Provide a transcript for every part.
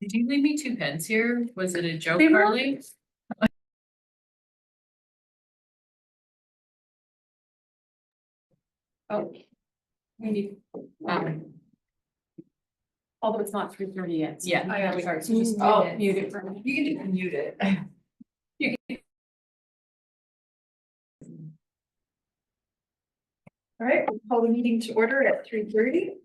Did you leave me 2 pens here? Was it a joke, They were- Carly? Oh. We need, although it's not 3:30 yet. So Yeah. I am sorry, so just mute it for a minute. You can just mute it. All right, we'll call the meeting to order at 3:30.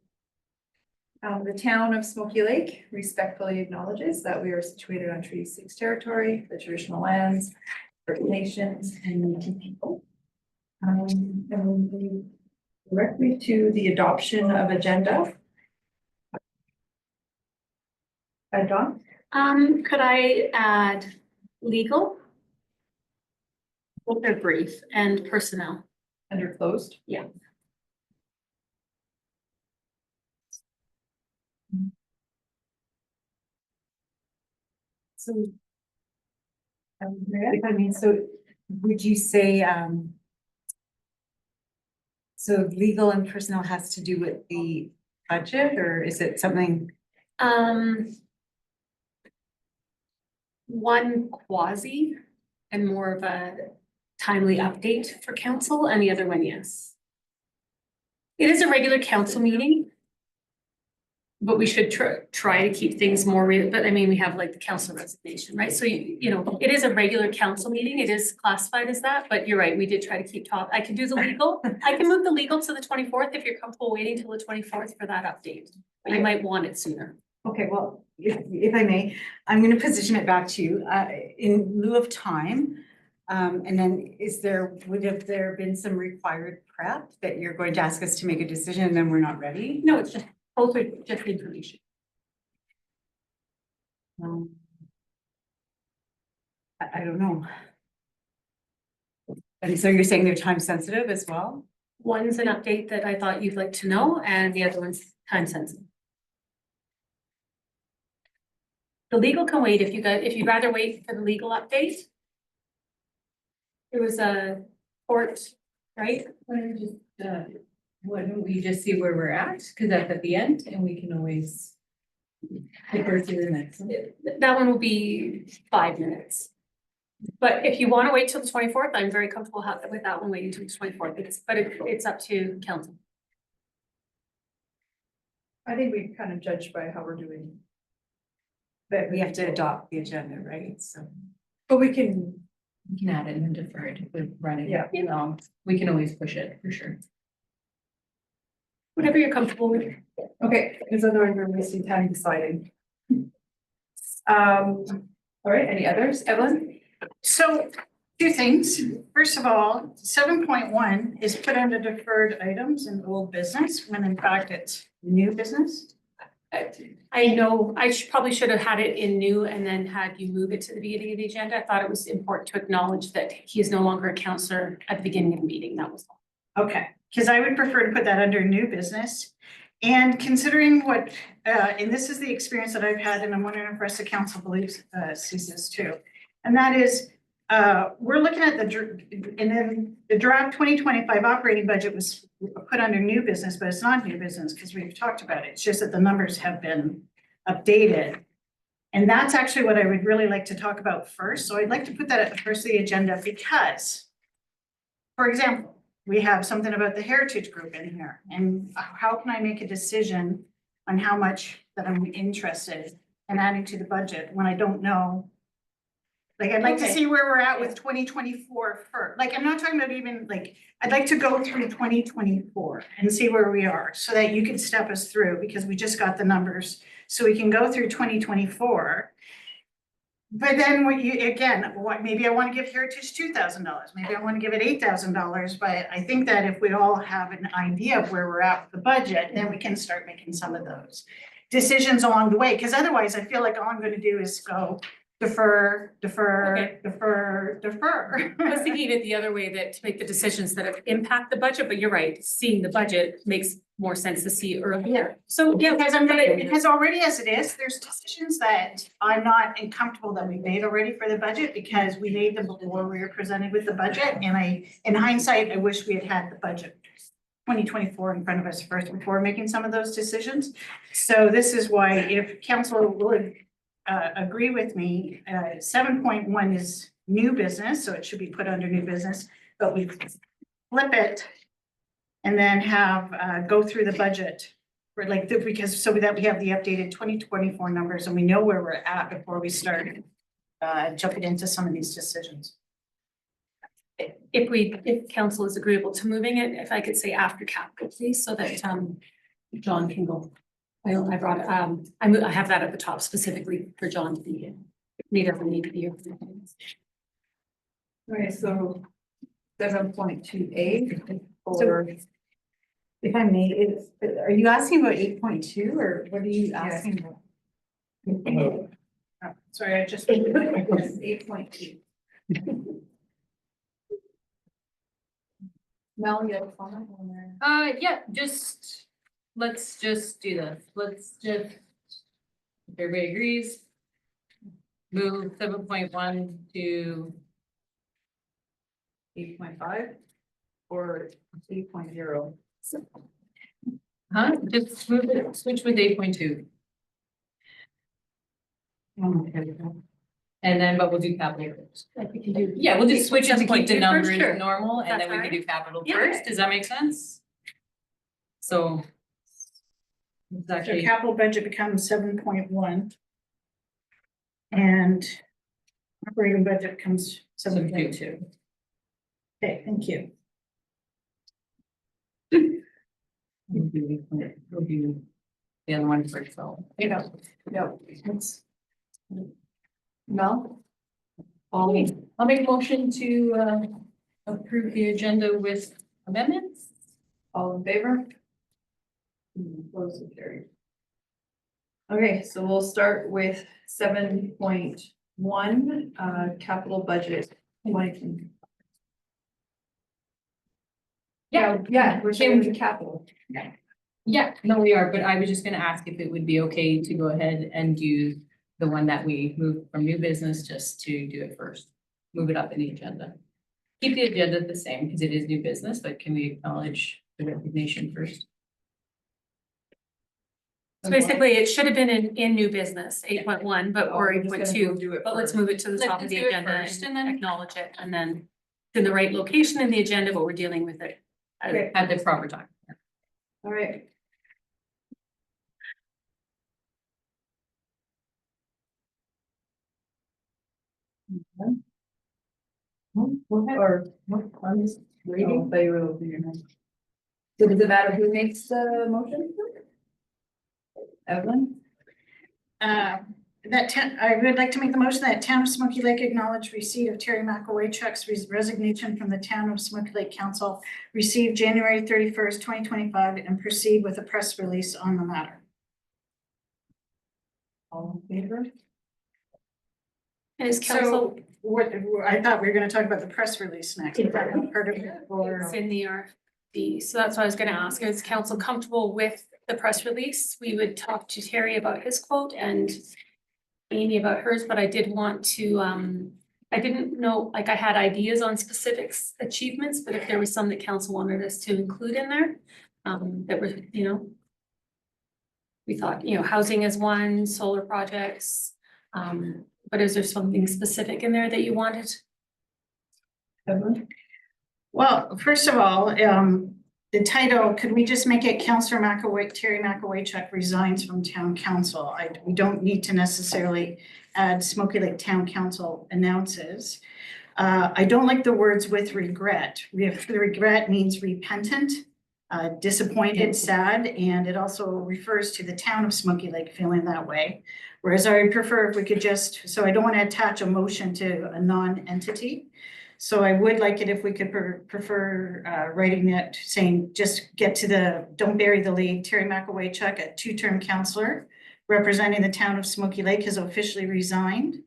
The town of Smoky Lake respectfully acknowledges that we are situated on Treaty 6 territory, the traditional lands, First Nations, and Métis people. And we'll move directly to the adoption of agenda. Dawn? Could I add legal? They're brief and personnel. Under closed. Yeah. So. If I mean, so would you say, so legal and personnel has to do with the budget, or is it something? One quasi and more of a timely update for council, and the other one, yes. It is a regular council meeting. But we should try to keep things more real, but I mean, we have like the council resignation, right? So you know, it is a regular council meeting. It is classified as that, but you're right, we did try to keep I can do the legal. I can move the legal to the 24th if you're comfortable waiting till the 24th for that update. But you might want it sooner. Okay, well, if I may, I'm gonna position it back to you, in lieu of time. And then would have there been some required prep that you're going to ask us to make a decision and then we're not ready? No, it's both are just information. I don't know. And so you're saying they're time sensitive as well? One's an update that I thought you'd like to know, and the other one's time sensitive. The legal can wait if you'd rather wait for the legal update. There was a court, right? Why don't we just see where we're at? Cause that's at the end and we can always. Defer to the next one. That one will be 5 minutes. But if you want to wait till the 24th, I'm very comfortable with that one waiting till the 24th, but it's up to council. I think we kind of judge by how we're doing. But we have to adopt the agenda, right? So. But we can, We can add it and defer it if we're running. Yeah. Long. We can always push it for sure. Whatever you're comfortable with. okay, because otherwise we're wasting time deciding. All right, any others? Evelyn? So, 2 things. First of all, 7.1 is put under deferred items in old business, when in fact it's new business. I know, probably should have had it in new and then had you move it to the beginning of the agenda. I thought it was important to acknowledge that he is no longer a counselor at the beginning of the meeting. That was all. Okay, because I would prefer to put that under new business. And considering what, and this is the experience that I've had, and I'm wondering if the rest of council believes, sees this too. And that is, we're looking at and then the draft 2025 operating budget was put under new business, but it's not new business because we've talked about it. It's just that the numbers have been updated. And that's actually what I would really like to talk about first. So I'd like to put that at the first of the agenda because, for example, we have something about the heritage group in here. And how can I make a decision on how much that I'm interested in adding to the budget when I don't know? Like, I'd like to Okay. see where we're at with 2024 first. Like, I'm not talking about even like, I'd like to go through 2024 and see where we are so that you can step us through because we just got the numbers. So we can go through 2024. But then maybe I want to give Heritage $2,000. Maybe I want to give it $8,000. But I think that if we all have an idea of where we're at with the budget, then we can start making some of those decisions along the way. Because otherwise, I feel like all I'm going to do is go defer. I was thinking of it the other way, that to make the decisions that impact the budget, but you're right, seeing the budget makes more sense to see earlier. So yeah, Because already as it is, there's decisions that I'm not comfortable that we made already for the budget because we made them before we were presented with the budget. And in hindsight, I wish we had had the budget 2024 in front of us first before making some of those decisions. So this is why if council would agree with me, 7.1 is new business, so it should be put under new business, but we flip it and then have, go through the budget. For like, because so that we have the updated 2024 numbers and we know where we're at before we start jumping into some of these decisions. If council is agreeable to moving it, if I could say after capital, please, so that John can go. I brought it, I have that at the top specifically for John to be here. He doesn't need to be here. Okay, so 7.2A or If I may, are you asking about 8.2 or what are you asking about? Sorry, I just. 8.2. Mel, you have a comment on there? Yeah, let's just do this. Let's just, if everybody agrees, move 7.1 to 8.5 or 8.0? just move it, switch with 8.2. And then, but we'll do capital first. Like we can do. Yeah, we'll just switch it to keep the 7.2 first, numbers sure. normal, and That's then we can fine. do capital Yeah. first. Does that make sense? So. It's So actually, capital budget becomes 7.1. And operating budget becomes 7.2. Okay, thank you. we'll do the other one first, so. No, it's. Mel? I'll make a motion to approve the agenda with amendments. All in favor? Close and carried. Okay, so we'll start with 7.1, capital budget. Yeah, we're saying the capital. Yeah, no, we are, but I was just gonna ask if it would be okay to go ahead and do the one that we moved from new business, just to do it first. Move it up in the agenda. Keep the agenda the same, because it is new business, but can we acknowledge the resignation first? So basically, it should have been in new business, 8.1, but Oh, we're we're just gonna 8.2. do it But let's first. move it to the Let's top of the do it agenda first, and then- and acknowledge it, and then it's in the right location in the agenda, but we're dealing with it. Okay. At the proper time. All right. Or what, I'm just reading. But you were looking your hand. So does it matter who makes the motion? Evelyn? I would like to make the motion that Town of Smoky Lake acknowledge receipt of Terry McAwaychuk's resignation from the Town of Smoky Lake Council received January 31st, 2025, and proceed with a press release on the matter. All in favor? And is council, I thought we were gonna talk about the press release next. Is that part of it, or? it's in the RFP, so that's what I was gonna ask, is council comfortable with the press release? We would talk to Terry about his quote and Amy about hers, but I did want to, I didn't know, like I had ideas on specific achievements, but if there was some that council wanted us to include in there, that were, we thought, housing is one, solar projects, but is there something specific in there that you wanted? Evelyn? Well, first of all, the title, could we just make it Councillor Terry McAwaychuk resigns from town council? We don't need to necessarily add Smoky Lake Town Council announces. I don't like the words with regret. The regret means repentant, disappointed, sad, and it also refers to the town of Smoky Lake feeling that way. Whereas I would prefer if we could just, so I don't want to attach a motion to a non-entity. So I would like it if we could prefer writing it, saying, just get to the, don't bury the lead. Terry McAwaychuk, a two-term councillor representing the town of Smoky Lake, has officially resigned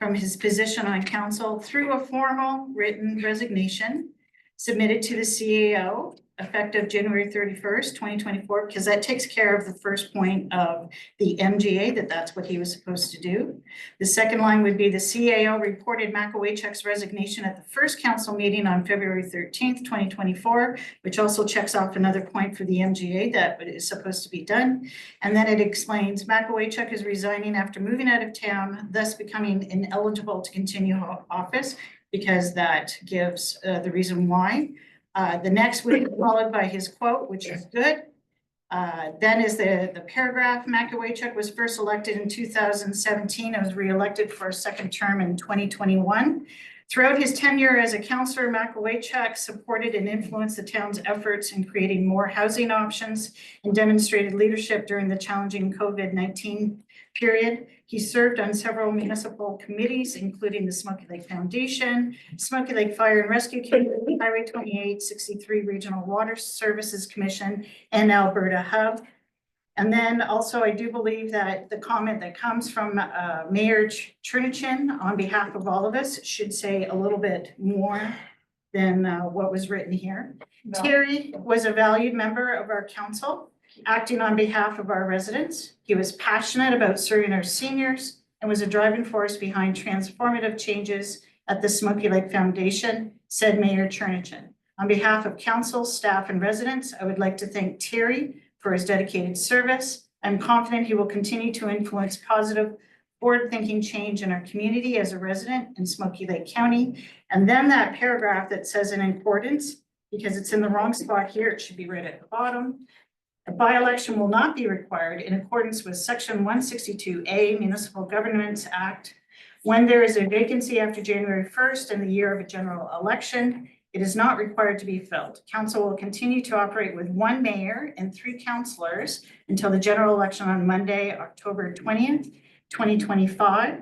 from his position on council through a formal written resignation submitted to the CAO effective January 31st, 2024, because that takes care of the first point of the MGA, that's what he was supposed to do. The second line would be the CAO reported Makawaychuk's resignation at the first council meeting on February 13th, 2024, which also checks off another point for the MGA that is supposed to be done. And then it explains Makawaychuk is resigning after moving out of town, thus becoming ineligible to continue office, because that gives the reason why. The next would be followed by his quote, which is good. Then is the paragraph, Makawaychuk was first elected in 2017 and was reelected for a second term in 2021. Throughout his tenure as a councillor, Makawaychuk supported and influenced the town's efforts in creating more housing options and demonstrated leadership during the challenging COVID-19 period. He served on several municipal committees, including the Smoky Lake Foundation, Smoky Lake Fire and Rescue Committee, Highway 2863 Regional Water Services Commission, and Alberta Hub. And then also, I do believe that the comment that comes from Mayor Cherniwchin on behalf of all of us should say a little bit more than what was written here. No. Terry was a valued member of our council, acting on behalf of our residents. He was passionate about serving our seniors and was a driving force behind transformative changes at the Smoky Lake Foundation, said Mayor Cherniwchin. On behalf of council, staff, and residents, I would like to thank Terry for his dedicated service. I'm confident he will continue to influence positive, forward-thinking change in our community as a resident in Smoky Lake County. And then that paragraph that says in accordance, because it's in the wrong spot here, it should be right at the bottom. A by-election will not be required in accordance with Section 162A Municipal Governance Act. When there is a vacancy after January 1st in the year of a general election, it is not required to be filled. Council will continue to operate with one mayor and 3 councillors until the general election on Monday, October 20th, 2025.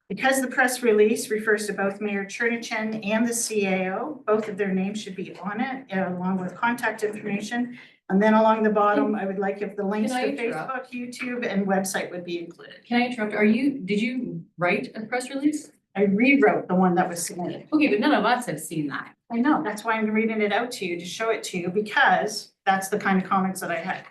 Because the press release refers to both Mayor Cherniwchin and the CAO, both of their names should be on it, along with contact information. And then along the bottom, I would like if the links to Can I interrupt? Facebook, YouTube, and website would be included. Can I interrupt? Did you write a press release? I rewrote the one that was submitted. Okay, but none of us have seen that. I know, that's why I'm reading it out to you, to show it to you, because that's the kind of comments that I had.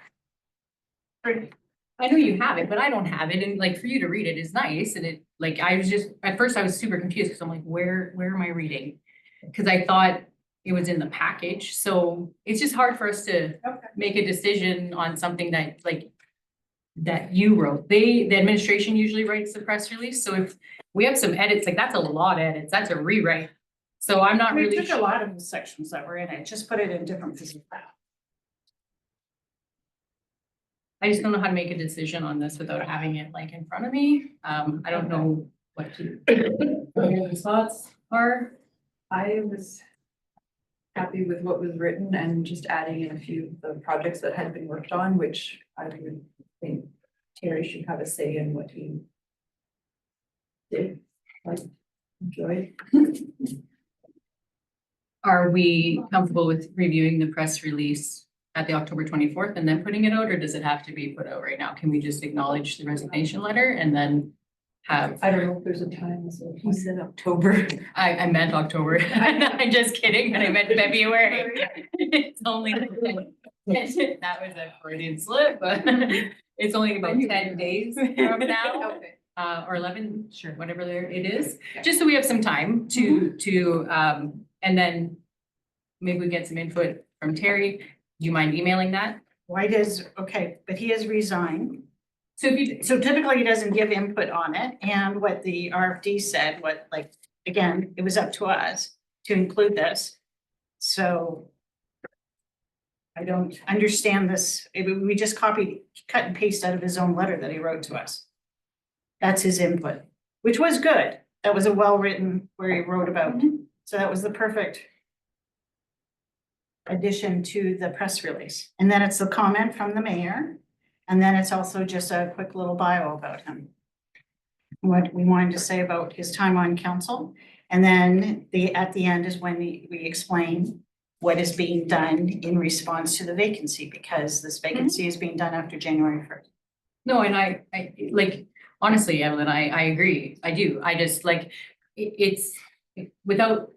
I know you have it, but I don't have it, and like for you to read it is nice, and it, like, I was just, at first I was super confused, because I'm like, where am I reading? Because I thought it was in the package, so it's just hard for us to make a decision on something that, like, that you wrote. The administration usually writes the press release, so if we have some edits, like, that's a lot of edits, that's a rewrite. So I'm not We really took a sure. lot of the sections that were in it, just put it in different positions. I just don't know how to make a decision on this without having it like in front of me. I don't know what your thoughts are. I was happy with what was written and just adding in a few of the projects that had been worked on, which I would think Terry should have a say in what he did, like, enjoyed. Are we comfortable with reviewing the press release at the October 24th and then putting it out, or does it have to be put out right now? Can we just acknowledge the resignation letter and then have, I don't know if there's a time, so he said October. I meant October. I'm just kidding, but I meant February. It's only, that was a Freudian slip, but it's only about 10 days from now. Okay. Or 11, sure, whatever there it is, just so we have some time to, and then maybe we get some input from Terry. Do you mind emailing that? Why does, okay, but he has resigned. So if you, So typically he doesn't give input on it, and what the RFD said, what, like, again, it was up to us to include this. So I don't understand this, we just copied, cut and paste out of his own letter that he wrote to us. That's his input, which was good. That was a well-written where he wrote about, so that was the perfect addition to the press release. And then it's the comment from the mayor. And then it's also just a quick little bio about him. What we wanted to say about his time on council. And then at the end is when we explain what is being done in response to the vacancy, because this vacancy is being done after January 1st. no, and I like, honestly, Evelyn, I agree, I do, I just like, it's without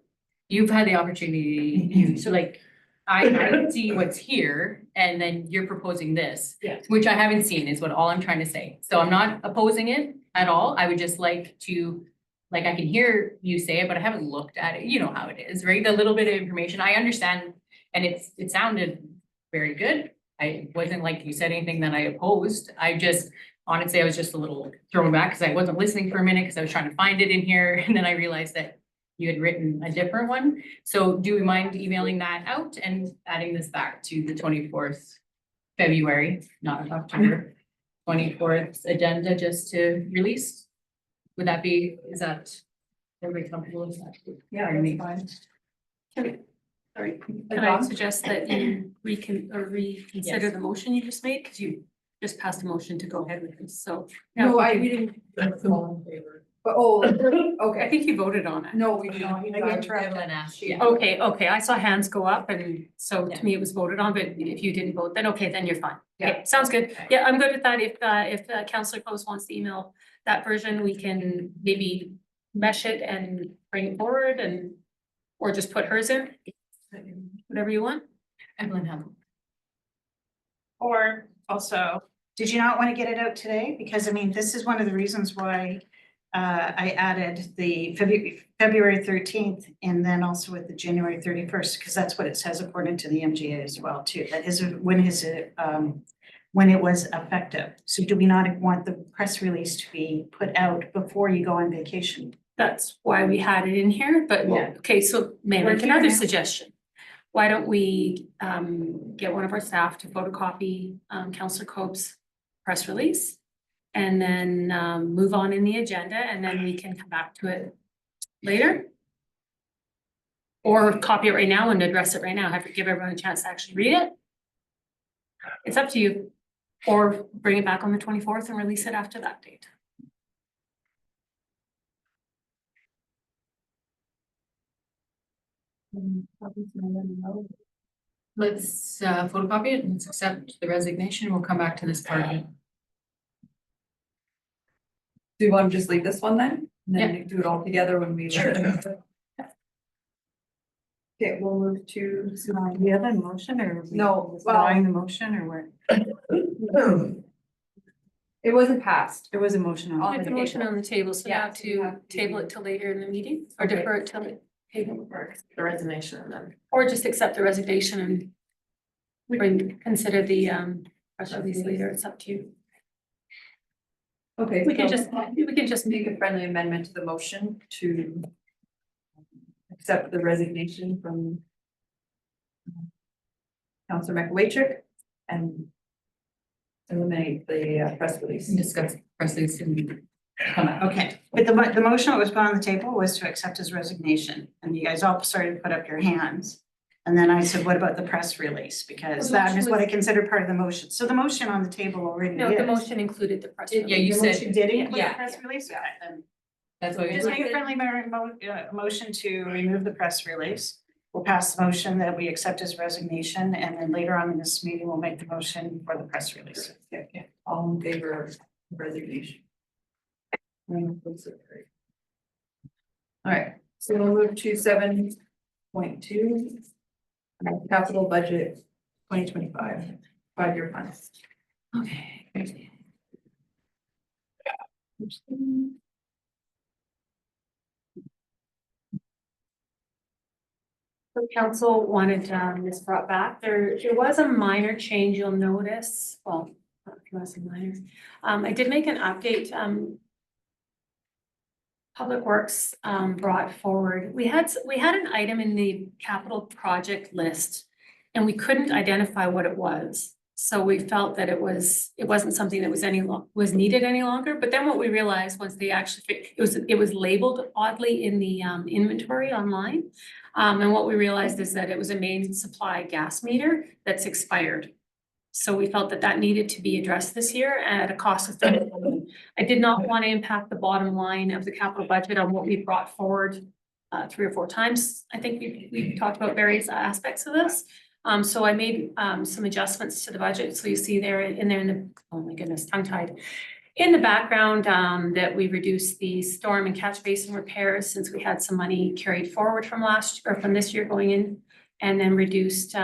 you've had the opportunity, so like, I see what's here, and then you're proposing this. Yeah. Which I haven't seen, is what all I'm trying to say. So I'm not opposing it at all. I would just like to, like, I can hear you say it, but I haven't looked at it. You know how it is, right? The little bit of information, I understand, and it sounded very good. I wasn't like you said anything that I opposed. I just, honestly, I was just a little thrown back because I wasn't listening for a minute because I was trying to find it in here, and then I realized that you had written a different one. So do we mind emailing that out and adding this back to the 24th February, not October, 24th agenda just to release? Would that be, is that, everybody comfortable with that? Yeah, Pardon me. that's fine. Sorry, can I suggest that you reconsider Yes. the motion you just made, because you just passed a motion to go ahead with this, so. No, we we didn't, but, oh, I okay. think you voted on it. No, we did not. I interrupted. Evelyn asked, yeah. Okay, I saw hands go up, and so Yeah. to me it was voted on, but if you didn't vote, then okay, then you're fine. Yeah. Okay, sounds good. Yeah, I'm good with that. If Councillor Close wants to email that version, we can maybe mesh it and bring it forward and, or just put hers in. Whatever you want. Evelyn Hamel. Or also, did you not want to get it out today? Because I mean, this is one of the reasons why I added the February 13th and then also with the January 31st, because that's what it says according to the MGA as well too. That is when it was effective. So do we not want the press release to be put out before you go on vacation? That's why we had it in here, but, Yeah. okay, so may I We're make here another now. suggestion? Why don't we get one of our staff to photocopy Councillor Cope's press release? And then move on in the agenda, and then we can come back to it later? Or copy it right now and address it right now, have to give everyone a chance to actually read it? It's up to you. Or bring it back on the 24th and release it after that date. Let's photocopy it and let's accept the resignation. We'll come back to this part of it. Do you want to just leave this one then? And then do it all together when we. Sure. Okay, we'll move to. Do we have a motion or? No, Withdrawing the motion or what? It wasn't passed. There was a motion on. On Put the the motion table. on the table, so Yeah, now so you to have to- table it till later in the meeting, or Okay. defer it till the table, The resignation and then. or just accept the resignation and consider the press release later, it's up to you. Okay. We can so just make a friendly amendment to the motion to accept the resignation from Councillor McWaitrick and eliminate the press release. And discuss press release and come back. Okay, but the motion that was put on the table was to accept his resignation, and you guys all started to put up your hands. And then I said, what about the press release? Because The that motion is what I was- consider part of the motion. So the motion on the table already is. No, the motion included the press Yeah, release. you The said- motion did include the Yeah. press release? Okay, then That's what we just make a friendly motion to remove the press release. We'll pass the motion that we accept his resignation, and then later on in this meeting, we'll make the motion for the press release. Okay, all in favor of resignation? All right, so we'll move to 7.2. Capital budget 2025, 5-year plans. Okay. great. So council wanted this brought back. There was a minor change you'll notice, well, not a minor. I did make an update, Public Works brought forward, we had an item in the capital project list and we couldn't identify what it was. So we felt that it wasn't something that was needed any longer, but then what we realized once they actually, it was labeled oddly in the inventory online. And what we realized is that it was a main supply gas meter that's expired. So we felt that that needed to be addressed this year at a cost of $30 million. I did not want to impact the bottom line of the capital budget on what we brought forward 3 or 4 times. I think we talked about various aspects of this. So I made some adjustments to the budget. So you see there in the, oh my goodness, tongue tied. in the background, that we reduced the storm and catch basin repairs since we had some money carried forward from from this year going in. And then reduced,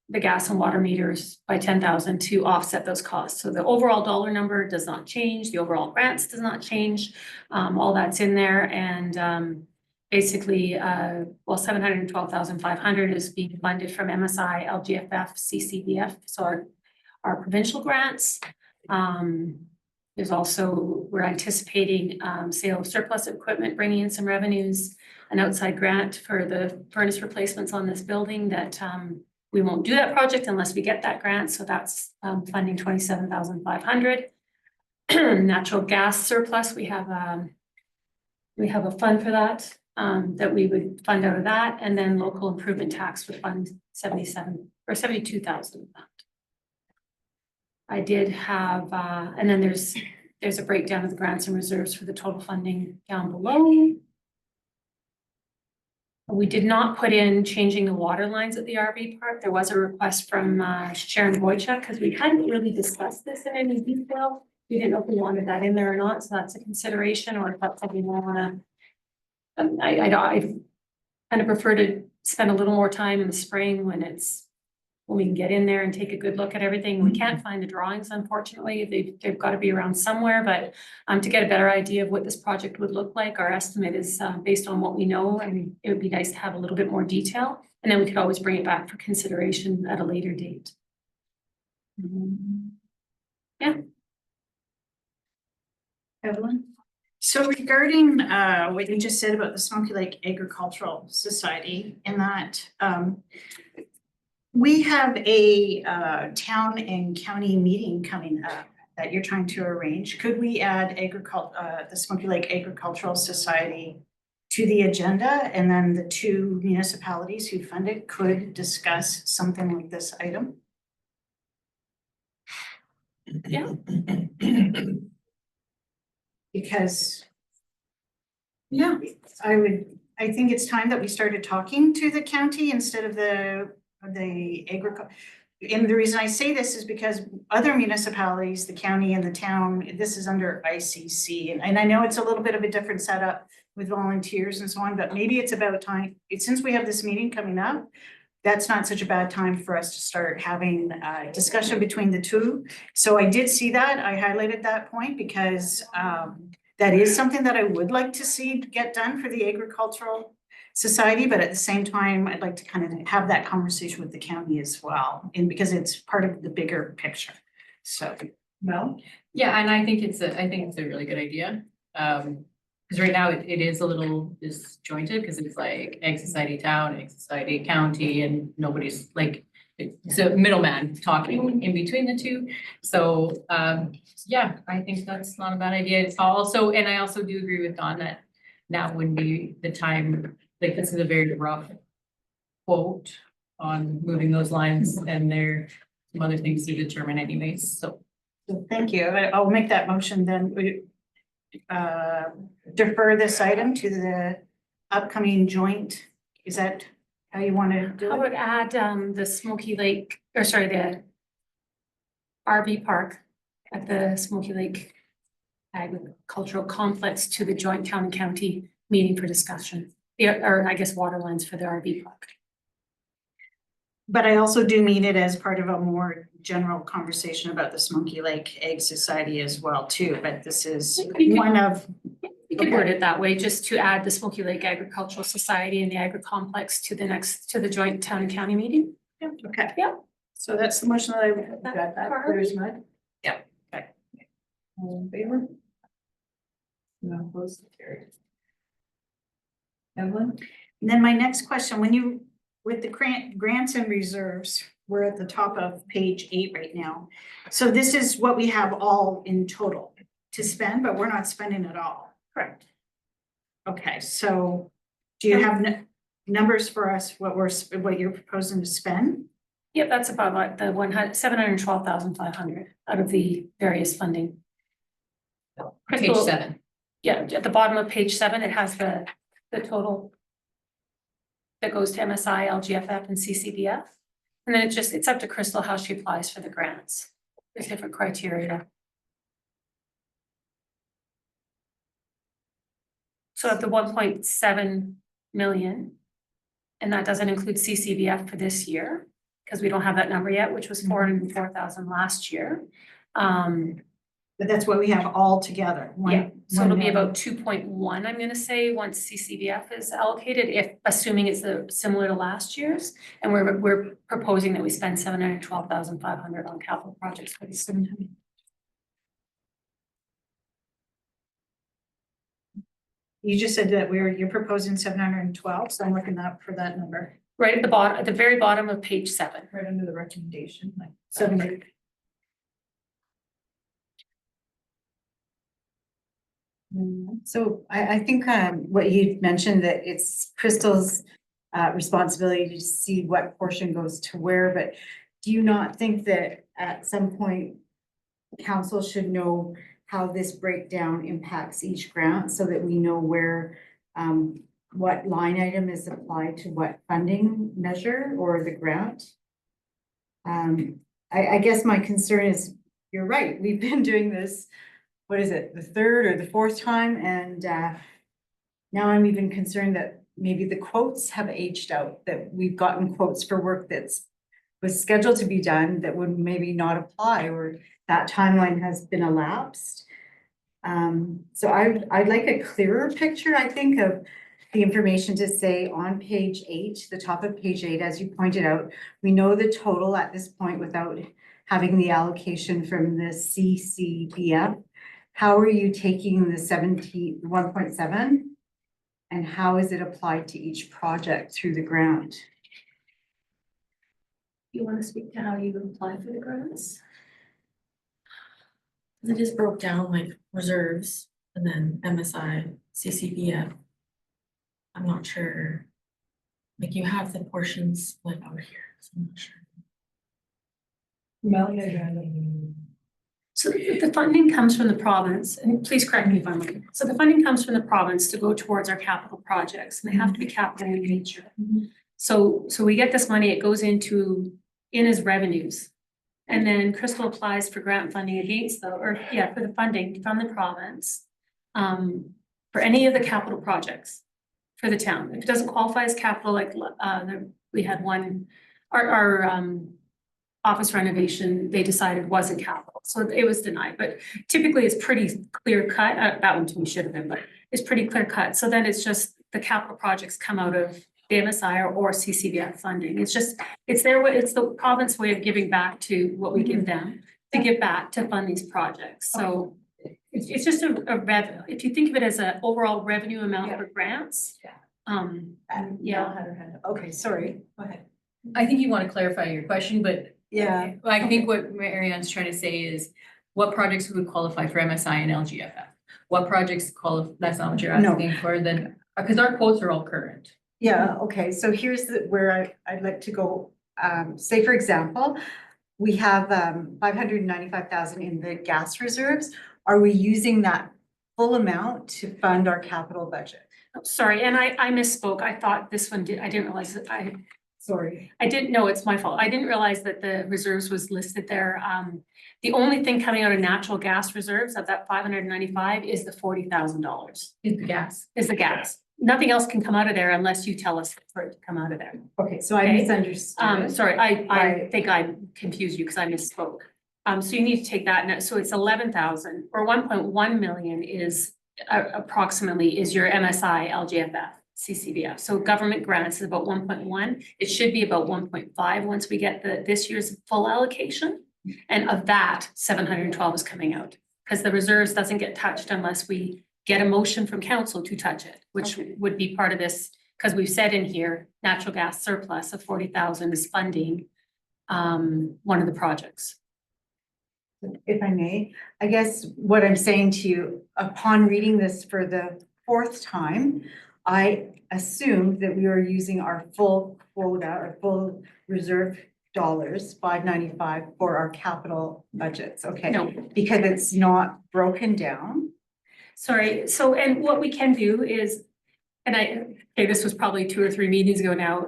the gas and water meters by 10,000 to offset those costs. So the overall dollar number does not change, the overall grants does not change. All that's in there and, basically, 712,500 is being funded from MSI, LGFF, CCDF, so our provincial grants. There's also, we're anticipating, sale of surplus equipment, bringing in some revenues, an outside grant for the furnace replacements on this building that, we won't do that project unless we get that grant, so that's, funding 27,500. Natural gas surplus, we have a fund for that, that we would fund out of that, and then local improvement tax would fund 72,000 of that. I did have, and then there's a breakdown of the grants and reserves for the total funding down below. We did not put in changing the water lines at the RV park. There was a request from Sharon Boychuk, because we hadn't really discussed this in any detail. We didn't know if we wanted that in there or not, so that's a consideration, or if that's something we wanna. I kind of prefer to spend a little more time in the spring when we can get in there and take a good look at everything. We can't find the drawings, unfortunately. They've got to be around somewhere, but to get a better idea of what this project would look like, our estimate is based on what we know, and it would be nice to have a little bit more detail, and then we could always bring it back for consideration at a later date. Yeah. Evelyn? So regarding what you just said about the Smoky Lake Agricultural Society, in that we have a town and county meeting coming up that you're trying to arrange. Could we add the Smoky Lake Agricultural Society to the agenda, and then the two municipalities who fund it could discuss something like this item? Yeah. Because, yeah, I think it's time that we started talking to the county instead of the agriculture. And the reason I say this is because other municipalities, the county and the town, this is under ICC. And I know it's a little bit of a different setup with volunteers and so on, but maybe it's about time, since we have this meeting coming up, that's not such a bad time for us to start having a discussion between the two. So I did see that, I highlighted that point because that is something that I would like to see get done for the Agricultural Society, but at the same time, I'd like to kind of have that conversation with the county as well, and because it's part of the bigger picture. So, Mel? Yeah, and I think it's a really good idea. Because right now it is a little disjointed, because it's like Egg Society Town, Egg Society County, and nobody's like, it's a middleman talking in between the two. So, yeah, I think that's not a bad idea. It's also, and I also do agree with Dawn that now wouldn't be the time, like this is a very rough quote on moving those lines, and there are some other things to determine anyways, so. thank you. I'll make that motion then. We defer this item to the upcoming joint. Is that how you want to do I it? would add the Smoky Lake, or sorry, the RV park at the Smoky Lake Agricultural Complex to the joint town and county meeting for discussion. Or I guess water lines for the RV park. But I also do mean it as part of a more general conversation about the Smoky Lake Egg Society as well too, but this is You could- one of, You could word it that way, just to add the Smoky Lake Agricultural Society and the Agri Complex to the joint town and county meeting. okay. Yeah. So that's the motion that I've got that clear as mud. All in favor? No, opposed, carried. Evelyn? And then my next question, with the grants and reserves, we're at the top of page 8 right now. So this is what we have all in total to spend, but we're not spending it all. Correct. Okay, so do you have numbers for us, what you're proposing to spend? Yep, that's about like the 712,500 out of the various funding. Page Crystal- 7. Yeah, at the bottom of page 7, it has the total that goes to MSI, LGFF, and CCDF. And then it's up to Crystal how she applies for the grants. There's different criteria. So of the 1.7 million, and that doesn't include CCBF for this year, because we don't have that number yet, which was 404,000 last year. But that's what we have all together. Yeah, so it'll be 1 million. about 2.1, I'm gonna say, once CCBF is allocated, if, assuming it's similar to last year's. And we're proposing that we spend 712,500 on capital projects for this. You just said that you're proposing 712, so I'm looking up for that number. Right at the bottom, at the very bottom of page 7. Right under the recommendation, like. 7. So I think what you mentioned that it's Crystal's responsibility to see what portion goes to where, but do you not think that at some point council should know how this breakdown impacts each grant so that we know where what line item is applied to what funding measure or the grant? I guess my concern is, you're right, we've been doing this, what is it, the third or the fourth time, and now I'm even concerned that maybe the quotes have aged out, that we've gotten quotes for work was scheduled to be done that would maybe not apply, or that timeline has been elapsed. So I'd like a clearer picture, I think, of the information to say on page 8, the top of page 8, as you pointed out, we know the total at this point without having the allocation from the CCBF. How are you taking the 1.7 and how is it applied to each project through the grant? You want to speak to how you apply for the grants? It just broke down like reserves and then MSI, CCBF. I'm not sure. Like you have the portions split over here, so I'm not sure. So the funding comes from the province, and please correct me if I'm wrong. So the funding comes from the province to go towards our capital projects, and they have to be capital in nature. So we get this money, it goes in as revenues. And then Crystal applies for grant funding against for the funding from the province. For any of the capital projects for the town. If it doesn't qualify as capital, like we had one, our office renovation, they decided wasn't capital, so it was denied, but typically it's pretty clear cut, that one to me should have been, but it's pretty clear cut, so then it's just the capital projects come out of the MSI or CCBF funding, it's the province way of giving back to what we give them, to give back to fund these projects, so it's just if you think of it as an overall revenue amount for grants. Mel had her hand up. Okay, sorry, go ahead. I think you want to clarify your question, but Yeah. I think what Marianne's trying to say is what projects would qualify for MSI and LGFF? What projects that's not what you're No. asking for, then, because our quotes are all current. Yeah, okay, so here's where I'd like to go. Say, for example, we have 595,000 in the gas reserves. Are we using that full amount to fund our capital budget? Sorry, and I misspoke, I thought this one I didn't realize that Sorry. I didn't know, it's my fault. I didn't realize that the reserves was listed there. The only thing coming out of natural gas reserves of that 595 is the $40,000 Is the gas. is the gas. Nothing else can come out of there unless you tell us for it to come out of there. Okay, so I Okay. misunderstood. Sorry, I Right. think I confused you because I misspoke. So you need to take that, so it's 11,000 or 1.1 million is approximately is your MSI, LGFF. CCBF. So government grants is about 1.1. It should be about 1.5 once we get this year's full allocation. And of that, 712 is coming out because the reserves doesn't get touched unless we get a motion from council to touch it, which would be part of this. Because we've said in here, natural gas surplus of 40,000 is funding one of the projects. If I may, I guess what I'm saying to you, upon reading this for the 4th time, I assumed that we were using our full quota or full reserve dollars, 595 for our capital budgets, okay? No. Because it's not broken down. Sorry, so, and what we can do is, this was probably 2 or 3 meetings ago now,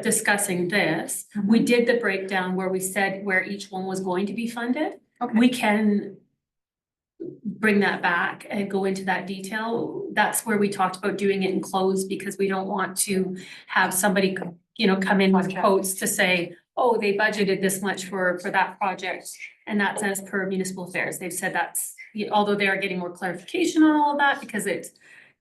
discussing this. We did the breakdown where we said where each one was going to be funded. Okay. We can bring that back and go into that detail. That's where we talked about doing it in closed because we don't want to have somebody, come in with quotes to say, oh, they budgeted this much for that project. And that's as per municipal affairs. They've said that's, although they are getting more clarification on all of that because it's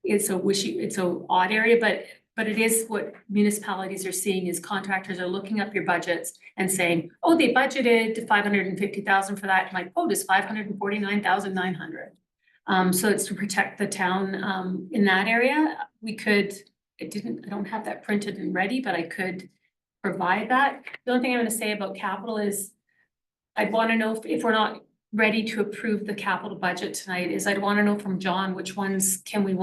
it's a odd area, but it is what municipalities are seeing is contractors are looking up your budgets and saying, oh, they budgeted 550,000 for that. My quote is 549,900. So it's to protect the town in that area. I don't have that printed and ready, but I could provide that. The only thing I'm gonna say about capital is I'd wanna know if we're not ready to approve the capital budget tonight is I'd wanna know from John, which ones can we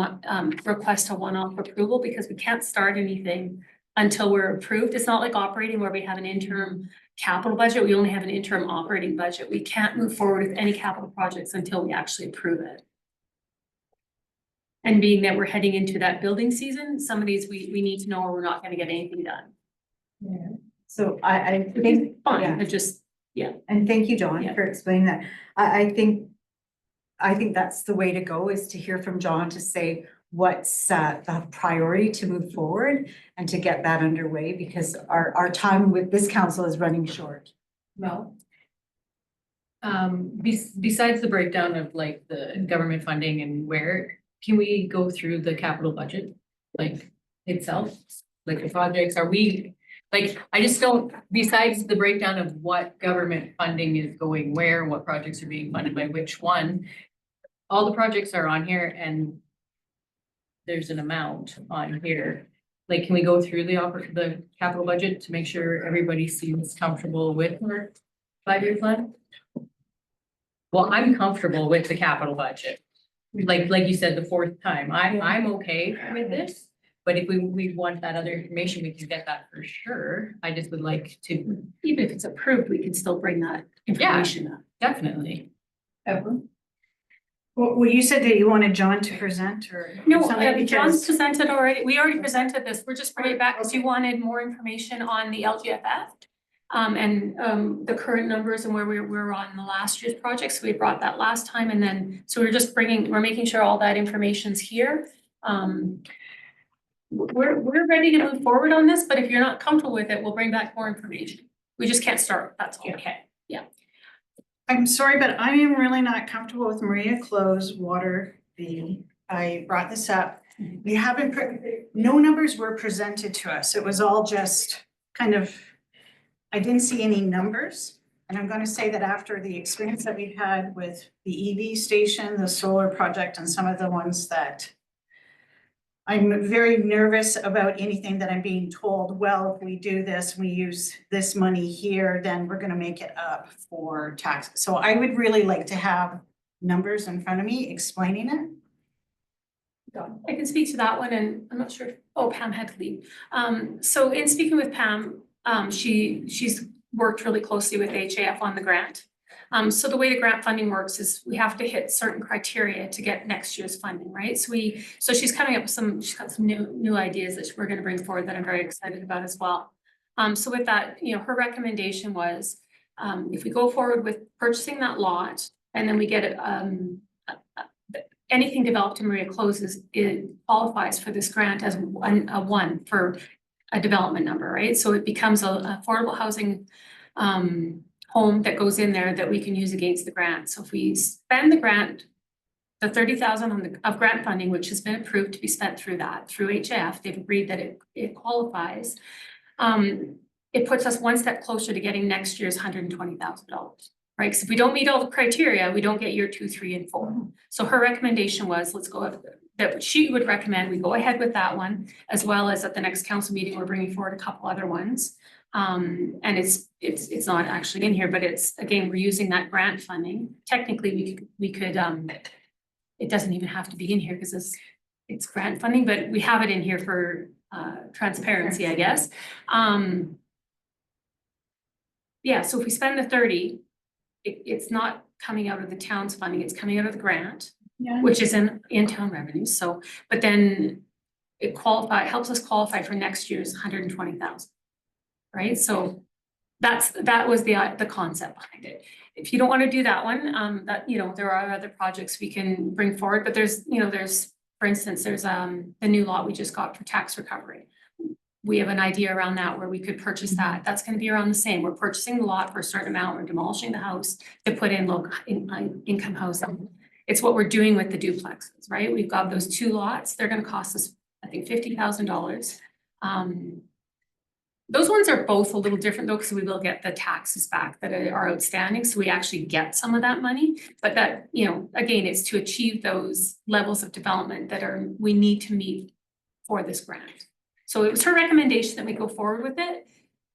request a one-off approval because we can't start anything until we're approved. It's not like operating where we have an interim capital budget. We only have an interim operating budget. We can't move forward with any capital projects until we actually approve it. And being that we're heading into that building season, some of these we need to know or we're not gonna get anything done. Yeah. So I Which is think, fine, yeah. it just, and thank you, John, Yeah. for explaining that. I think that's the way to go is to hear from John to say what's the priority to move forward and to get that underway because our time with this council is running short. Well. Besides the breakdown of like the government funding and where, can we go through the capital budget? Like itself, like the projects, are we, like, I just don't, besides the breakdown of what government funding is going where, what projects are being funded by which one. All the projects are on here and there's an amount on here. Like, can we go through the capital budget to make sure everybody seems comfortable with our 5-year plan? Well, I'm comfortable with the capital budget. Like you said, the fourth time, I'm okay with this. But if we want that other information, we can get that for sure. I just would like to, even if it's approved, we can still bring that information up. definitely. Evelyn? Well, you said that you wanted John to present or No, something John's because presented already. We already presented this. We're just bringing it back because you wanted more information on the LGFF. The current numbers and where we were on the last year's projects. We brought that last time and then, so we're making sure all that information's here. We're ready to move forward on this, but if you're not comfortable with it, we'll bring back more information. We just can't start, that's all. Okay. I'm sorry, but I am really not comfortable with Maria Close water fee. I brought this up. We haven't, no numbers were presented to us. It was all just kind of, I didn't see any numbers. And I'm gonna say that after the experience that we've had with the EV station, the solar project, and some of the ones that I'm very nervous about anything that I'm being told, well, if we do this, we use this money here, then we're gonna make it up for taxes. So I would really like to have numbers in front of me explaining it. I can speak to that one and I'm not sure, Pam had to leave. So in speaking with Pam, she's worked really closely with HAF on the grant. So the way the grant funding works is we have to hit certain criteria to get next year's funding, right? So she's coming up with she's got some new ideas that we're gonna bring forward that I'm very excited about as well. So with that, her recommendation was, if we go forward with purchasing that lot and then we get anything developed in Maria Closes, it qualifies for this grant as a one for a development number, right? So it becomes a affordable housing home that goes in there that we can use against the grant. So if we spend the grant, the 30,000 of grant funding, which has been approved to be spent through HAF, they've agreed that it qualifies. It puts us one step closer to getting next year's $120,000, right? Because if we don't meet all the criteria, we don't get year 2, 3, and 4. So her recommendation was, that she would recommend we go ahead with that one, as well as at the next council meeting, we're bringing forward a couple other ones. And it's not actually in here, but it's, again, we're using that grant funding. Technically, we could, it doesn't even have to be in here because it's grant funding, but we have it in here for transparency, I guess. Yeah, so if we spend the 30, it's not coming out of the town's funding, it's coming out of the grant, which is in town revenues. So, but then it helps us qualify for next year's 120,000. Right, so That was the concept behind it. If you don't wanna do that one, that, you know, there are other projects we can bring forward, but there's, you know, for instance, there's the new lot we just got for tax recovery. We have an idea around that where we could purchase that. That's gonna be around the same. We're purchasing the lot for a certain amount, we're demolishing the house to put in income housing. It's what we're doing with the duplexes, right? We've got those 2 lots. They're gonna cost us, I think, $50,000. Those ones are both a little different though, because we will get the taxes back that are outstanding, so we actually get some of that money. But that, you know, again, it's to achieve those levels of development that we need to meet for this grant. So it was her recommendation that we go forward with it.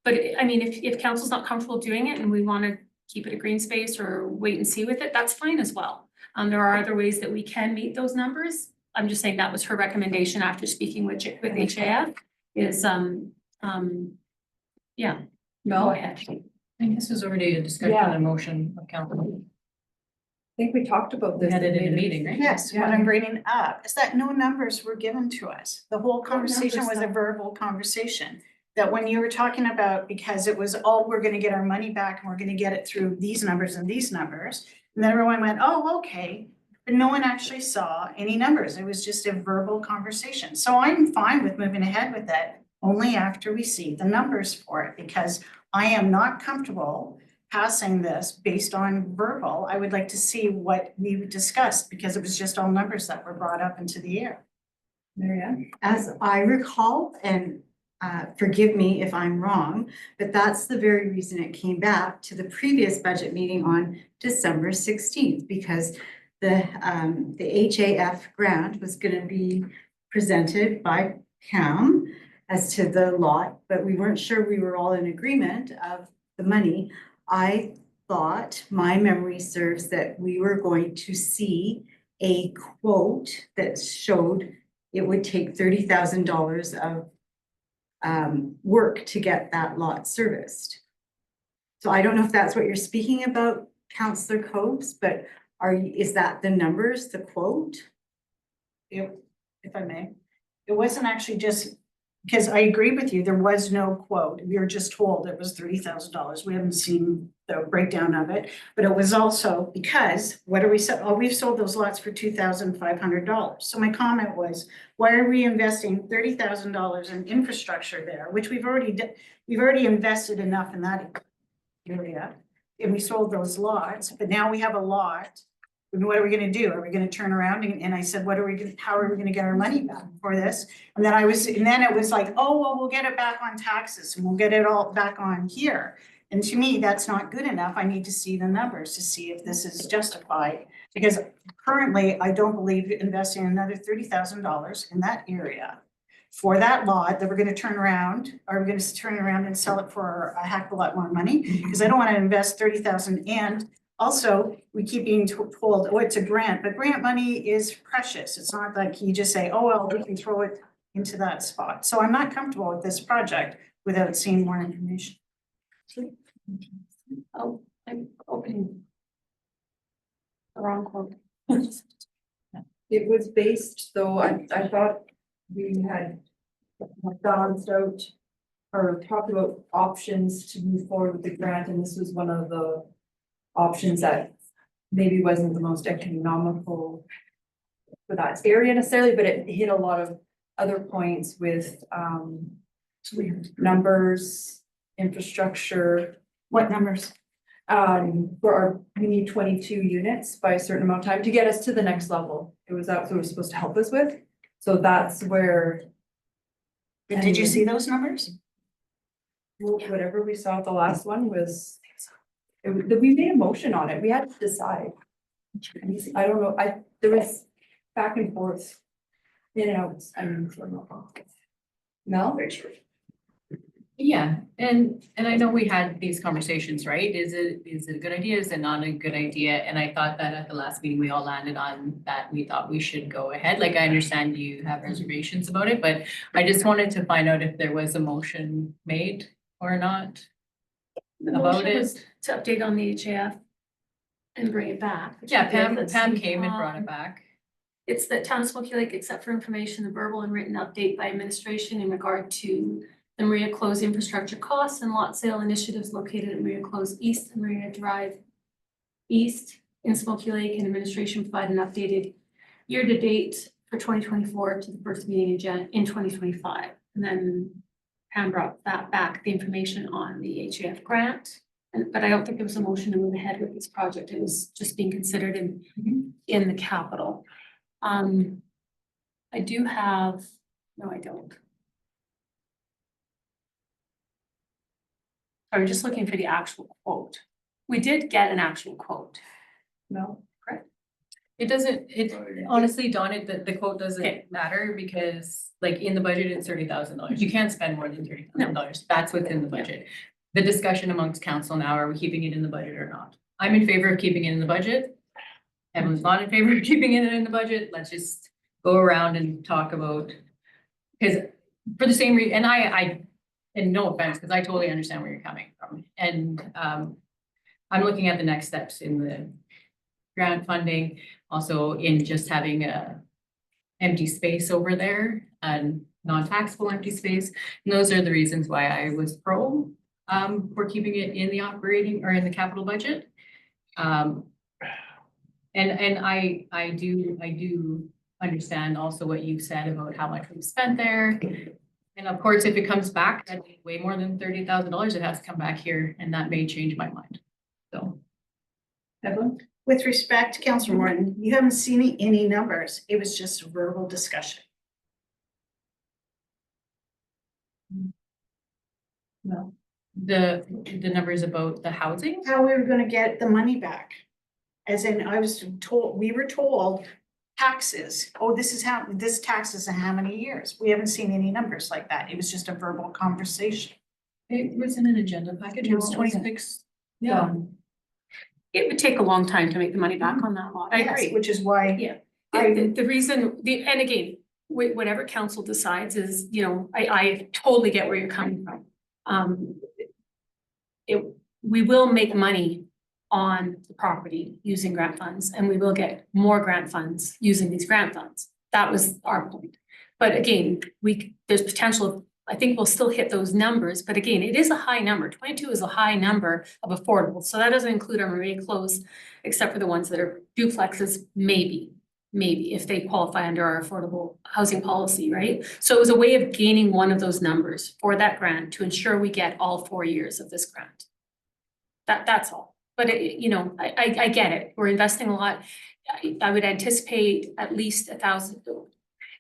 But I mean, if council's not comfortable doing it and we wanna keep it a green space or wait and see with it, that's fine as well. There are other ways that we can meet those numbers. I'm just saying that was her recommendation after speaking with HAF is, yeah, go Mel, I ahead. I think this was already a discussion and motion of council. think we talked about We this. had it in a meeting, right? Yes, what I'm bringing up is that no numbers were given to us. The whole conversation numbers was a though? verbal conversation. That when you were talking about, because it was all, we're gonna get our money back and we're gonna get it through these numbers and these numbers. And then everyone went, oh, okay, but no one actually saw any numbers. It was just a verbal conversation. So I'm fine with moving ahead with it only after we see the numbers for it, because I am not comfortable passing this based on verbal. I would like to see what we discussed, because it was just all numbers that were brought up into the air. Marianne? As I recall, and forgive me if I'm wrong, but that's the very reason it came back to the previous budget meeting on December 16th, because the HAF grant was gonna be presented by Cam as to the lot, but we weren't sure we were all in agreement of the money. I thought, my memory serves, that we were going to see a quote that showed it would take $30,000 of work to get that lot serviced. So I don't know if that's what you're speaking about, Councillor Copes, but is that the numbers, the quote? If I may, it wasn't actually just, because I agree with you, there was no quote. We were just told it was $30,000. We haven't seen the breakdown of it. But it was also because, what are we, we've sold those lots for $2,500. So my comment was, why are we investing $30,000 in infrastructure there, which we've already invested enough in that area. And we sold those lots, but now we have a lot. And what are we gonna do? Are we gonna turn around? And I said, how are we gonna get our money back for this? And then it was like, oh, well, we'll get it back on taxes and we'll get it all back on here. And to me, that's not good enough. I need to see the numbers to see if this is justified. Because currently, I don't believe investing another $30,000 in that area for that lot that we're gonna turn around, are we gonna turn around and sell it for a heck of a lot more money? Because I don't wanna invest $30,000, and also, we keep being told, oh, it's a grant, but grant money is precious. It's not like you just say, oh, well, we can throw it into that spot. So I'm not comfortable with this project without seeing more information. Oh, I'm opening. The wrong quote. It was based, though, I thought we had balanced out or talked about options to move forward with the grant, and this was one of the options that maybe wasn't the most economical for that area necessarily, but it hit a lot of other points with numbers, infrastructure. What numbers? We need 22 units by a certain amount of time to get us to the next level. It was that's what it was supposed to help us with. So that's where. Did you see those numbers? Whatever we saw at the last one was, we made a motion on it. We had to decide. I don't know, there was back and forth. In and out, Mel? Yeah, and I know we had these conversations, right? Is it a good idea? Is it not a good idea? And I thought that at the last meeting, we all landed on that. We thought we should go ahead. Like, I understand you have reservations about it, but I just wanted to find out if there was a motion made or not about Motion was it. to update on the HAF and bring it back. which Yeah, we did. Let's Pam see, came and brought it back. It's that Town of Smoky Lake, except for information, the verbal and written update by administration in regard to the Maria Close infrastructure costs and lot sale initiatives located at Maria Close East and Maria Drive East in Smoky Lake, and administration provide an updated year-to-date for 2024 to the first meeting in 2025. And then Pam brought that back, the information on the HAF grant. But I don't think there was a motion to move ahead with this project. It was just being considered in the capital. I do have, no, I don't. I'm just looking for the actual quote. We did get an actual quote. No, It doesn't, honestly, Dawn, the quote Okay. doesn't matter because like in the budget, it's $30,000. You can't spend more than $30,000. That's within the budget. The discussion amongst council now, are we keeping it in the budget or not? I'm in favor of keeping it in the budget. Everyone's not in favor of keeping it in the budget. Let's just go around and talk about. Because for the same reason, and no offense, because I totally understand where you're coming from. And I'm looking at the next steps in the grant funding, also in just having a empty space over there and non-taxable empty space. And those are the reasons why I was pro for keeping it in the operating or in the capital budget. And I do understand also what you said about how much we've spent there. And of course, if it comes back at way more than $30,000, it has to come back here, and that may change my mind. So. Evelyn? With respect, Councillor Morton, you haven't seen any numbers. It was just a verbal discussion. No. The numbers about the housing, How we were gonna get the money back. As in, we were told taxes, oh, this tax is in how many years? We haven't seen any numbers like that. It was just a verbal conversation. it was in an agenda package, it was No, it wasn't. 26. Yeah. It would take a long time to make the money back on that lot. I Yes, agree. which is why. Yeah. The reason, and again, whatever council decides is, I totally get where you're coming from. We will make money on the property using grant funds, and we will get more grant funds using these grant funds. That was our point. But again, there's potential, I think we'll still hit those numbers, but again, it is a high number. 22 is a high number of affordable. So that doesn't include our Maria Close, except for the ones that are duplexes, maybe if they qualify under our affordable housing policy, right? So it was a way of gaining one of those numbers for that grant to ensure we get all 4 years of this grant. That's all. But I get it. We're investing a lot. I would anticipate at least 1,000.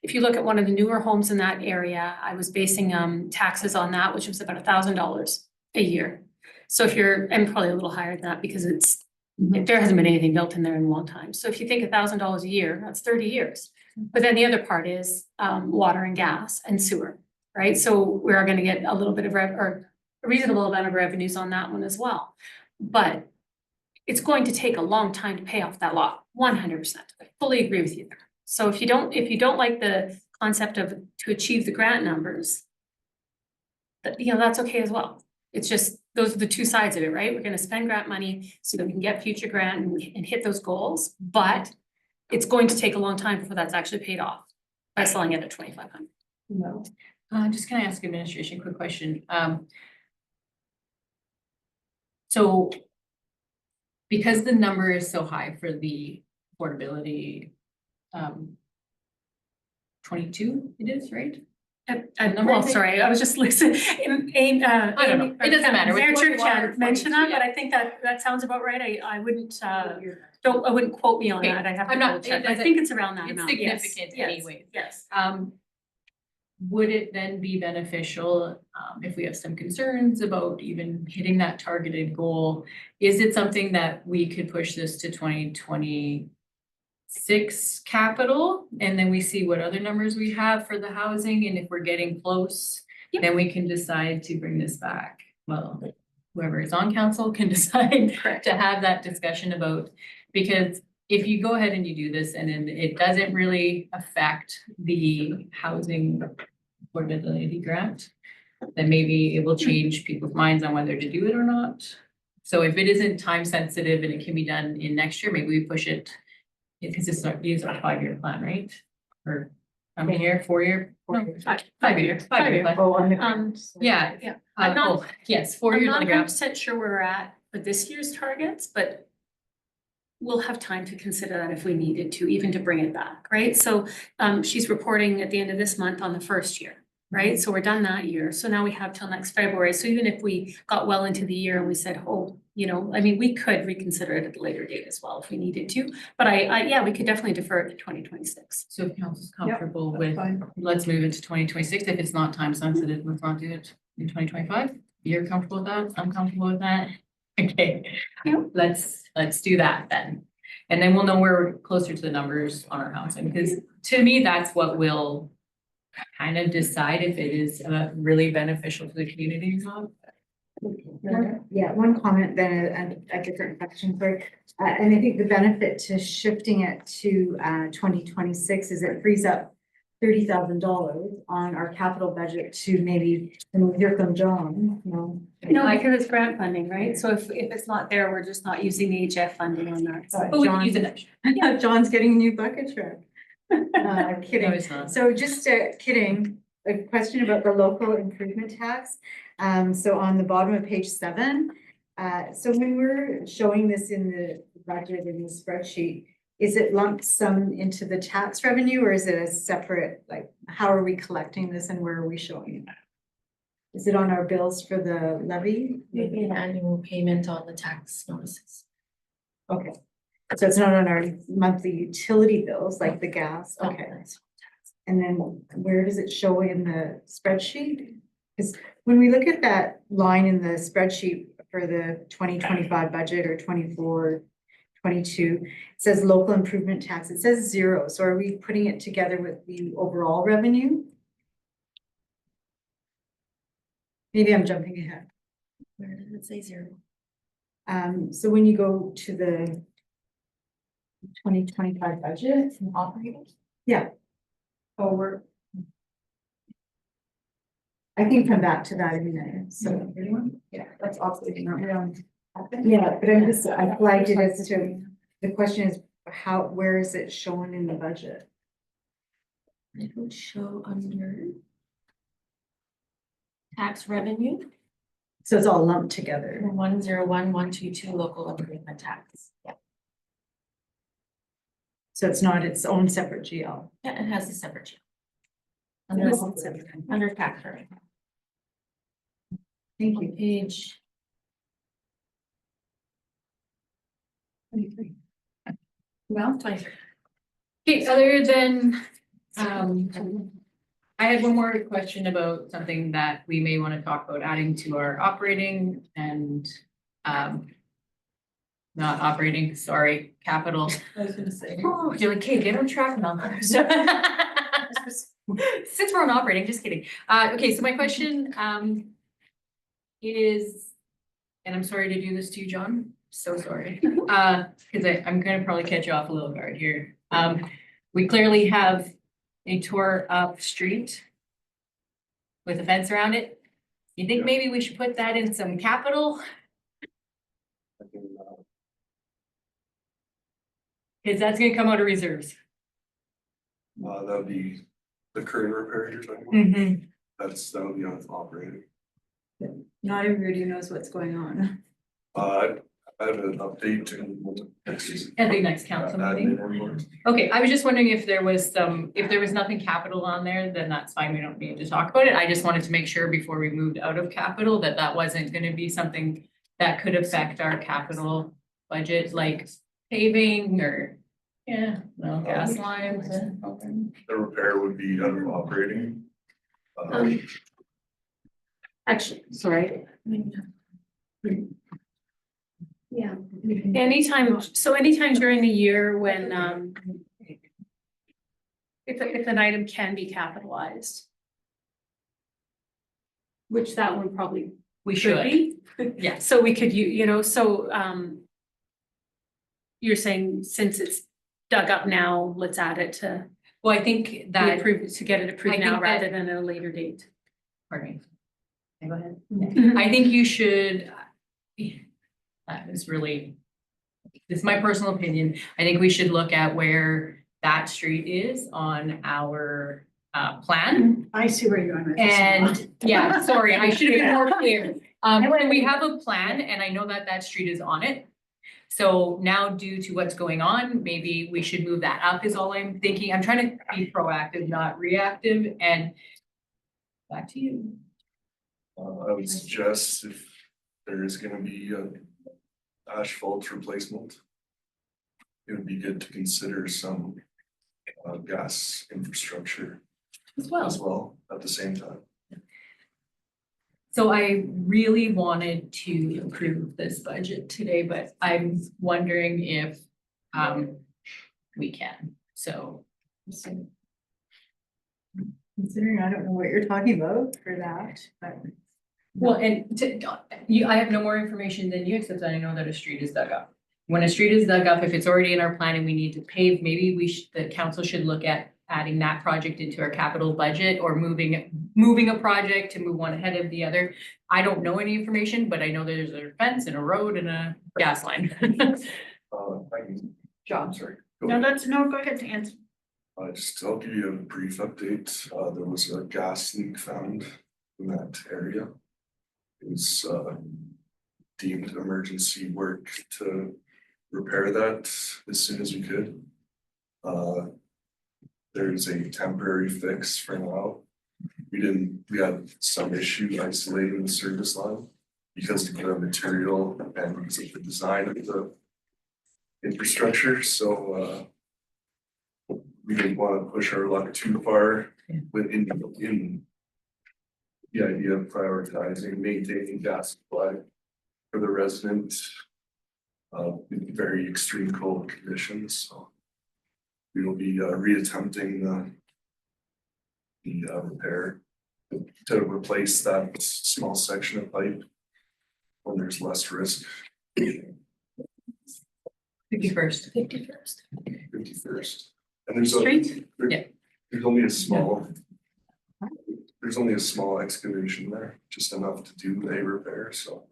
If you look at one of the newer homes in that area, I was basing taxes on that, which was about $1,000 a year. So if and probably a little higher than that because there hasn't been anything built in there in a long time. So if you think $1,000 a year, that's 30 years. But then the other part is water and gas and sewer, right? So we are going to get a little bit of or a reasonable amount of revenues on that one as well. But it's going to take a long time to pay off that lot, 100%. I fully agree with you there. So if you don't like the concept of to achieve the grant numbers, that's okay as well. It's just, those are the two sides of it, right? We're gonna spend grant money so that we can get future grant and hit those goals, but it's going to take a long time before that's actually paid off by selling it at 2,500. No. Just can I ask administration a quick question? So because the number is so high for the affordability, 22 it is, right? Well, sorry, I was just listening. I don't know. It doesn't matter. Mayor With Church water, mentioned 22, that, but I think that sounds about right. I wouldn't, I wouldn't quote me on Okay, that. I have to I'm not- double check. it I doesn't- think it's around that it's amount. Yes, significant yes, anyways. Yes. Would it then be beneficial, if we have some concerns about even hitting that targeted goal? Is it something that we could push this to 2026 capital? And then we see what other numbers we have for the housing, and if we're getting close, Yep. then we can decide to bring this back. Well, whoever is on council can decide Correct. to have that discussion about, because if you go ahead and you do this and then it doesn't really affect the housing affordability grant, then maybe it will change people's minds on whether to do it or not. So if it isn't time sensitive and it can be done in next year, maybe we push it, because these are a 5-year plan, right? Or How many year, 4-year? No, 5 year. 5-year plan. Oh, on the. Yeah. Yeah. I'm not- Yes, 4 I'm years on not the 100% ground. sure where we're at for this year's targets, but we'll have time to consider that if we needed to, even to bring it back, right? So she's reporting at the end of this month on the first year, right? So we're done that year. So now we have till next February. So even if we got well into the year and we said, oh, you know, I mean, we could reconsider it at a later date as well if we needed to. But yeah, we could definitely defer it to 2026. So if council's comfortable that's with, fine. let's move into 2026. If it's not time sensitive, let's not do it in 2025. You're comfortable with that? I'm comfortable with that. Okay. Yeah. Let's do that then. And then we'll know where we're closer to the numbers on our housing, because to me, that's what will kind of decide if it is really beneficial to the community or not. Yeah, one comment, then a different question, sorry. And I think the benefit to shifting it to 2026 is it frees up $30,000 on our capital budget to maybe, and we hear from John, you know. No, because it's grant funding, right? So if it's not there, we're just not using the HF funding on that. But we can use it. John's getting a new bucket truck. No, Kidding. it's not. So just kidding, a question about the local improvement tax. So on the bottom of page 7, so when we're showing this in the budget in the spreadsheet, is it lumped sum into the tax revenue or is it a separate, like, how are we collecting this and where are we showing it? Is it on our bills for the levy? Maybe an annual payment on the tax notices. Okay, so it's not on our monthly utility bills, like the gas, Oh, okay. that's- And then where does it show in the spreadsheet? Because when we look at that line in the spreadsheet for the 2025 budget or 24, 22, it says local improvement tax, it says 0. So are we putting it together with the overall revenue? Maybe I'm jumping ahead. Where does it say 0? So when you go to the 2025 budget, Operating? over. I can come back to that in a minute, so. Yeah, that's operating, aren't we on? Yeah, but I flagged it as to, the question is, where is it shown in the budget? It would show under tax revenue, So it's all lumped together. 101,122 local improvement tax. Yeah, So it's not its own separate GL. yeah, it has a separate. sheet. Under- Under tax revenue. Thank On you. page, Well, 23. Okay, other than, I had one more question about something that we may want to talk about adding to our operating and, not operating, sorry, capital. I was gonna say. Oh, you're like, okay, get on track now. Since we're on operating, just kidding. Okay, so my question, is, and I'm sorry to do this to you, John, so sorry. Cause I'm gonna probably catch you off a little guard here. We clearly have a tore up street with a fence around it. You think maybe we should put that in some capital? Cause that's gonna come out of reserves. That would be the current repair you're talking about, Mm-hmm. that would be on operating. Not everybody knows what's going on. I have an update to. At the next council meeting. Okay, I was just wondering if there was nothing capital on there, then that's fine, we don't need to talk about it. I just wanted to make sure before we moved out of capital that that wasn't gonna be something that could affect our capital budget, like paving or, yeah, no, gas lines. The repair would be under operating. Actually, sorry. Yeah, anytime during the year when, if an item can be capitalized. Which that one probably We should should, be. yes. So we could, you're saying since it's dug up now, let's add it to Well, I think be that, approved, to get it approved I now think that- rather than at a later date. pardon me. Okay, go ahead. I think you should, that is really, this is my personal opinion. I think we should look at where that street is on our plan. I see where you're going with this. And, yeah, sorry, I should have been more clear. And we have a plan, and I know that that street is on it. So now due to what's going on, maybe we should move that up is all I'm thinking. I'm trying to be proactive, not reactive, and back to you. I would suggest if there is gonna be a asphalt replacement, it would be good to consider some gas infrastructure As well. as well at the same time. So I really wanted to approve this budget today, but I'm wondering if we can, so. Considering I don't know what you're talking about for that, but. Well, and I have no more information than you, except I know that a street is dug up. When a street is dug up, if it's already in our plan and we need to pave, maybe the council should look at adding that project into our capital budget or moving a project to move one ahead of the other. I don't know any information, but I know there's a fence and a road and a gas line. John. Sorry. No, go ahead to answer. I'll give you a brief update. There was a gas leak found in that area. It was deemed emergency work to repair that as soon as we could. There's a temporary fix for now. We had some issue isolating the service line because of the material and because of the design of the infrastructure, so we didn't want to push our luck too far within the idea of prioritizing maintaining gas supply for the resident in very extreme cold conditions, so we will be reattempting the repair to replace that small section of pipe when there's less risk. 51st. 51st. And there's Street? Yeah. There's only a small. There's only a small excavation there, just enough to do a repair, so.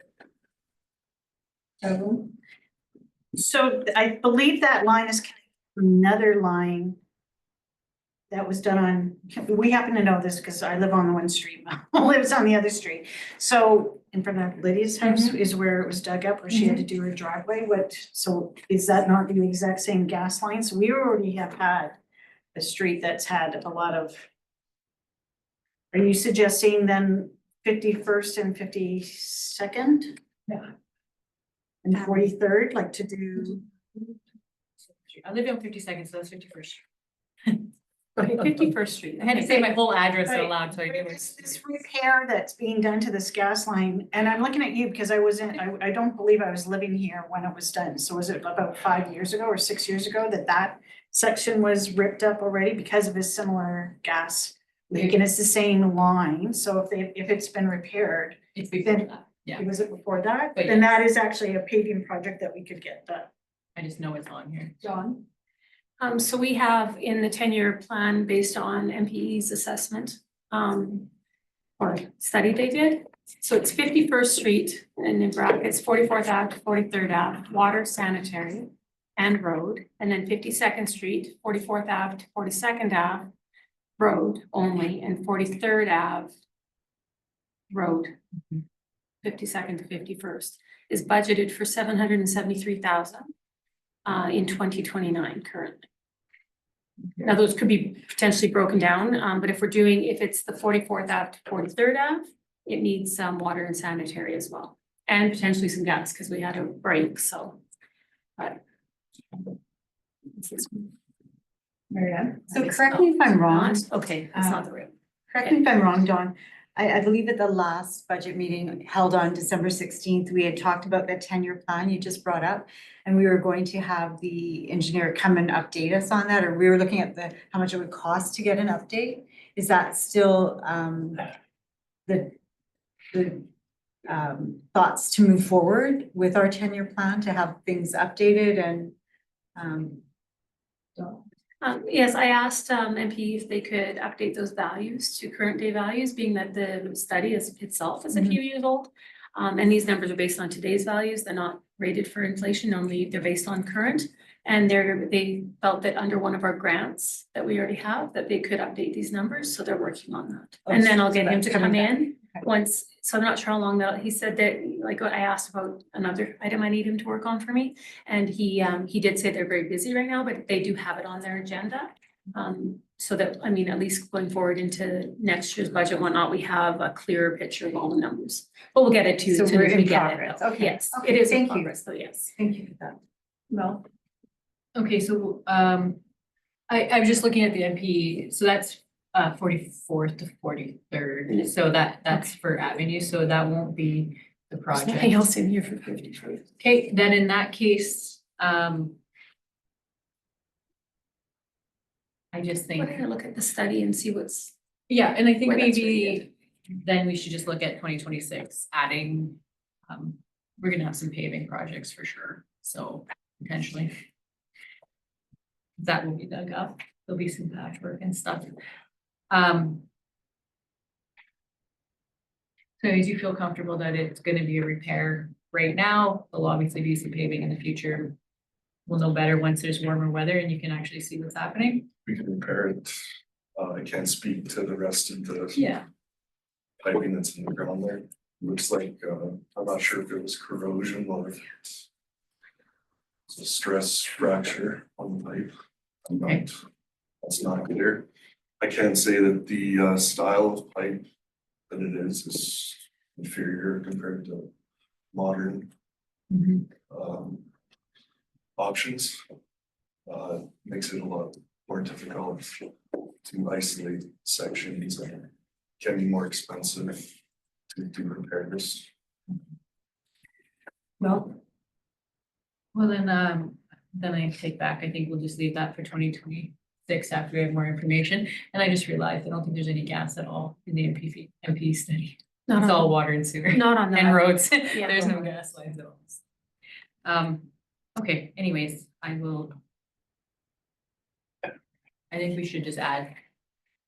So I believe that line is connected to another line that was done on, we happen to know this because I live on the one street, Mel lives on the other street. So in front of Lydia's house is where it was dug up, where she had to do her driveway. So is that not the exact same gas line? So we already have had a street that's had a lot of. Are you suggesting then 51st and 52nd? Yeah. And 43rd, like to do? I live on 52nd, so that's 51st. 51st Street. I had to say my whole address out Right. loud, so I knew There's it. this repair that's being done to this gas line, and I'm looking at you because I don't believe I was living here when it was done. So was it about 5 years ago or 6 years ago that section was ripped up already because of a similar gas leak? And it's the same line, so if it's been repaired, It's before that, yeah, was it before that? But Then that is actually a paving project that we could get done. I just know it's on here. John? So we have in the 10-year plan based on MPE's assessment, or study they did. So it's 51st Street and in brackets, 44th Ave to 43rd Ave, water, sanitary and road. And then 52nd Street, 44th Ave to 42nd Ave, road only, and 43rd Ave, road. 52nd to 51st is budgeted for 773,000 in 2029 currently. Now, those could be potentially broken down, but if it's the 44th Ave to 43rd Ave, it needs some water and sanitary as well. And potentially some gas, because we had a break, so. But. Marianne? So correct me if I'm wrong. Okay, that's not the real. Correct me if I'm wrong, Dawn. I believe at the last budget meeting held on December 16th, we had talked about the 10-year plan you just brought up. And we were going to have the engineer come and update us on that, or we were looking at how much it would cost to get an update. Is that still the thoughts to move forward with our 10-year plan to have things updated and Yes, I asked MP if they could update those values to current day values, being that the study itself is a few years old. And these numbers are based on today's values. They're not rated for inflation. Normally they're based on current. And they felt that under one of our grants that we already have, that they could update these numbers, so they're working on that. Oh, And then so I'll get him that's to coming come back. in Okay. once, so I'm not sure how long that, he said that, like, I asked about another item I need him to work on for me. And he did say they're very busy right now, but they do have it on their agenda. So that, I mean, at least going forward into next year's budget, and whatnot, we have a clearer picture of all the numbers. But we'll get it to you So as soon we're as we in get progress. it. Okay. Yes, Okay, it is in thank you. progress, so yes. Thank you for that. Mel? Okay, so I was just looking at the MP, so that's 44th to 43rd, so that's for Avenue, so that won't be the There's project. nothing else in here for 53. Okay, then in that case, I just think, We're gonna look at the study and see what's, yeah, and I think Where that's maybe then we should just look at 2026, adding, we're gonna have some paving projects for sure, so potentially. That will be dug up, there'll be some patchwork and stuff. So do you feel comfortable that it's gonna be a repair right now? There'll obviously be some paving in the future. We'll know better once there's warmer weather and you can actually see what's happening. We can repair it. I can't speak to the rest of the Yeah. piping that's in the ground there. Looks like, I'm not sure if it was corrosion or if it's a stress fracture on the pipe. Okay. That's not clear. I can say that the style of pipe that it is inferior compared to modern options. Makes it a lot more difficult to isolate sections and can be more expensive to repair this. Well, then I take back, I think we'll just leave that for 2026 after we have more information. And I just realized, I don't think there's any gas at all in the MP study. not It's all on, water and sewer not on and that. roads. Yeah. There's no gas lines at all. Okay, anyways, I think we should just add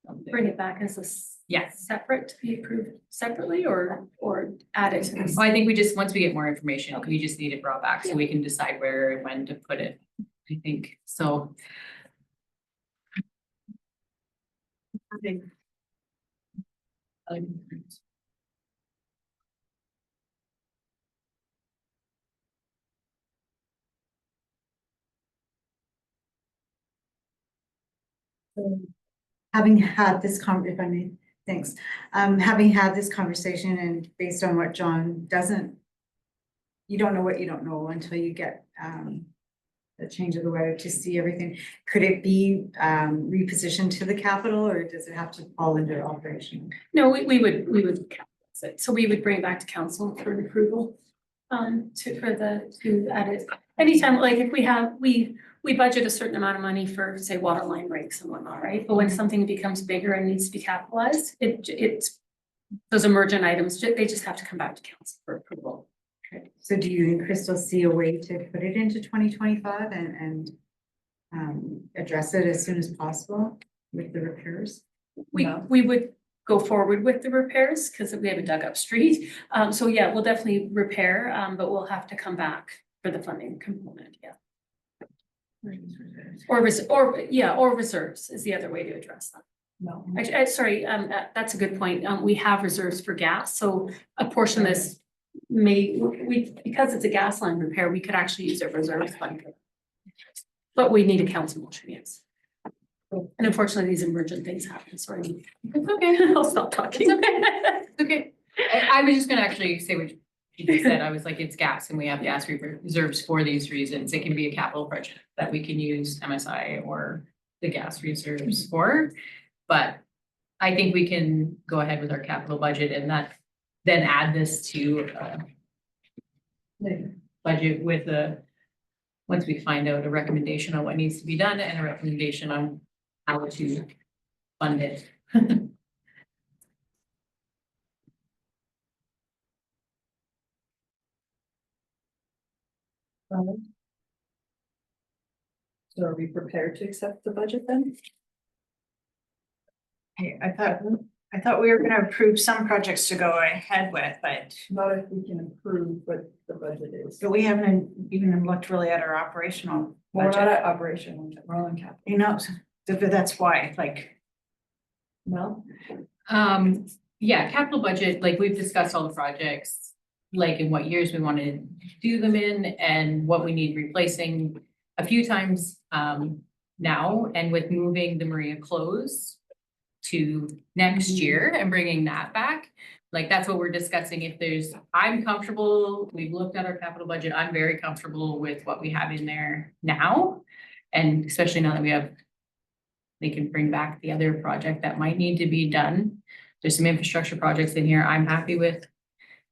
something. Bring it back as a Yes. separate to be approved separately or add it to this. Well, I think we just, once we get more information, we just need it brought back so we can decide where and when to put it. I think, so. Having had this if I may, thanks. Having had this conversation and based on what John doesn't, you don't know what you don't know until you get the change of the weather to see everything. Could it be repositioned to the capital or does it have to fall under operation? No, we would capitalize it. So we would bring it back to council for approval. To add it. Anytime, like if we budget a certain amount of money for, say, water line breaks and whatnot, right? But when something becomes bigger and needs to be capitalized, it's those emergent items, they just have to come back to council for approval. So do you and Crystal see a way to put it into 2025 and address it as soon as possible with the repairs? We would go forward with the repairs because we have a dug up street. So yeah, we'll definitely repair, but we'll have to come back for the funding component, yeah. Or reserves is the other way to address that. No. Sorry, that's a good point. We have reserves for gas, so a portion of this because it's a gas line repair, we could actually use our reserves fund. But we need a council motion, yes. And unfortunately, these emergent things happen, so It's okay. I'll stop talking. It's okay. I was just gonna actually say what you just said. I was like, it's gas and we have gas reserves for these reasons. It can be a capital project that we can use MSI or the gas reserves for. But I think we can go ahead with our capital budget and then add this to the budget with once we find out a recommendation on what needs to be done and a recommendation on how to fund it. So are we prepared to accept the budget then? Hey, I thought we were gonna approve some projects to go ahead with, but Not if we can approve what the budget is. we haven't even looked really at our operational We're not budget. at operational, we're on capital. You know, that's why, like, No? Yeah, capital budget, like we've discussed all the projects, like in what years we want to do them in and what we need replacing a few times now, and with moving the Maria close to next year and bringing that back, like that's what we're discussing. If there's, I'm comfortable, we've looked at our capital budget, I'm very comfortable with what we have in there now. And especially now that we have, they can bring back the other project that might need to be done. There's some infrastructure projects in here I'm happy with.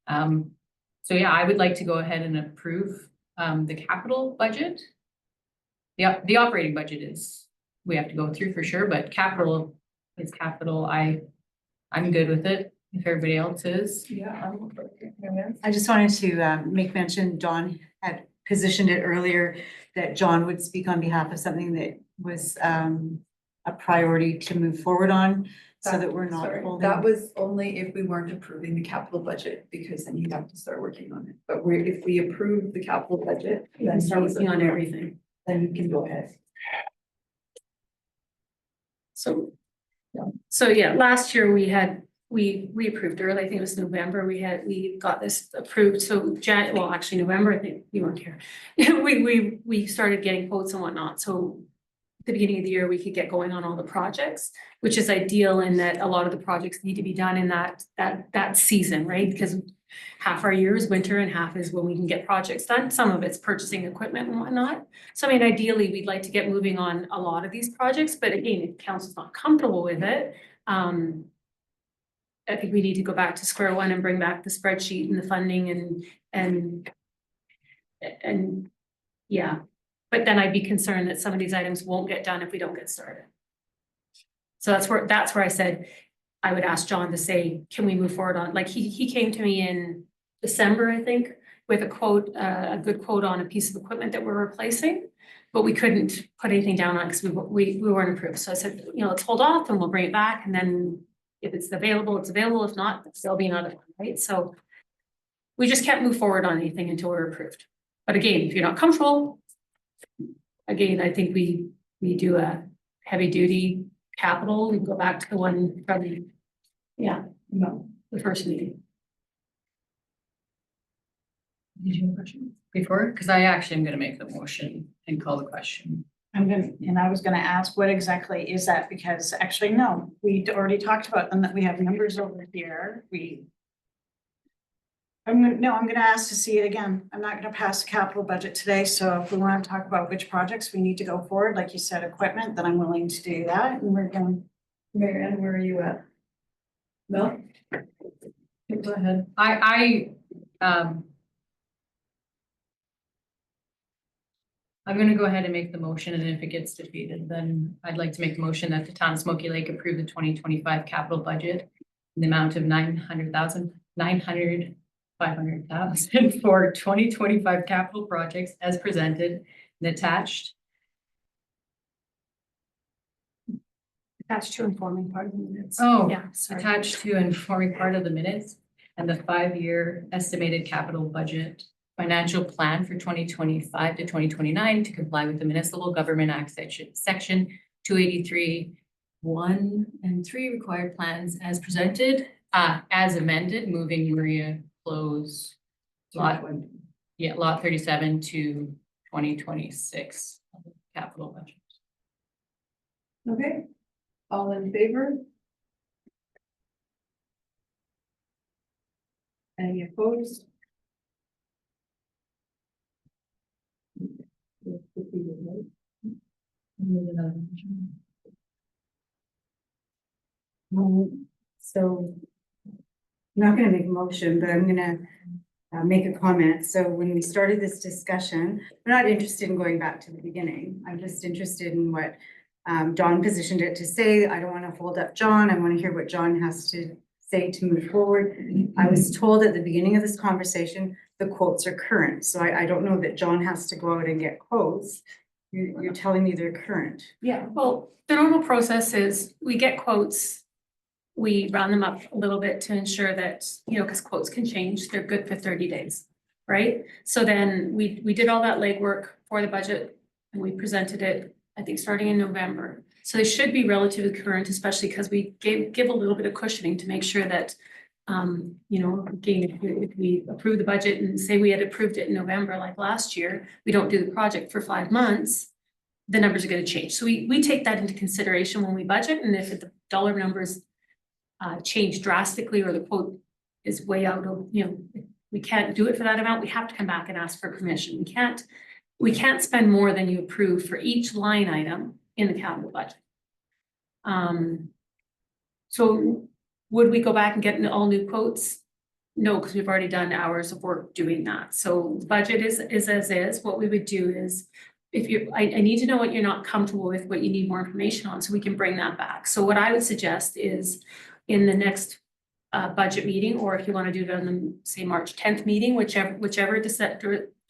So yeah, I would like to go ahead and approve the capital budget. The operating budget is, we have to go through for sure, but capital is capital. I'm good with it, if everybody else is. Yeah. I just wanted to make mention, John had positioned it earlier that John would speak on behalf of something that was a priority to move forward on, so that we're not Sorry, holding. that was only if we weren't approving the capital budget, because then you'd have to start working on it. But if we approve the capital budget, then Start he's working on approved, everything. then you can go ahead. So yeah, last year we had, we approved early, I think it was November, we got this approved, so well, actually November, I think you weren't here. We started getting quotes and whatnot, so at the beginning of the year, we could get going on all the projects, which is ideal in that a lot of the projects need to be done in that season, right? Because half our year is winter and half is when we can get projects done. Some of it's purchasing equipment and whatnot. So I mean, ideally, we'd like to get moving on a lot of these projects, but again, if council's not comfortable with it, I think we need to go back to square one and bring back the spreadsheet and the funding and yeah. But then I'd be concerned that some of these items won't get done if we don't get started. So that's where I said, I would ask John to say, can we move forward on, like, he came to me in December, I think, with a quote, a good quote on a piece of equipment that we're replacing, but we couldn't put anything down on it because we weren't approved. So I said, you know, let's hold off and we'll bring it back. And then if it's available, it's available. If not, there'll be another one, right? So we just can't move forward on anything until we're approved. But again, if you're not comfortable, again, I think we do a heavy duty capital. We go back to the one from, yeah, No. the first meeting. Did you have a question before? Because I actually am gonna make the motion and call the question. I was gonna ask, what exactly is that? Because actually, no, we already talked about them, that we have numbers over here, I'm gonna ask to see it again. I'm not gonna pass the capital budget today, so if we want to talk about which projects we need to go forward, like you said, equipment, then I'm willing to do that, and we're going. Mary Ann, where are you at? No? Go ahead. I'm gonna go ahead and make the motion, and if it gets defeated, then I'd like to make the motion that the town of Smoky Lake approve the 2025 capital budget in the amount of 500,000 for 2025 capital projects as presented and attached. Attached to informing part of the minutes. Oh, Yeah, sorry. attached to and forming part of the minutes and the 5-year estimated capital budget financial plan for 2025 to 2029 to comply with the Municipal Government Act section 283, 1 and 3 required plans as presented, as amended, moving Maria Close lot 37 to 2026 capital budget. Okay, all in favor? Any opposed? So I'm not gonna make a motion, but I'm gonna make a comment. So when we started this discussion, I'm not interested in going back to the beginning. I'm just interested in what John positioned it to say. I don't want to hold up John. I want to hear what John has to say to move forward. I was told at the beginning of this conversation, the quotes are current. So I don't know that John has to go out and get quotes. You're telling me they're current. Yeah, well, the normal process is we get quotes. We round them up a little bit to ensure that, you know, because quotes can change, they're good for 30 days, right? So then we did all that legwork for the budget and we presented it, I think, starting in November. So they should be relatively current, especially because we give a little bit of cushioning to make sure that, you know, again, if we approve the budget and say we had approved it in November, like last year, we don't do the project for 5 months, the numbers are gonna change. So we take that into consideration when we budget, and if the dollar numbers change drastically or the quote is way out of, you know, we can't do it for that amount, we have to come back and ask for permission. We can't spend more than you approve for each line item in the capital budget. So would we go back and get all new quotes? No, because we've already done hours of work doing that. So the budget is as is. What we would do is, if you, I need to know what you're not comfortable with, what you need more information on, so we can bring that back. So what I would suggest is in the next budget meeting, or if you want to do it on the, say, March 10th meeting, whichever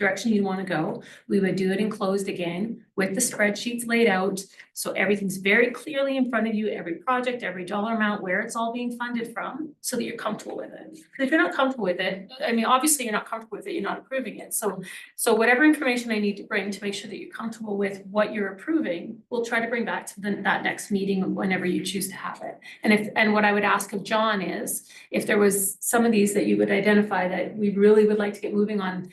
direction you want to go, we would do it in closed again with the spreadsheets laid out. So everything's very clearly in front of you, every project, every dollar amount, where it's all being funded from, so that you're comfortable with it. Because if you're not comfortable with it, I mean, obviously you're not comfortable with it, you're not approving it. So whatever information I need to bring to make sure that you're comfortable with what you're approving, we'll try to bring back to that next meeting whenever you choose to have it. And what I would ask of John is, if there was some of these that you would identify that we really would like to get moving on,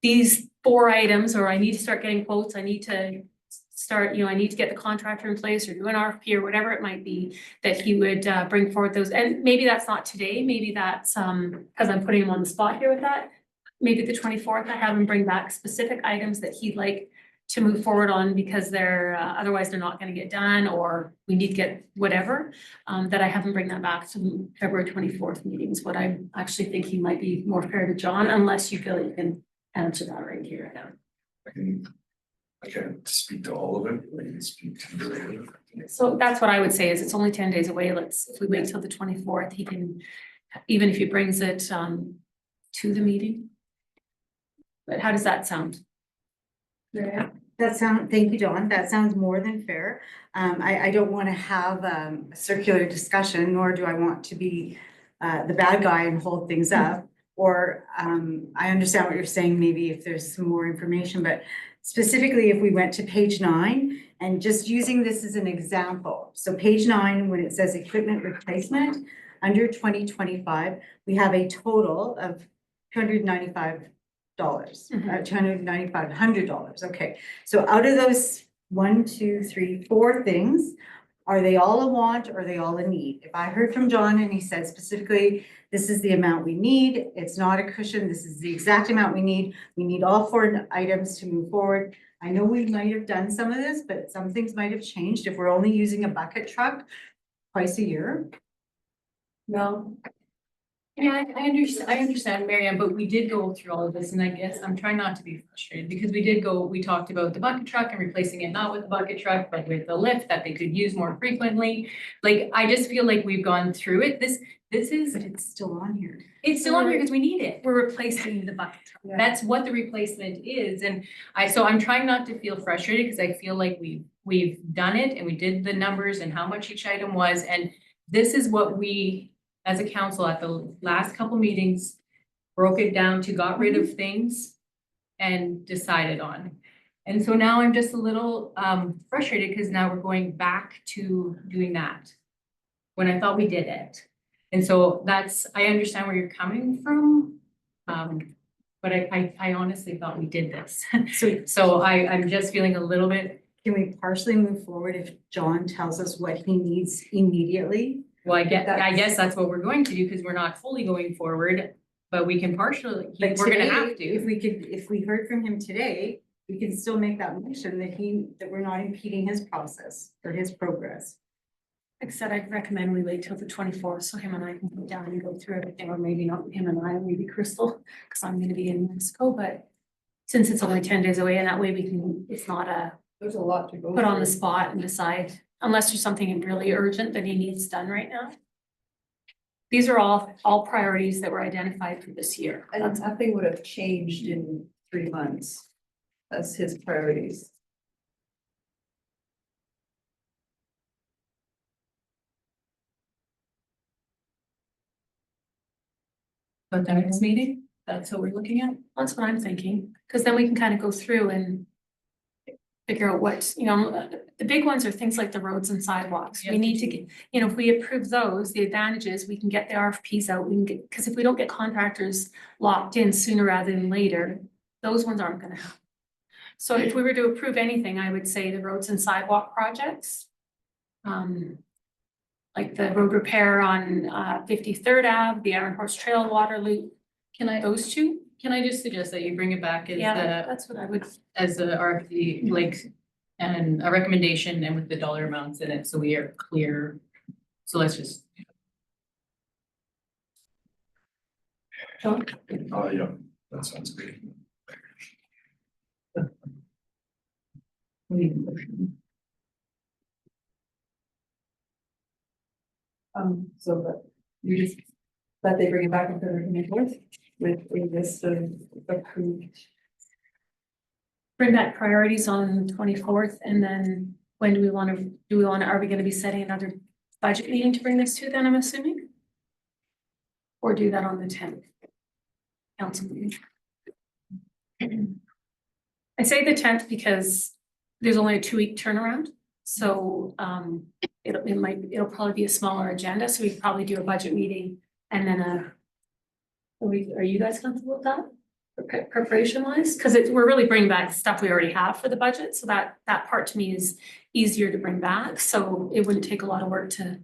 these 4 items, or I need to start getting quotes, I need to start, you know, I need to get the contractor in place or do an RFP or whatever it might be, that he would bring forward those. And maybe that's not today, maybe that's because I'm putting him on the spot here with that. Maybe the 24th, I have him bring back specific items that he'd like to move forward on, because they're otherwise they're not going to get done, or we need to get whatever, that I have him bring that back to the February 24th meetings. What I'm actually thinking might be more fair to John, unless you feel you can answer that right here now. I can't speak to all of it, I can speak to the. So that's what I would say, is it's only 10 days away. If we wait till the 24th, he can, even if he brings it to the meeting. But how does that sound? Thank you, Dawn. That sounds more than fair. I don't want to have a circular discussion, nor do I want to be the bad guy and hold things up. Or I understand what you're saying, maybe if there's some more information, but specifically if we went to page 9 and just using this as an example. So page 9, when it says equipment replacement, under 2025, we have a total of $295, $2,9,500. Okay, so out of those 1, 2, 3, 4 things, are they all a want or are they all a need? If I heard from John and he said specifically, this is the amount we need, it's not a cushion, this is the exact amount we need all 4 items to move forward. I know we might have done some of this, but some things might have changed if we're only using a bucket truck twice a year. No. Yeah, I understand, Mary Ann, but we did go through all of this, and I guess I'm trying not to be frustrated, because we talked about the bucket truck and replacing it not with the bucket truck, but with the lift that they could use more frequently. Like, I just feel like we've gone through it. This is, But it's still on here. it's still on here because we need it. We're replacing the bucket truck. That's what the replacement is, and so I'm trying not to feel frustrated, because I feel like we've done it, and we did the numbers and how much each item was, and this is what we, as a council, at the last couple meetings, broke it down to, got rid of things and decided on. And so now I'm just a little frustrated, because now we're going back to doing that when I thought we did it. And so I understand where you're coming from. But I honestly thought we did this. So I'm just feeling a little bit. Can we partially move forward if John tells us what he needs immediately? Well, I guess that's what we're going to do, because we're not fully going forward, but we can partially, But we're gonna today, have to. if we heard from him today, we can still make that motion that we're not impeding his process or his progress. Like I said, I'd recommend we wait till the 24th, so him and I can sit down and go through everything, or maybe not him and I, maybe Crystal, because I'm gonna be in Mexico, but since it's only 10 days away, and that way we can, it's not There's a lot to go. put on the spot and decide, unless there's something really urgent that he needs done right now. These are all priorities that were identified for this year. And nothing would have changed in 3 months. That's his priorities. But the next meeting, that's what we're looking at. That's what I'm thinking, because then we can kind of go through and figure out what, the big ones are things like the roads and sidewalks. We Yeah. need to get, if we approve those, the advantage is we can get the RFPs out, we can get, because if we don't get contractors locked in sooner rather than later, those ones aren't gonna happen. So if we were to approve anything, I would say the roads and sidewalk projects. Like the road repair on 53rd Ave, the Iron Horse Trail water loop, those two. Can I just suggest that you bring it back as Yeah, that's what I would. as a RFP, like, and a recommendation and with the dollar amounts in it, so we are clear. So let's just. Yeah, that sounds great. So that you just, that they bring it back into the report with a list of approved. Bring back priorities on the 24th, and then when are we gonna be setting another budget meeting to bring this to then, I'm assuming? Or do that on the 10th? Council meeting. I say the 10th because there's only a 2-week turnaround, so it'll probably be a smaller agenda, so we could probably do a budget meeting and then are you guys comfortable with that? Preparation wise, because we're really bringing back stuff we already have for the budget, so that part to me is easier to bring back, so it wouldn't take a lot of work to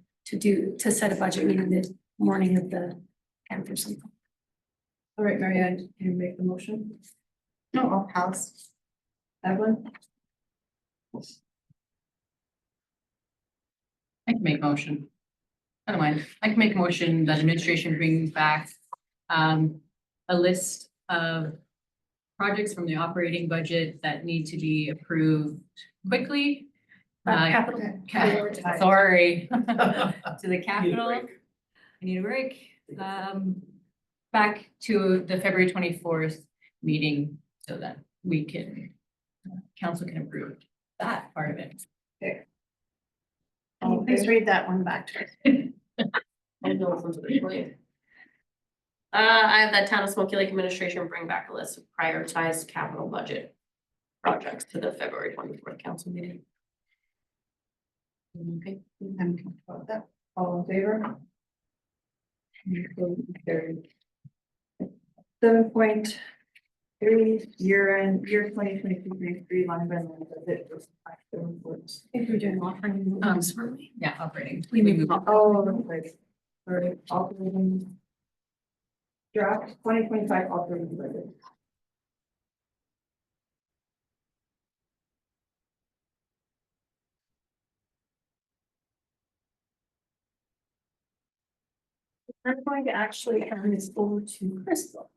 set a budget meeting the morning of the 10th or something. All right, Marianne, can you make the motion? No, I'll pass. Evelyn? I can make a motion. I don't mind. I can make a motion that administration brings back a list of projects from the operating budget that need to be approved quickly. Capital. Sorry, to the capital. I need a break. Back to the February 24th meeting so that we can, council can approve that part of it. Can you please read that one back to us? I have that Town of Smoky Lake Administration bring back a list of prioritized capital budget projects to the February 24th council meeting. Okay. I'm comfortable with that. All in favor? 7.3 year 2022-23 line by line budget. I think we're doing offering, weren't we? Yeah, operating. We move on. Oh, right. Sorry, operating. Draft 2025 operating budget. I'm going to actually hand this over to Crystal.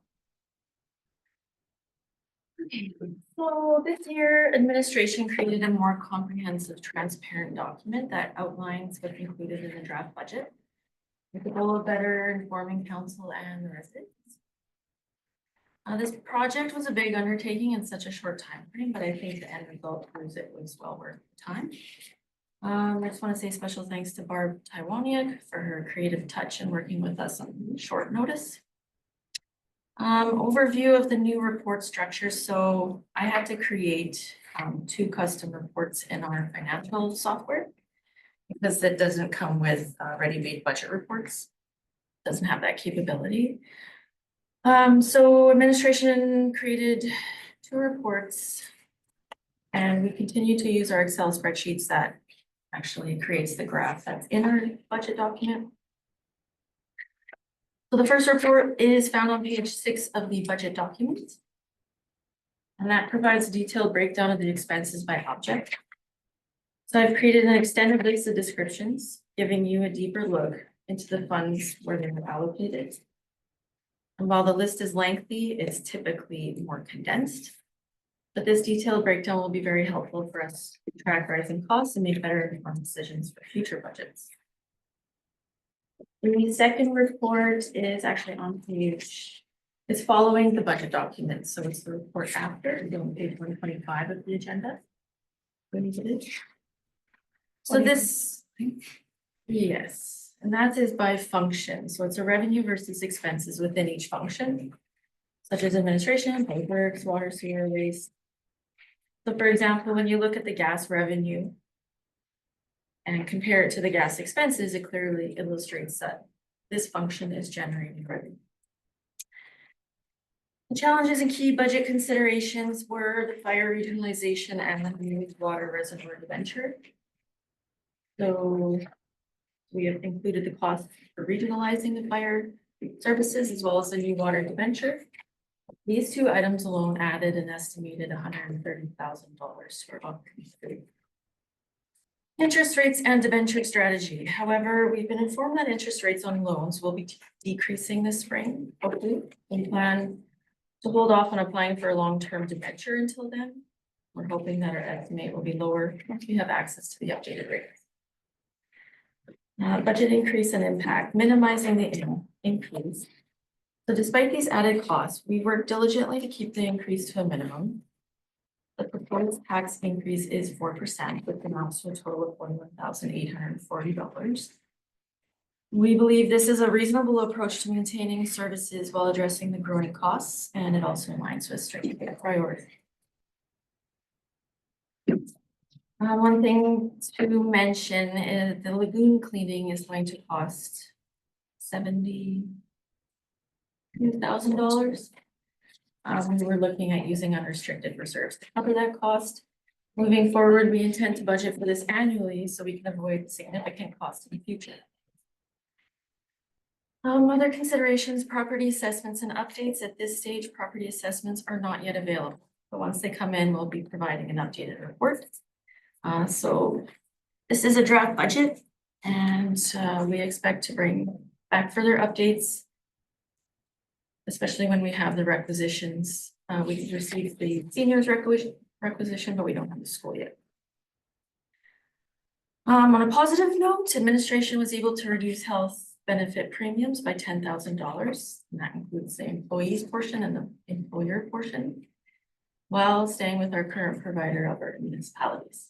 Okay, so this year, administration created a more comprehensive, transparent document that outlines what's included in the draft budget, with the goal of better informing council and the residents. This project was a big undertaking in such a short time frame, but I think the end result proves it was well worth the time. I just want to say special thanks to Barb Taiwaniak for her creative touch and working with us on short notice. Overview of the new report structure. So I had to create 2 custom reports in our financial software because it doesn't come with ready-made budget reports. Doesn't have that capability. So administration created 2 reports and we continue to use our Excel spreadsheets that actually creates the graph that's in our budget document. So the first report is found on page 6 of the budget document. And that provides a detailed breakdown of the expenses by object. So I've created an extended list of descriptions, giving you a deeper look into the funds where they were allocated. And while the list is lengthy, it's typically more condensed. But this detailed breakdown will be very helpful for us to track rising costs and make better informed decisions for future budgets. The second report is actually on page, it's following the budget document, so it's the report after, it's on page 125 of the agenda. So this, yes, and that is by function, so it's a revenue versus expenses within each function, such as administration, public works, water, sewer, waste. So for example, when you look at the gas revenue and compare it to the gas expenses, it clearly illustrates that this function is generating revenue. The challenges and key budget considerations were the fire regionalization and the new water reservoir debenture. So we have included the cost for regionalizing the fire services as well as the new water debenture. These two items alone added an estimated $130,000 to our operating budget. Interest rates and debenture strategy. However, we've been informed that interest rates on loans will be decreasing this spring. Hopefully, we plan to hold off on applying for a long-term debenture until then. We're hoping that our estimate will be lower once we have access to the updated rates. Budget increase and impact, minimizing the increase. So despite these added costs, we worked diligently to keep the increase to a minimum. The proposed tax increase is 4%, which amounts to a total of $41,840. We believe this is a reasonable approach to maintaining services while addressing the growing costs, and it also aligns with strategic priorities. One thing to mention is the lagoon cleaning is going to cost $72,000. We were looking at using unrestricted reserves to cover that cost. Moving forward, we intend to budget for this annually so we can avoid significant costs in the future. Other considerations, property assessments and updates. At this stage, property assessments are not yet available, but once they come in, we'll be providing an updated report. So this is a draft budget, and we expect to bring back further updates, especially when we have the requisitions. We received the seniors requisition, but we don't have the school yet. On a positive note, administration was able to reduce health benefit premiums by $10,000, and that includes the employees portion and the employer portion, while staying with our current provider, Alberta Municipalities.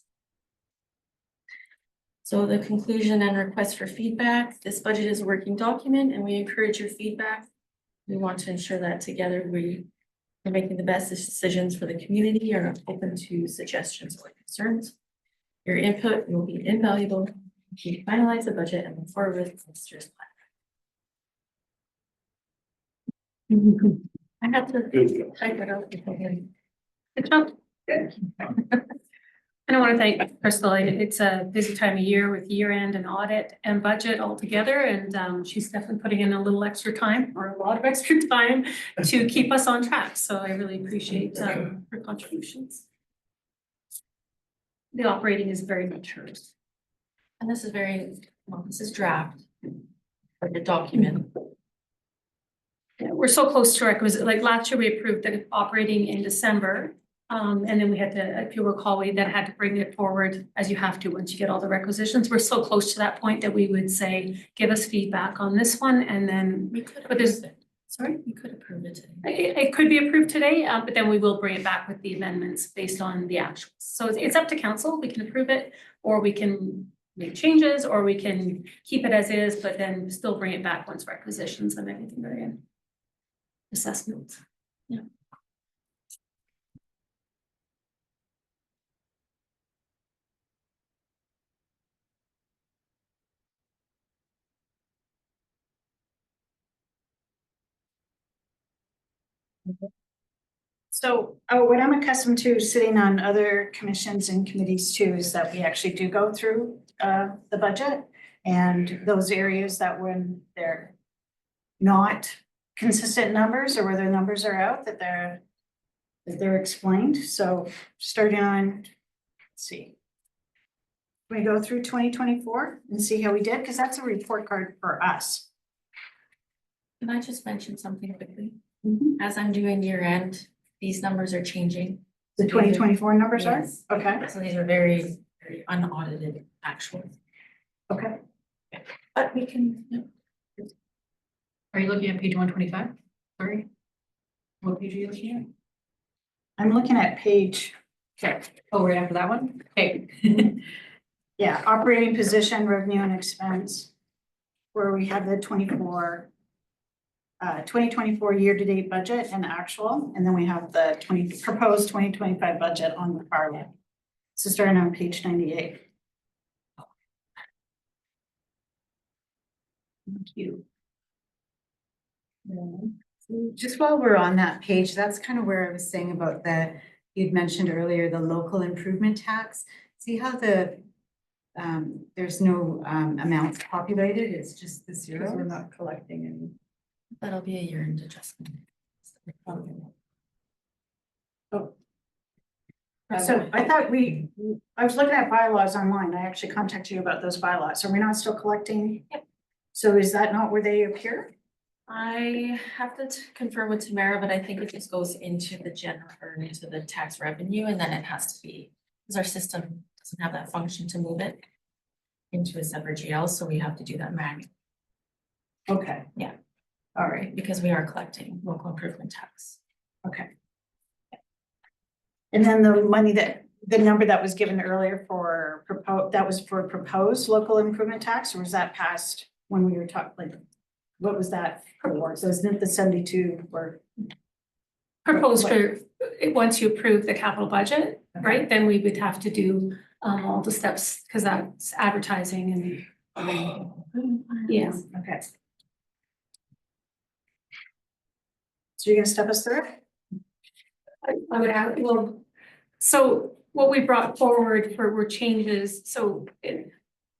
So the conclusion and request for feedback, this budget is a working document and we encourage your feedback. We want to ensure that together we are making the best decisions for the community, are open to suggestions or concerns. Your input will be invaluable to finalize the budget and move forward with this year's plan. I have to type it out. Good job. And I want to thank Crystal. It's a busy time of year with year end and audit and budget all together. And she's definitely putting in a little extra time or a lot of extra time to keep us on track. So I really appreciate her contributions. The operating is very much hers. And this is this is draft for the document. Yeah, we're so close to requisite. Like last year, we approved the operating in December. And then we had to, if you recall, we then had to bring it forward as you have to once you get all the requisitions. We're so close to that point that we would say, give us feedback on this one and then. We could But there's, approve it. sorry? We could approve it today. It could be approved today, but then we will bring it back with the amendments based on the actuals. So it's up to council. We can approve it or we can make changes or we can keep it as is, but then still bring it back once requisitions and everything are in. Assessments. Yeah. So, what I'm accustomed to sitting on other commissions and committees too, is that we actually do go through the budget. And those areas that when they're not consistent numbers or where their numbers are out, that they're explained. So starting on, let's see. Can we go through 2024 and see how we did? Because that's a report card for us. Can I just mention something quickly? As I'm doing year end, these numbers are changing. The 2024 numbers are? Yes. Okay, So these are very, very unaudited actuals. okay. But we can, Are you looking at page 125? Sorry. What page are you looking at? I'm looking at page, Oh, right after that one? Okay. yeah, operating position, revenue and expense, where we have the 24. 2024 year-to-date budget and actual, and then we have the proposed 2025 budget on the far left. So starting on page 98. Thank you. Just while we're on that page, that's kind of where I was saying about you'd mentioned earlier, the local improvement tax. See how there's no amounts populated, it's just the Because we're zeros. not collecting any. That'll be a year-end adjustment. So I thought I was looking at bylaws online. I actually contacted you about those bylaws. Are we not still collecting? Yep. So is that not where they appear? I have to confirm with Tamara, but I think it just goes into the general or into the tax revenue, and then it has to be, because our system doesn't have that function to move it into a separate GL, so we have to do that manually, Okay. Yeah. All right, because we are collecting local improvement tax. okay. And then the number that was given earlier for that was for proposed local improvement tax, or was that passed when we were talking, like, what was that for? So isn't it the 72 or? Proposed for, once you approve the capital budget, right, then we would have to do all the steps, because that's advertising and, yeah. Okay. So you're gonna step us through it? I would have, well, so what we brought forward were changes, so it's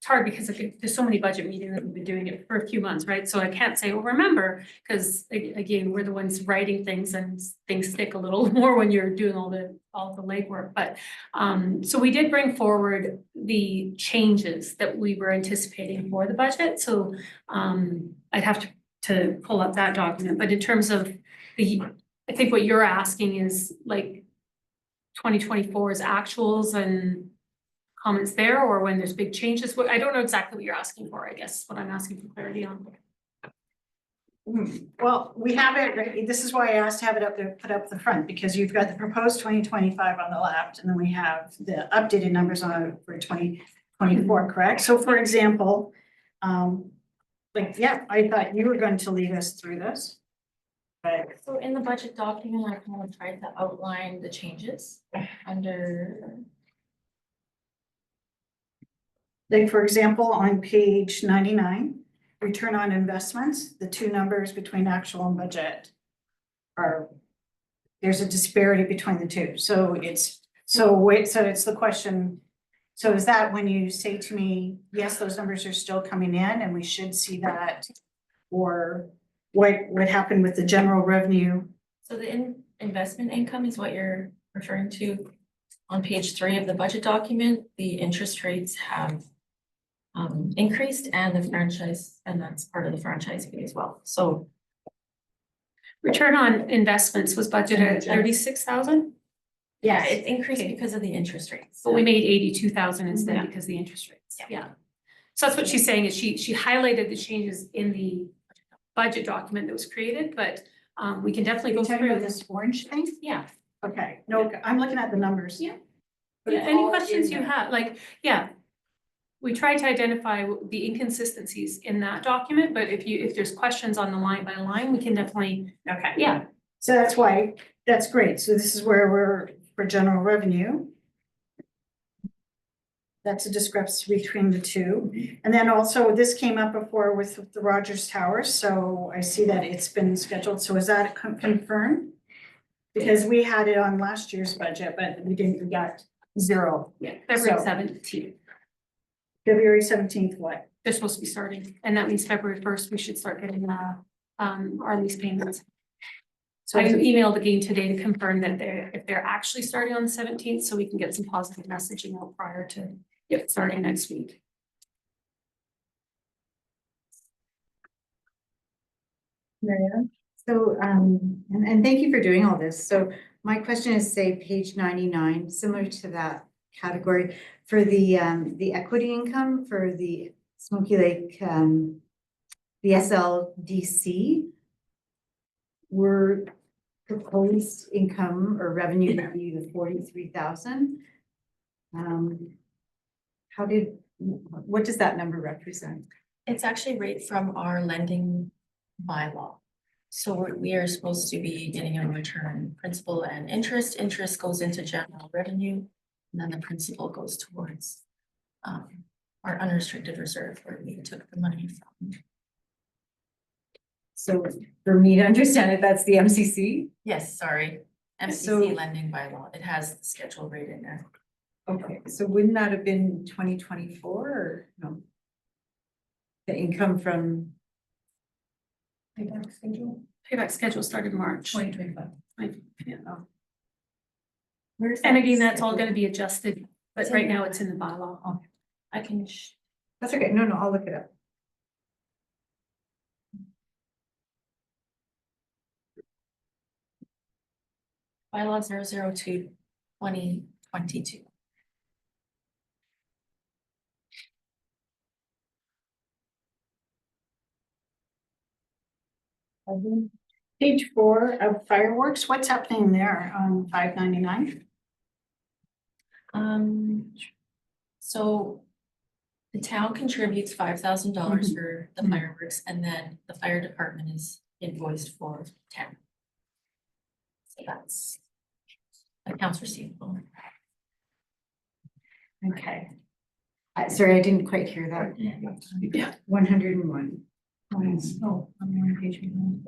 hard because there's so many budget meetings that we've been doing it for a few months, right? So I can't say, oh, remember, because again, we're the ones writing things and things stick a little more when you're doing all the legwork. But so we did bring forward the changes that we were anticipating for the budget. So I'd have to pull up that document, but in terms of I think what you're asking is like 2024's actuals and comments there, or when there's big changes. I don't know exactly what you're asking for, I guess, what I'm asking for clarity on. Well, we have it, right? This is why I asked to have it up there, put up the front, because you've got the proposed 2025 on the left, and then we have the updated numbers on for 2024, correct? So for example, yeah, I thought you were going to lead us through this. But So in the budget document, I kind of tried to outline the changes under, like, for example, on page 99, return on investments, the two numbers between actual and budget there's a disparity between the two. So it's the question, so is that when you say to me, yes, those numbers are still coming in and we should see that? Or what happened with the general revenue? so the investment income is what you're referring to. On page 3 of the budget document, the interest rates have increased, and the franchise, and that's part of the franchise fee as well. So Return on investments was budgeted at 36,000, yeah, it increased Okay. because of the interest rates. but we made 82,000 instead Yeah. because of the interest rates, Yeah. yeah. So that's what she's saying, is she highlighted the changes in the budget document that was created, but we can definitely go You're talking about through. this orange thing? Yeah, Okay, no, I'm looking at the numbers. Yeah. But yeah, it's any all questions in you there. have, like, yeah. We tried to identify the inconsistencies in that document, but if there's questions on the line by line, we can definitely, Okay. yeah. So that's great. So this is where we're for general revenue. That's a discrepancy between the two. And then also this came up before with the Rogers Tower. So I see that it's been scheduled. So is that confirmed? Because we had it on last year's budget, but we got 0. Yeah, February So- 17th, February 17th, what? they're supposed to be starting, and that means February 1st, we should start getting our lease payments. So I emailed again today to confirm that if they're actually starting on the 17th, so we can get some positive messaging out prior to starting next week. So, and thank you for doing all this. So my question is, say, page 99, similar to that category, for the equity income for the Smoky Lake, the SLDC, were proposed income or revenue to be the 43,000. What does that number represent? it's actually right from our lending bylaw. So we are supposed to be getting a return principal and interest. Interest goes into general revenue. And then the principal goes towards our unrestricted reserve where we took the money from. So for me to understand it, that's the MCC? Yes, sorry, So- MCC lending bylaw. It has the schedule rate in there. Okay, so wouldn't that have been 2024 or no? The income from, Payback schedule started March. 2025. Yeah. where's And that again, that's all schedule? gonna be adjusted, but It's in right there. now it's in the bylaw. I can, That's okay, no, I'll look it up. bylaw 002/2022. Page 4 of fireworks, what's happening there on 599? So the town contributes $5,000 for the fireworks, and then the fire department is invoiced for 10. So that's accounts receivable. Okay. Sorry, I didn't quite hear that. Yeah. 101. Oh, I'm on page behind.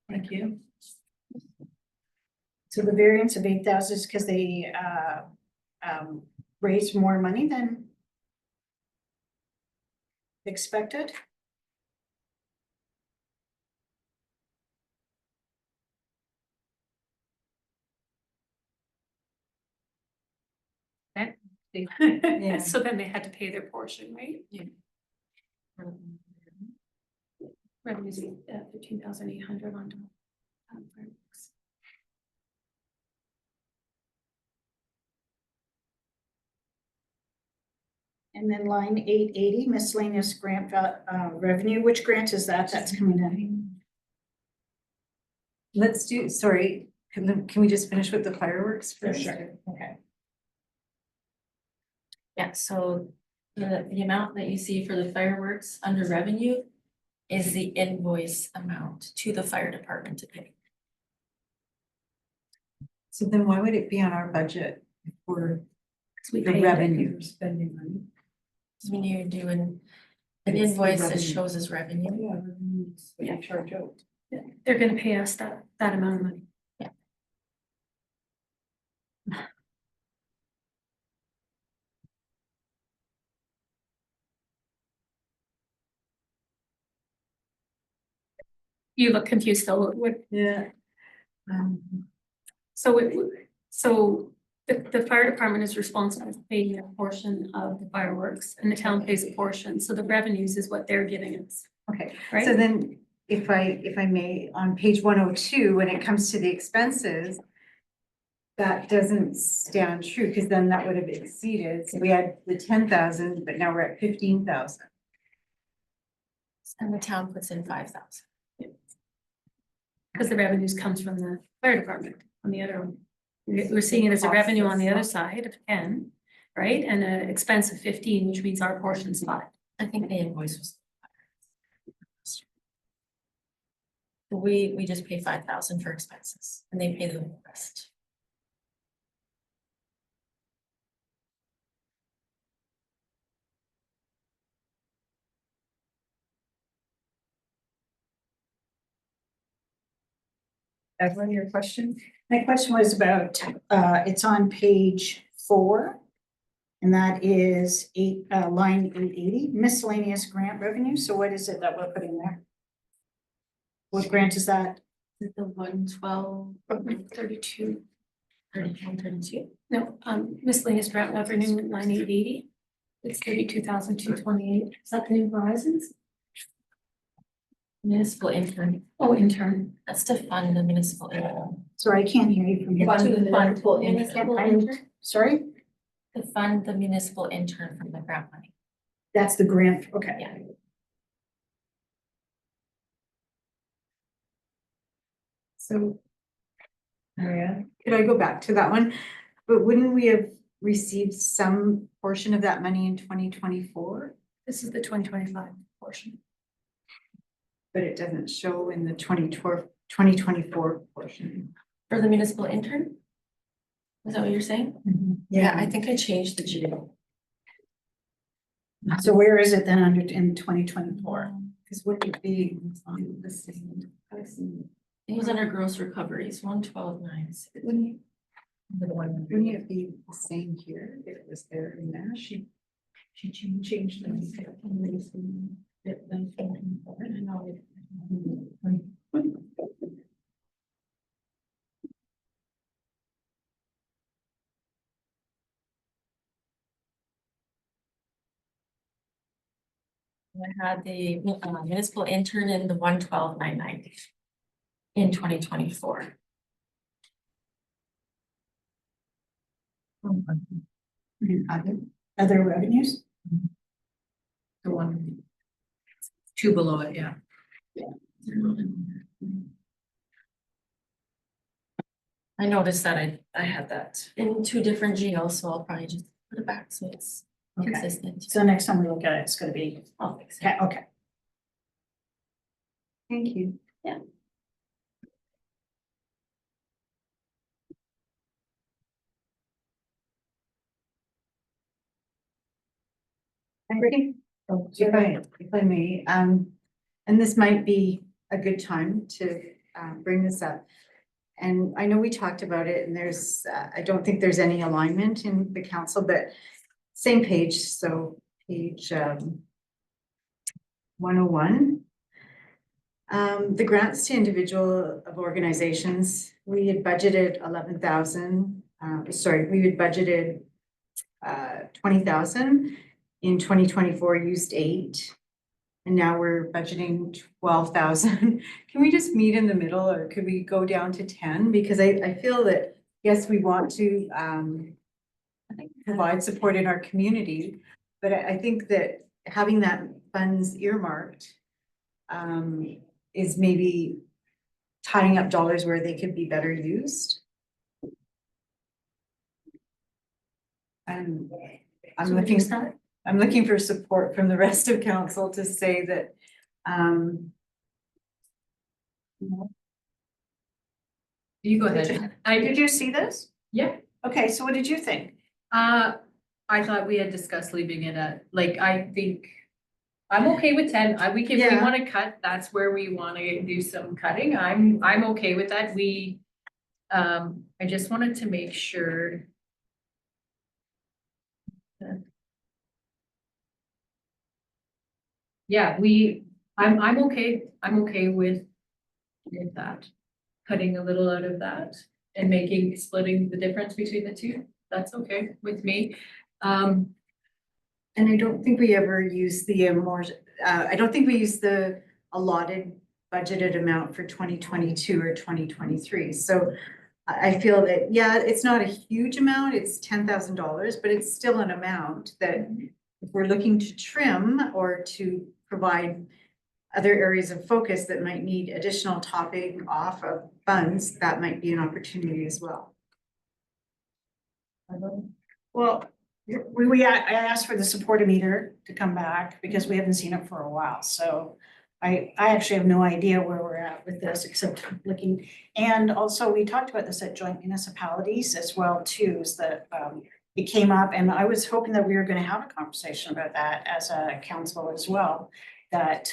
Thank you. So the variance of 8,000 is because they raised more money than expected? Yeah. So then they had to pay their portion, right? Revenues, 15,800 on fireworks. And then line 880 miscellaneous grant revenue, which grant is that that's coming in? Let's do, sorry, can we just finish with the fireworks first? Okay. Yeah, so the amount that you see for the fireworks under revenue is the invoice amount to the fire department to pay. So then why would it be on our budget for 'Cause we the paid it. revenue? Spending money. Because when you're doing an It's the invoice that revenue. shows as revenue, Yeah, charge out. They're gonna pay us that amount of money. You look confused though, what, Yeah. so the fire department is responsible for paying a portion of the fireworks and the town pays a portion, so the revenues is what they're giving us, Okay, right? so then if I may, on page 102, when it comes to the expenses, that doesn't stand true, because then that would have exceeded, so we had the 10,000, but now we're at 15,000. and the town puts in 5,000. Because the revenues comes from the fire department on the other one. We're seeing it as a revenue on the other side of 10, right? And an expense of 15, which means our portion's 5. I think the invoice was. We just pay 5,000 for expenses and they pay the rest. Evelyn, your question? My question was about, it's on page 4. And that is line 880 miscellaneous grant revenue. So what is it that we're putting there? What grant is that? Is it the 112, 32. 32? No, miscellaneous grant revenue, line 880. It's 32,228. Is that the new Horizons? Municipal intern, Oh, intern. that's to fund the municipal intern. Sorry, I can't hear you from here. Fund the municipal I'm- intern. Sorry, To fund the municipal intern from the grant money. that's the grant, okay. Yeah. So, Maria, could I go back to that one? But wouldn't we have received some portion of that money in 2024? This is the 2025 portion. But it doesn't show in the 2024 2024 portion. For the municipal intern? Is that what you're saying? Yeah, I think I changed the GL. So where is it then under in 2024? Because would it be on the same? It was under gross recoveries, 112,960. Wouldn't it be the same here? If it was there in there. She changed them. I had the municipal intern in the 112,990 in 2024. Other revenues? The one. Two below it, yeah. I noticed that I had that in two different GLs, so I'll probably just put it back so it's Okay. consistent. So next time we look at it, it's gonna be, I'll fix it. okay, okay. Thank you. I think, if I may, and this might be a good time to bring this up. And I know we talked about it and there's, I don't think there's any alignment in the council, but same page, so page 101. The grants to individual of organizations, we had budgeted 11,000, we had budgeted 20,000. In 2024, used 8, and now we're budgeting 12,000. Can we just meet in the middle, or could we go down to 10? Because I feel that, yes, we want to provide support in our community, but I think that having that funds earmarked is maybe tying up dollars where they could be better used. And I'm looking for support from the rest of council to say that, You go ahead. Did you see this? Yeah. Okay, so what did you think? I thought we had discussed leaving it at, like, I think I'm okay with 10. If we Yeah. wanna cut, that's where we wanna do some cutting. I'm okay with that. I just wanted to make sure. Yeah, I'm okay with that. Cutting a little out of that and splitting the difference between the two. That's okay with me. and I don't think we ever use the I don't think we use the allotted budgeted amount for 2022 or 2023. So I feel that, yeah, it's not a huge amount, it's $10,000, but it's still an amount that if we're looking to trim or to provide other areas of focus that might need additional topping off of funds, that might be an opportunity as well. Well, I asked for the support meter to come back because we haven't seen it for a while, so I actually have no idea where we're at with this, except looking. And also, we talked about this at joint municipalities as well too, is that it came up, and I was hoping that we were gonna have a conversation about that as a council as well. That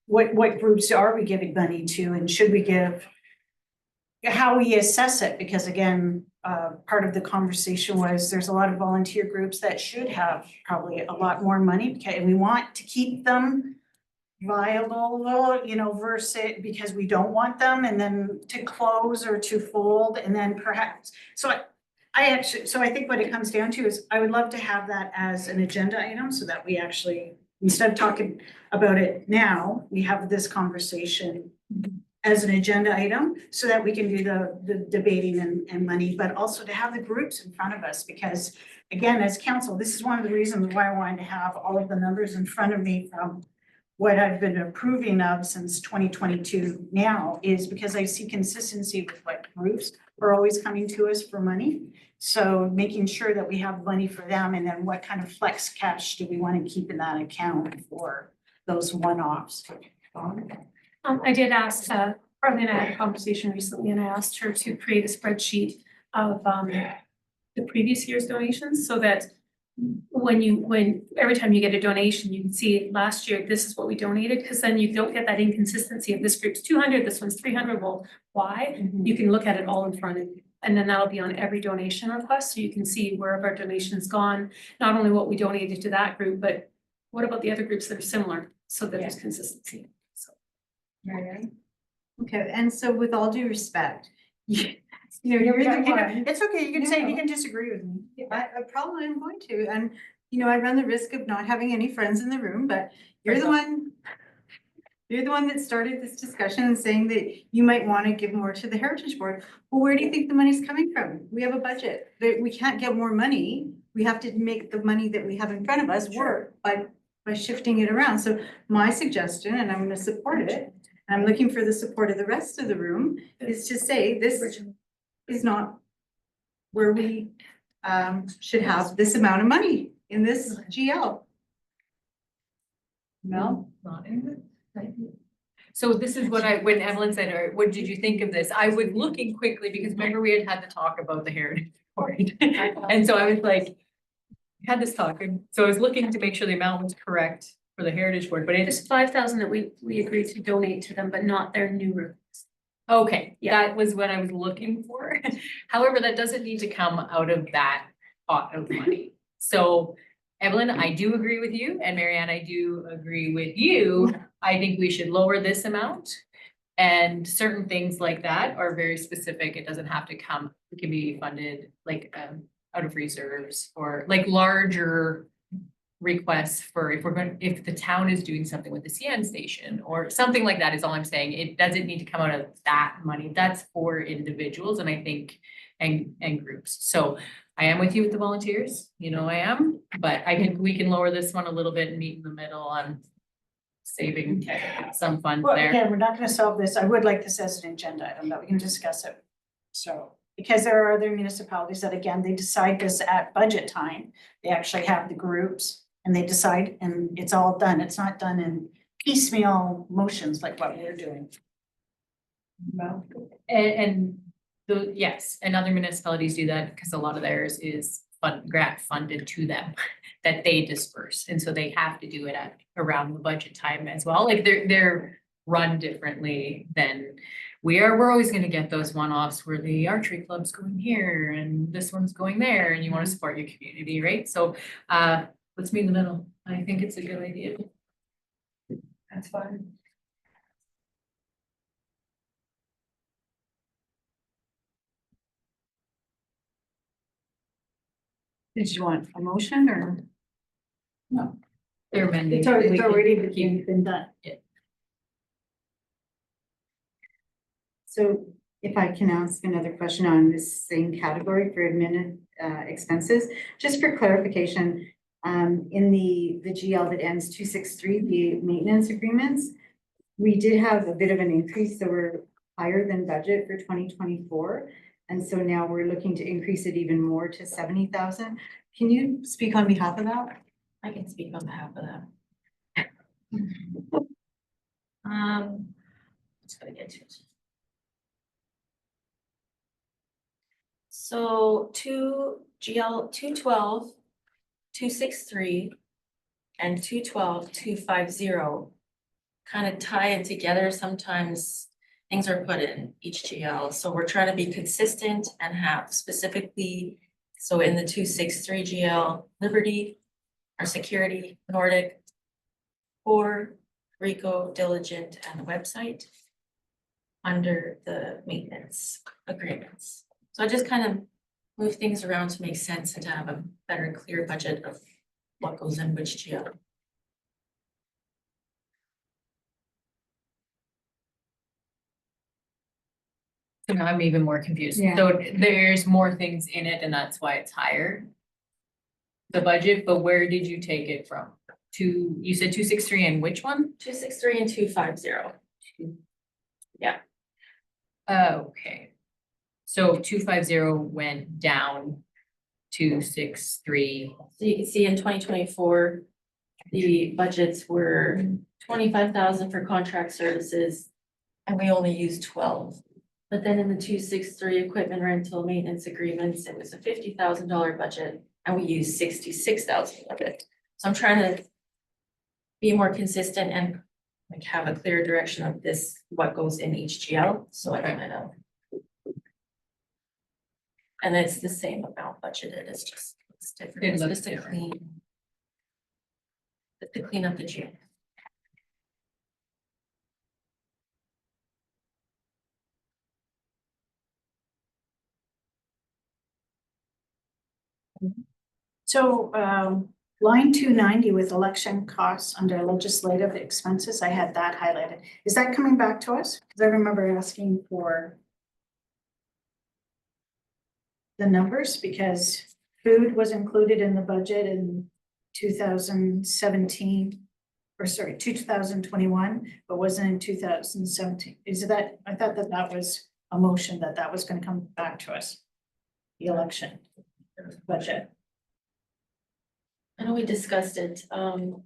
what groups are we giving money to, and should we give, how we assess it, because again, part of the conversation was there's a lot of volunteer groups that should have probably a lot more money, and we want to keep them viable, you know, versus because we don't want them and then to close or to fold and then perhaps, so I think what it comes down to is I would love to have that as an agenda item so that we actually, instead of talking about it now, we have this conversation as an agenda item so that we can do the debating and money, but also to have the groups in front of us, because again, as council, this is one of the reasons why I wanted to have all of the numbers in front of me from what I've been approving of since 2022 now, is because I see consistency with what groups are always coming to us for money. So making sure that we have money for them, and then what kind of flex cash do we want to keep in that account for those one-offs? I did ask Carly and I had a conversation recently and I asked her to create a spreadsheet of the previous year's donations so that when every time you get a donation, you can see last year, this is what we donated, because then you don't get that inconsistency of this group's 200, this one's 300. Well, why? You can look at it all in front of you. And then that'll be on every donation request, so you can see where have our donations gone, not only what we donated to that group, but what about the other groups that are similar, so that there's consistency. So. Okay, and so with all due respect, you're the It's okay, you can say, you No. can disagree with me. I probably am going to, and, I run the risk of not having any friends in the room, but you're the one. You're the one that started this discussion and saying that you might want to give more to the Heritage Board. Well, where do you think the money's coming from? We have a budget, we can't get more money. We have to make the money that we have in front of us work by shifting it around. So my suggestion, and I'm gonna support it, and I'm looking for the support of the rest of the room, is to say this is not where we should have this amount of money in this GL. No? Not in it. So this is what when Evelyn said, or what did you think of this? I was looking quickly because remember we had to talk about the Heritage Board. And so I was like, had this talk, and so I was looking to make sure the amount was correct for the Heritage Board, but There's 5,000 that we agreed to donate to them, but not their new rooms. okay, Yeah. that was what I was looking for. However, that doesn't need to come out of that pot of money. So Evelyn, I do agree with you, and Marianne, I do agree with you. I think we should lower this amount. And certain things like that are very specific. It doesn't have to come, it can be funded like out of reserves or like larger requests for if the town is doing something with the CN station or something like that is all I'm saying. It doesn't need to come out of that money. That's for individuals and I think and groups. So I am with you with the volunteers, I am, but I think we can lower this one a little bit and meet in the middle on saving some funds Well, there. again, we're not gonna solve this. I would like this as an agenda item, but we can discuss it. So, because there are other municipalities that, again, they decide this at budget time. They actually have the groups and they decide and it's all done. It's not done in piecemeal motions like what we're doing. Well, Yes, and other municipalities do that because a lot of theirs is grant funded to them that they disperse. And so they have to do it at around the budget time as well. Like they're run differently than we are. We're always gonna get those one-offs where the archery club's going here and this one's going there and you want to support your community, right? So let's meet in the middle. I think it's a good idea. That's fine. Did you want a motion or? They're amending. It's We can already keep- been done. So if I can ask another question on this same category for admin expenses, just for clarification, in the GL that ends 263, the maintenance agreements, we did have a bit of an increase, so we're higher than budget for 2024. And so now we're looking to increase it even more to 70,000. Can you speak on behalf of that? I can speak on behalf of that. Just gotta get to it. So GL 212, 263, and 212, 250 kind of tie it together. Sometimes things are put in each GL. So we're trying to be consistent and have specifically, so in the 263 GL, Liberty, our security, Nordic, or Rico, Diligent, and the website under the maintenance agreements. So I just kind of move things around to make sense and to have a better, clear budget of what goes in which GL. So now I'm even more confused. Yeah. So there's more things in it and that's why it's higher. The budget, but where did you take it from? You said 263 and which one? 263 and 250. Okay. So 250 went down 263. So you can see in 2024, the budgets were 25,000 for contract services, and we only used 12. But then in the 263 equipment rental maintenance agreements, it was a $50,000 budget and we used 66,000 of it. So I'm trying to be more consistent and like have a clear direction of this, what goes in each GL, so I kind of. And it's the same amount budgeted, it's just, it's different, It it's looks just a different. clean. To clean up the GL. So, line 290 with election costs under legislative expenses, I had that highlighted. Is that coming back to us? Because I remember asking for the numbers because food was included in the budget in 2017, or sorry, 2021, but wasn't in 2017. Is that, I thought that that was a motion that was going to come back to us. The election budget. I know we discussed it, in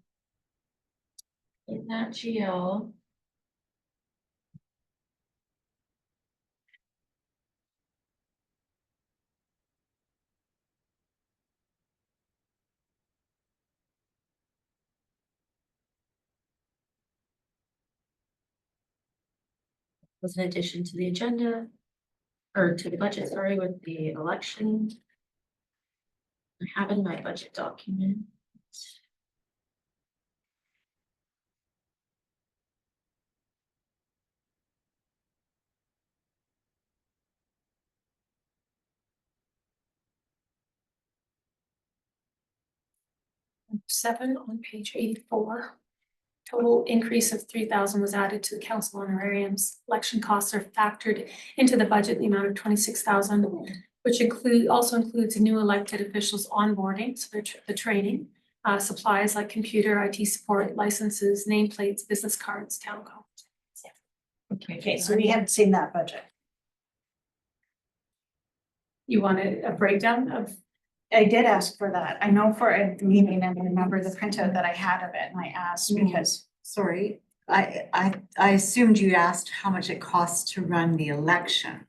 that GL. Was an addition to the agenda, or to the budget, sorry, with the election. I have in my budget document. Seven on page 84. Total increase of 3,000 was added to the council honorariums. Election costs are factored into the budget, in the amount of 26,000, which also includes new elected officials onboarding, so the training, supplies like computer, IT support, licenses, nameplates, business cards, town cards. Okay, so we haven't seen that budget. You wanted a breakdown of, I did ask for that. I know for a meeting and I remember the printout that I had of it and I asked because Sorry, I assumed you asked how much it costs to run the election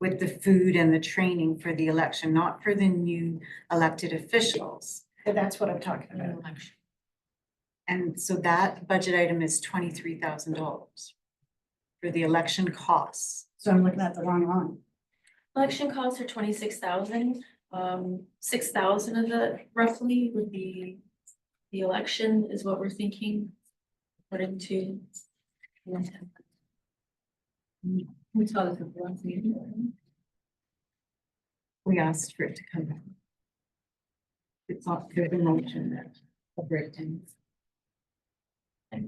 with the food and the training for the election, not for the new elected officials. that's what I'm talking about. And so that budget item is $23,000 for the election costs. So I'm looking at the wrong one. Election costs are 26,000, 6,000 of it roughly would be. The election is what we're thinking, according to. We saw this at the last meeting. We asked for it to come back. It's not through the motion that a breakdown. I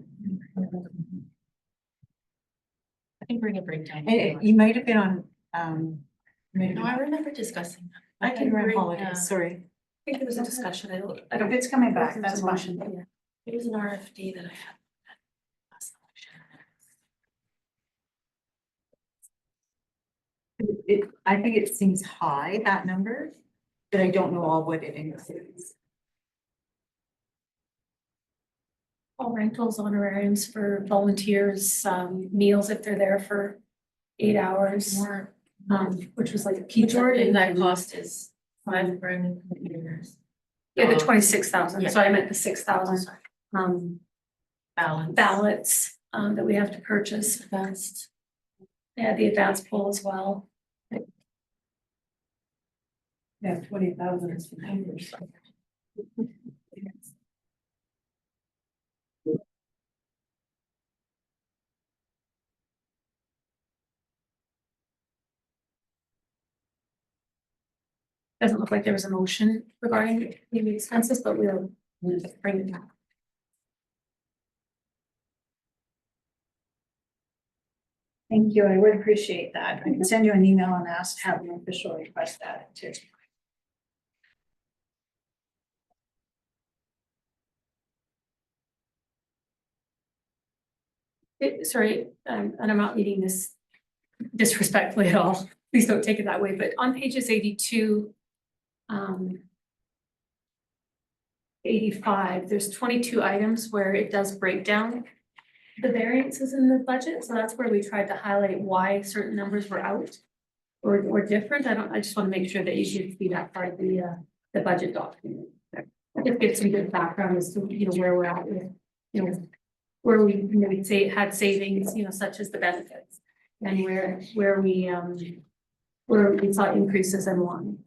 can bring a breakdown. And you might have been on, No, I remember discussing that. I can run bring, holidays, sorry. I think there was a discussion, I don't If it's coming back, There's that's a fine. motion, yeah. it was an RFD that I had. last election. I think it seems high, that number, but I don't know all what it includes. All rentals, honorariums for volunteers, meals if they're there for 8 hours, More, which was like pizza. majority of that cost is 5 brand new computers. Yeah, the 26,000, Yeah. so I meant the 6,000, Balance. ballots, that we have to purchase. Advanced. Yeah, the advanced poll as well. Yeah, 20,000 is computers. Doesn't look like there was a motion regarding the expenses, but we'll bring it back. Thank you. I would appreciate that. I can send you an email and ask, have an official request that too. Sorry, and I'm not reading this disrespectfully at all. Please don't take it that way, but on pages 82, 85, there's 22 items where it does break down. the variances in the budget, so that's where we tried to highlight why certain numbers were out. Or different, I just wanna make sure that you should see that part of the budget document. It gives some good background as to, where we're at with, where we maybe say had savings, such as the benefits. And where we saw increases in one.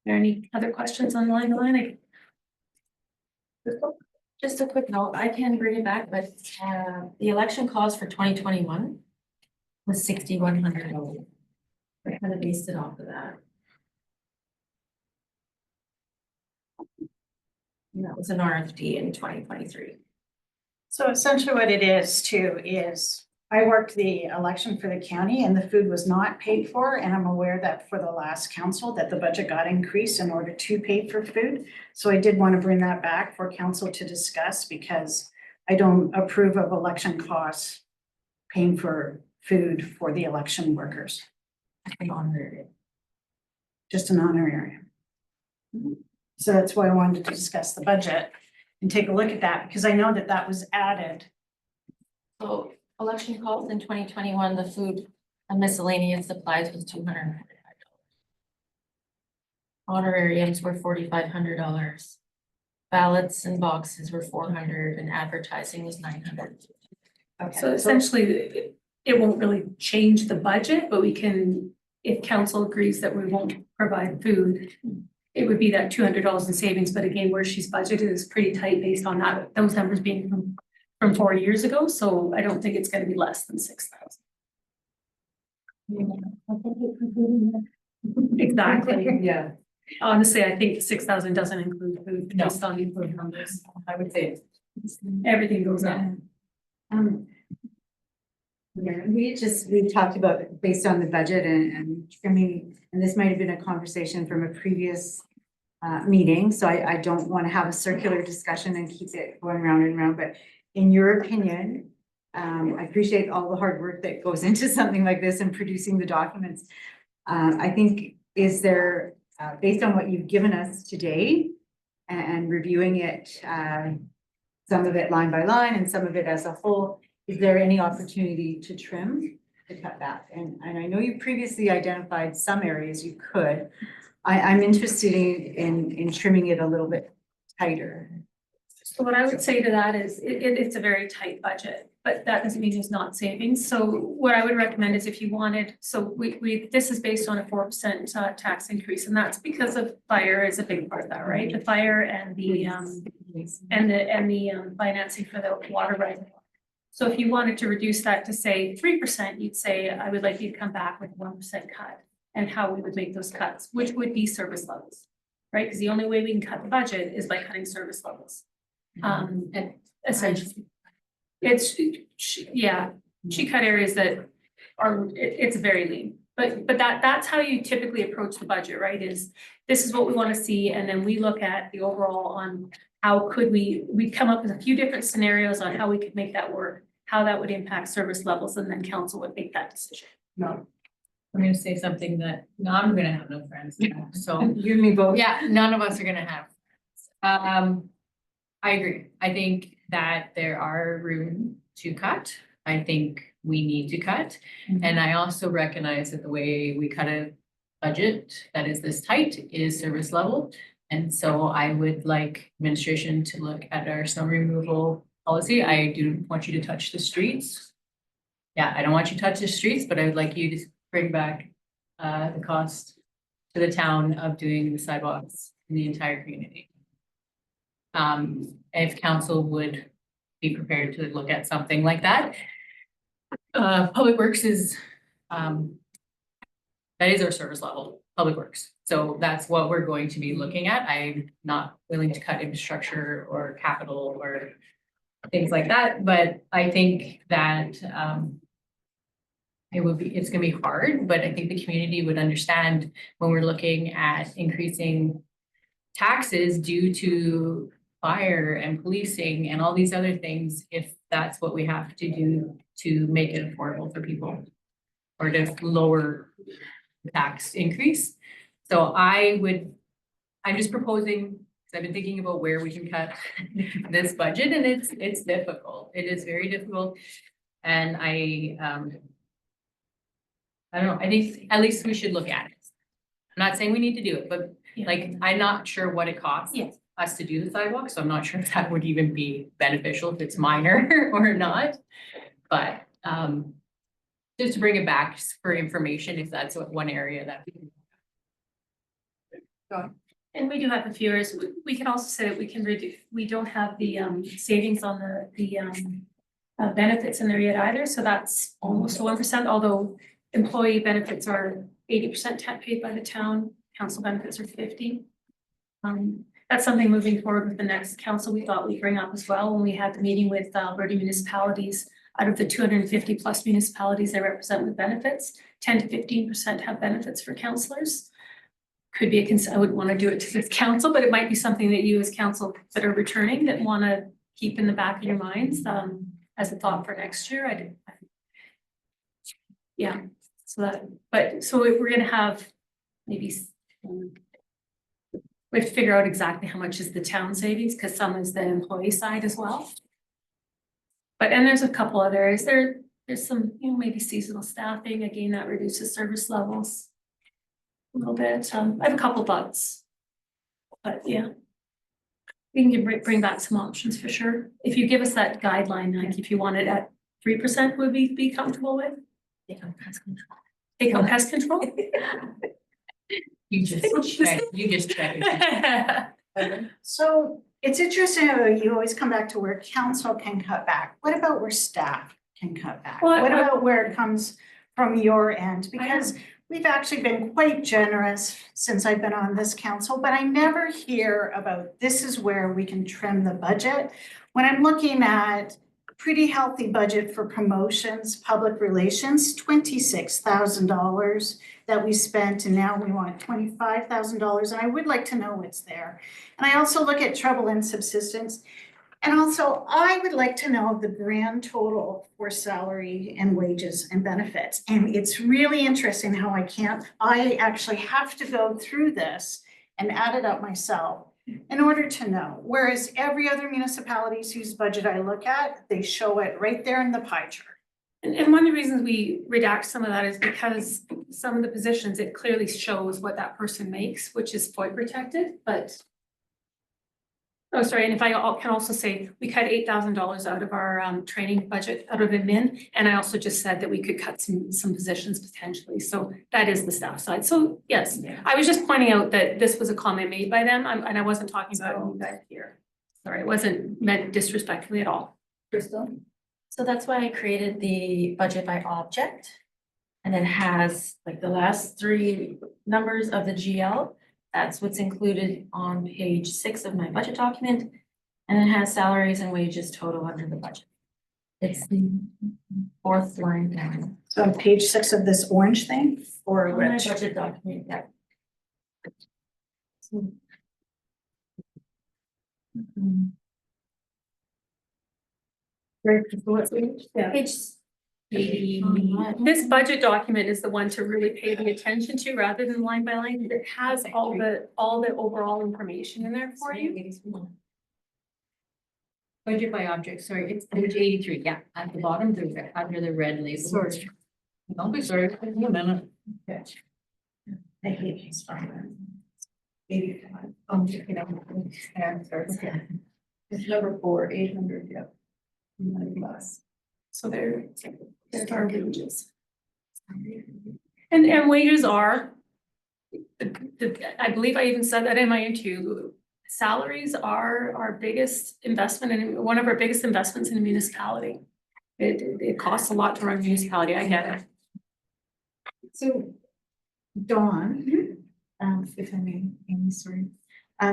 Are there any other questions on line to line? Just a quick note, I can bring it back, but the election cost for 2021 was $6,100. I kind of based it off of that. And that was an RFD in 2023. So essentially what it is too is I worked the election for the county and the food was not paid for. And I'm aware that for the last council that the budget got increased in order to pay for food. So I did want to bring that back for council to discuss because I don't approve of election costs paying for food for the election workers, An honorary. just an honorary. So that's why I wanted to discuss the budget and take a look at that because I know that that was added. So election costs in 2021, the food and miscellaneous supplies was $245. Honorariums were $4,500. Ballots and boxes were $400 and advertising was $900. Okay. So essentially, it won't really change the budget, but we can, if council agrees that we won't provide food, it would be that $200 in savings, but again, where she's budgeted is pretty tight based on that, those numbers being from 4 years ago, so I don't think it's gonna be less than 6,000. Exactly. Yeah, Honestly, I think 6,000 doesn't include food No. based on these numbers. I would say. Everything goes up. Yeah, we talked about based on the budget and trimming, and this might have been a conversation from a previous meeting, so I don't want to have a circular discussion and keep it going round and round, but in your opinion, I appreciate all the hard work that goes into something like this and producing the documents. I think, is there, based on what you've given us today and reviewing it, some of it line by line and some of it as a whole, is there any opportunity to trim, to cut back? And I know you previously identified some areas you could. I'm interested in trimming it a little bit tighter. So what I would say to that is, it's a very tight budget, but that doesn't mean there's not savings. So what I would recommend is if you wanted, so this is based on a 4% tax increase, and that's because of fire is a big part of that, right? The fire and the financing for the water reservoir. So if you wanted to reduce that to say 3%, you'd say, I would like you to come back with a 1% cut, and how we would make those cuts, which would be service levels, right? Because the only way we can cut the budget is by cutting service levels. And essentially, she cut areas that are, it's very lean. But that's how you typically approach the budget, right? This is what we want to see, and then we look at the overall on how could we come up with a few different scenarios on how we could make that work, how that would impact service levels, and then council would make that decision. No. I'm gonna say something that, no, I'm gonna have no friends, so. You and me both. Yeah, none of us are gonna have. I agree. I think that there are room to cut. I think we need to cut. And I also recognize that the way we cut a budget that is this tight is service level. And so I would like administration to look at our snow removal policy. I do want you to touch the streets. Yeah, I don't want you to touch the streets, but I would like you to bring back the cost to the town of doing the sidewalks in the entire community. If council would be prepared to look at something like that. Public Works is, that is our service level, Public Works. So that's what we're going to be looking at. I'm not willing to cut infrastructure or capital or things like that, but I think that, it's gonna be hard, but I think the community would understand when we're looking at increasing taxes due to fire and policing and all these other things if that's what we have to do to make it affordable for people. Or to lower the tax increase. So I'm just proposing, because I've been thinking about where we can cut this budget and it's difficult. It is very difficult. And I don't know, I think at least we should look at it. I'm not saying we need to do it, but like, I'm not sure what it costs. Yes. Us to do the sidewalk, so I'm not sure if that would even be beneficial, if it's minor or not. But just to bring it back for information, if that's what one area that. And we do have a few areas, we can also say that we can reduce, we don't have the savings on the benefits in there yet either, so that's almost 1%, although employee benefits are 80% paid by the town, council benefits are 50%. That's something moving forward with the next council we thought we'd bring up as well, when we had the meeting with Alberta municipalities. Out of the 250 plus municipalities they represent with benefits, 10 to 15% have benefits for councillors. Could be I wouldn't want to do it to this council, but it might be something that you as council that are returning that want to keep in the back of your minds as a thought for next year. Yeah, so if we're gonna have maybe we have to figure out exactly how much is the town savings, because some is the employee side as well. And there's a couple other areas. There's some, maybe seasonal staffing, again, that reduces service levels a little bit. I have a couple thoughts. But yeah. We can bring back some options for sure. If you give us that guideline, like if you want it at 3%, would we be comfortable with? Take on pest control. Take on pest control? You just check it. So it's interesting how you always come back to where council can cut back. What about where staff can cut back? Well, What about where it comes from your end? Because we've actually been quite generous since I've been on this council, but I never hear about this is where we can trim the budget. When I'm looking at pretty healthy budget for promotions, public relations, $26,000 that we spent, and now we want $25,000, and I would like to know what's there. And I also look at trouble and subsistence, and also I would like to know the grand total for salary and wages and benefits. And it's really interesting how I actually have to go through this and add it up myself in order to know, whereas every other municipalities whose budget I look at, they show it right there in the pie chart. And one of the reasons we redact some of that is because some of the positions, it clearly shows what that person makes, which is FOIA protected, but. Oh, sorry, and if I can also say, we cut $8,000 out of our training budget out of admin, and I also just said that we could cut some positions potentially, so that is the staff side, so yes. I was just pointing out that this was a comment made by them, and I wasn't talking about you guys here. Sorry, it wasn't meant disrespectfully at all. Crystal? So that's why I created the budget by object. And it has like the last three numbers of the GL. That's what's included on page 6 of my budget document. And it has salaries and wages total under the budget. It's the fourth line down. So on page 6 of this orange thing, or On my which? budget document, yeah. Page 80. This budget document is the one to really pay the attention to rather than line by line. It has all the overall information in there for you. Budget by object, sorry, it's page 83, yeah, at the bottom, under the red label. Sorry. Don't be sorry, give me a minute. Okay. I hate these farmers. 85. Yeah, sorry. It's number 4, 800, yep. Plus. So they're our wages. And wages are, I believe I even said that in my interview, salaries are our biggest investment and one of our biggest investments in a municipality. It costs a lot to run a municipality, I get it. So, Dawn, if I may, Amy, sorry.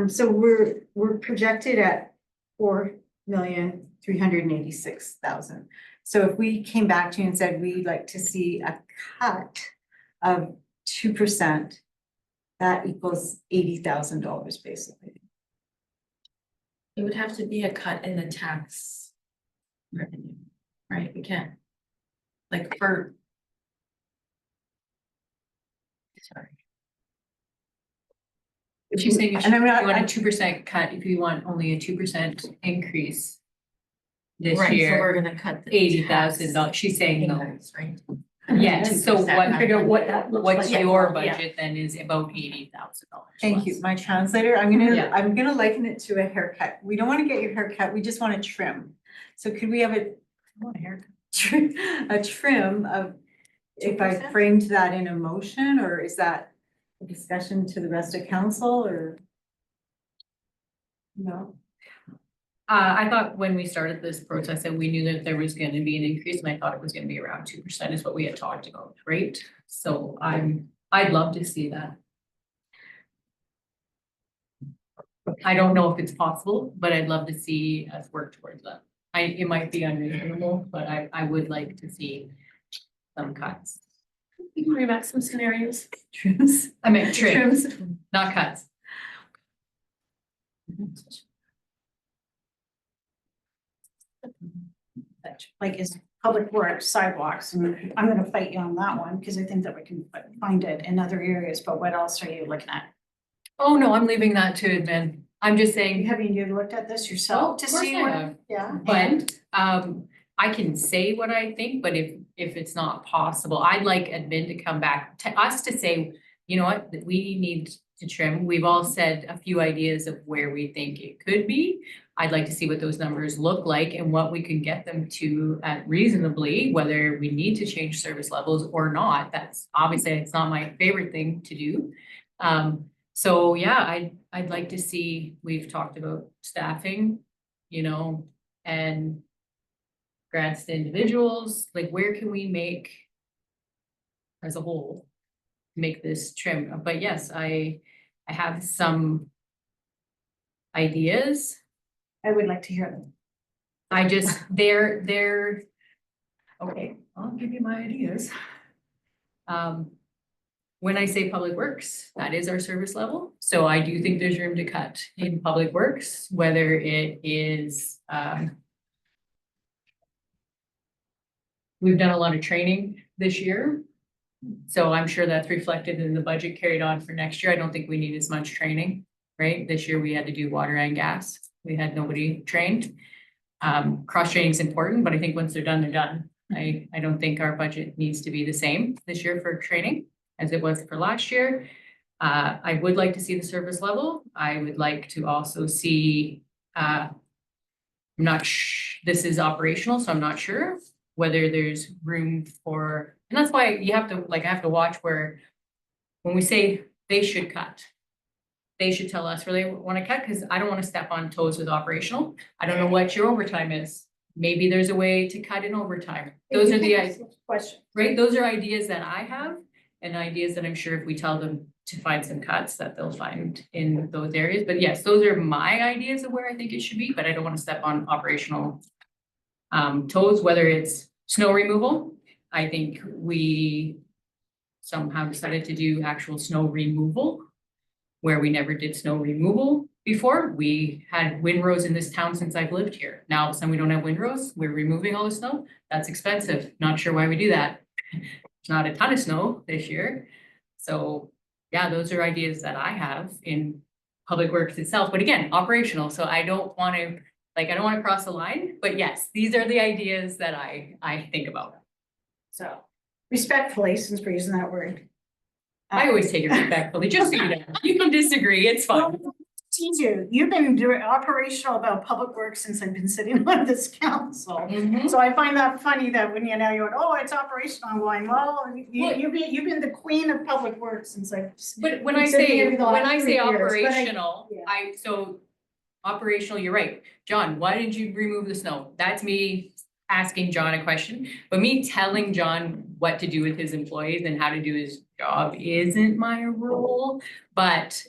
So we're projected at 4,386,000. So if we came back to you and said we'd like to see a cut of 2%, that equals $80,000 basically. It would have to be a cut in the tax revenue, right? We can't. Like for. Sorry. She's saying if And you I'm not- want a 2% cut, if you want only a 2% increase this Right, so year, we're gonna cut the. $80,000, she's saying no. increase, right? Yes, so 2%. what, Figure what that looks what's like. your Yeah. budget then is about $80,000. Thank you, less. my translator, Yeah. I'm gonna liken it to a haircut. We don't wanna get your haircut, we just wanna trim. So could we have I want a haircut. a trim of, if I 2%? framed that in a motion, or is that a discussion to the rest of council, or? No, I thought when we started this process that we knew that there was gonna be an increase, and I thought it was gonna be around 2% is what we had talked about, right? So I'd love to see that. I don't know if it's possible, but I'd love to see us work towards that. It might be unreasonable, but I would like to see some cuts. You can bring back some scenarios. trims. I mean, trims, Trims. not cuts. Like is public works, sidewalks, and I'm gonna fight you on that one, because I think that we can find it in other areas, but what else are you looking at? Oh, no, I'm leaving that to admin. I'm just saying, Have you looked at this yourself to Of course see I what? have. Yeah. but I can say what I think, but if it's not possible, I'd like admin to come back to us to say, you know what, that we need to trim. We've all said a few ideas of where we think it could be. I'd like to see what those numbers look like and what we can get them to reasonably, whether we need to change service levels or not. That's obviously, it's not my favorite thing to do. So yeah, I'd like to see, we've talked about staffing, you know, and grants to individuals, like where can we make as a whole, make this trim? But yes, I have some ideas. I would like to hear them. I just, they're, okay, I'll give you my ideas. When I say public works, that is our service level. So I do think there's room to cut in public works, whether it is, we've done a lot of training this year. So I'm sure that's reflected in the budget carried on for next year. I don't think we need as much training, right? This year we had to do water and gas. We had nobody trained. Cross training is important, but I think once they're done, they're done. I don't think our budget needs to be the same this year for training as it was for last year. I would like to see the service level. I would like to also see, this is operational, so I'm not sure whether there's room for, and that's why you have to, like, I have to watch where, when we say they should cut, they should tell us where they want to cut, because I don't want to step on toes with operational. I don't know what your overtime is. Maybe there's a way to cut in overtime. Those are the, Question. right, those are ideas that I have and ideas that I'm sure if we tell them to find some cuts that they'll find in those areas. But yes, those are my ideas of where I think it should be, but I don't want to step on operational toes, whether it's snow removal. I think we somehow decided to do actual snow removal where we never did snow removal before. We had windrows in this town since I've lived here. Now all of a sudden we don't have windrows. We're removing all the snow. That's expensive. Not sure why we do that. It's not a ton of snow this year. So yeah, those are ideas that I have in public works itself, but again, operational. So I don't want to, I don't want to cross the line, but yes, these are the ideas that I think about. So respectfully, since we're using that word. I always take it respectfully, just so you know. You can disagree, it's fine. You've been doing operational about public works since I've been sitting on this council. So I find that funny that when you're oh, it's operational, I'm going, well, you've been the queen of public works since I've. But when I Sitting say, here for the last 3 years, but operational, yeah. so operational, you're right. John, why did you remove the snow? That's me asking John a question, but me telling John what to do with his employees and how to do his job isn't my role. But,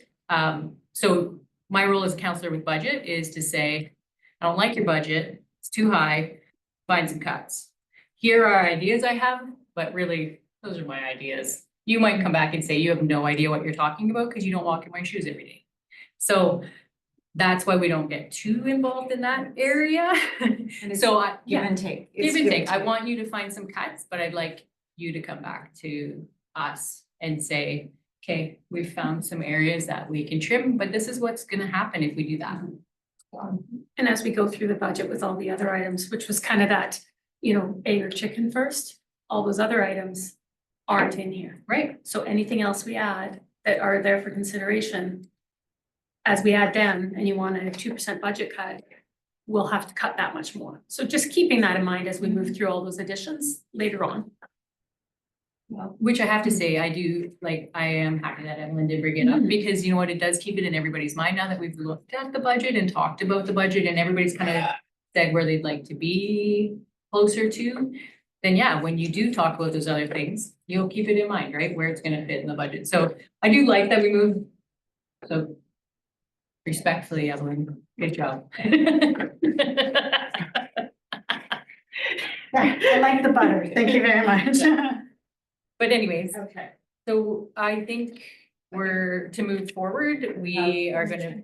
so my role as a counselor with budget is to say, I don't like your budget, it's too high, find some cuts. Here are ideas I have, but really, those are my ideas. You might come back and say you have no idea what you're talking about because you don't walk in my shoes every day. So that's why we don't get too involved in that area. So I, Give yeah, and take. give It's and give take. I want you to find some cuts, but I'd like you to come back to us and say, okay, we've found some areas that we can trim, but this is what's gonna happen if we do that. And as we go through the budget with all the other items, which was kind of that, you know, egg or chicken first, all those other items aren't in here. Right, So anything else we add that are there for consideration, as we add them and you want a 2% budget cut, we'll have to cut that much more. So just keeping that in mind as we move through all those additions later on. which I have to say, I do, like, I am happy that Evelyn did bring it up, Mhm. because you know what, it does keep it in everybody's mind now that we've looked at the budget and talked about the budget and everybody's kind of said where they'd like to be closer to. Then yeah, when you do talk about those other things, you'll keep it in mind, right, where it's gonna fit in the budget. So I do like that we moved. So respectfully, Evelyn, good job. I like the butter. Thank you very much. But anyways, Okay. so I think we're, to move forward, we are gonna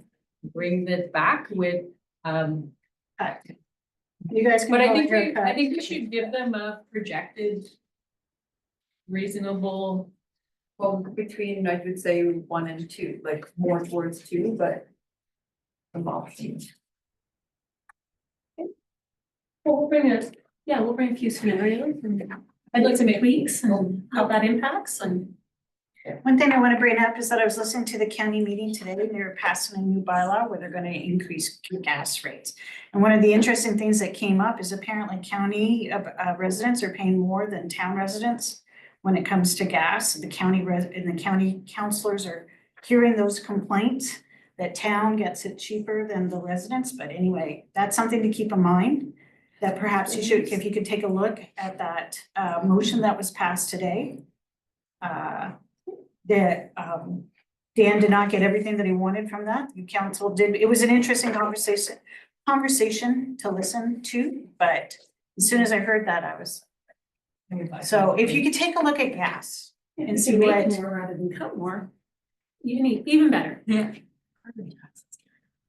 bring this back with, You guys can. but I call think it your we, I cut. think we should give them a projected reasonable, Well, between, I would say 1 and 2, like more towards 2, but. Some options. Well, we'll bring a few scenarios and I'd like to make tweaks and how that impacts and. One thing I want to bring up is that I was listening to the county meeting today and they were passing a new bylaw where they're going to increase gas rates. And one of the interesting things that came up is apparently county residents are paying more than town residents when it comes to gas. The county and the county councilors are hearing those complaints that town gets it cheaper than the residents. But anyway, that's something to keep in mind, that perhaps you should, if you could take a look at that motion that was passed today. That Dan did not get everything that he wanted from that. The council did. It was an interesting conversation to listen to, but as soon as I heard that, I was. So if you could take a look at gas and And see so make what, more rather than cut more. Even better. Yeah. Carbon tax.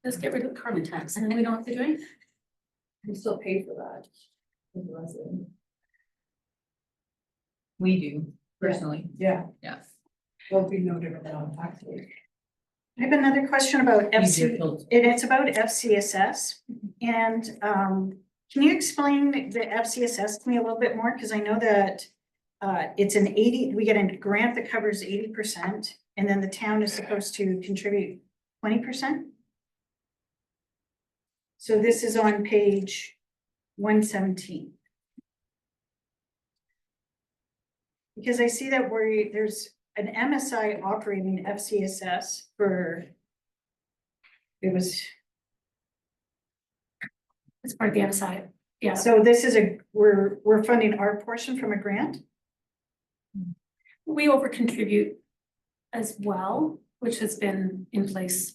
Let's get rid of the carbon tax and then we don't have to do anything. We still pay for that. as a resident. we do personally, Yeah, yeah. will be no different than on taxes. I have another question about Easier FC, filter. and it's about FCSS. And can you explain the FCSS to me a little bit more? Because I know that it's an 80, we get a grant that covers 80%, and then the town is supposed to contribute 20%. So this is on page 117. Because I see that there's an MSI operating FCSS for, It's part of the MSI. Yeah. so this is we're funding our portion from a grant? We over contribute as well, which has been in place.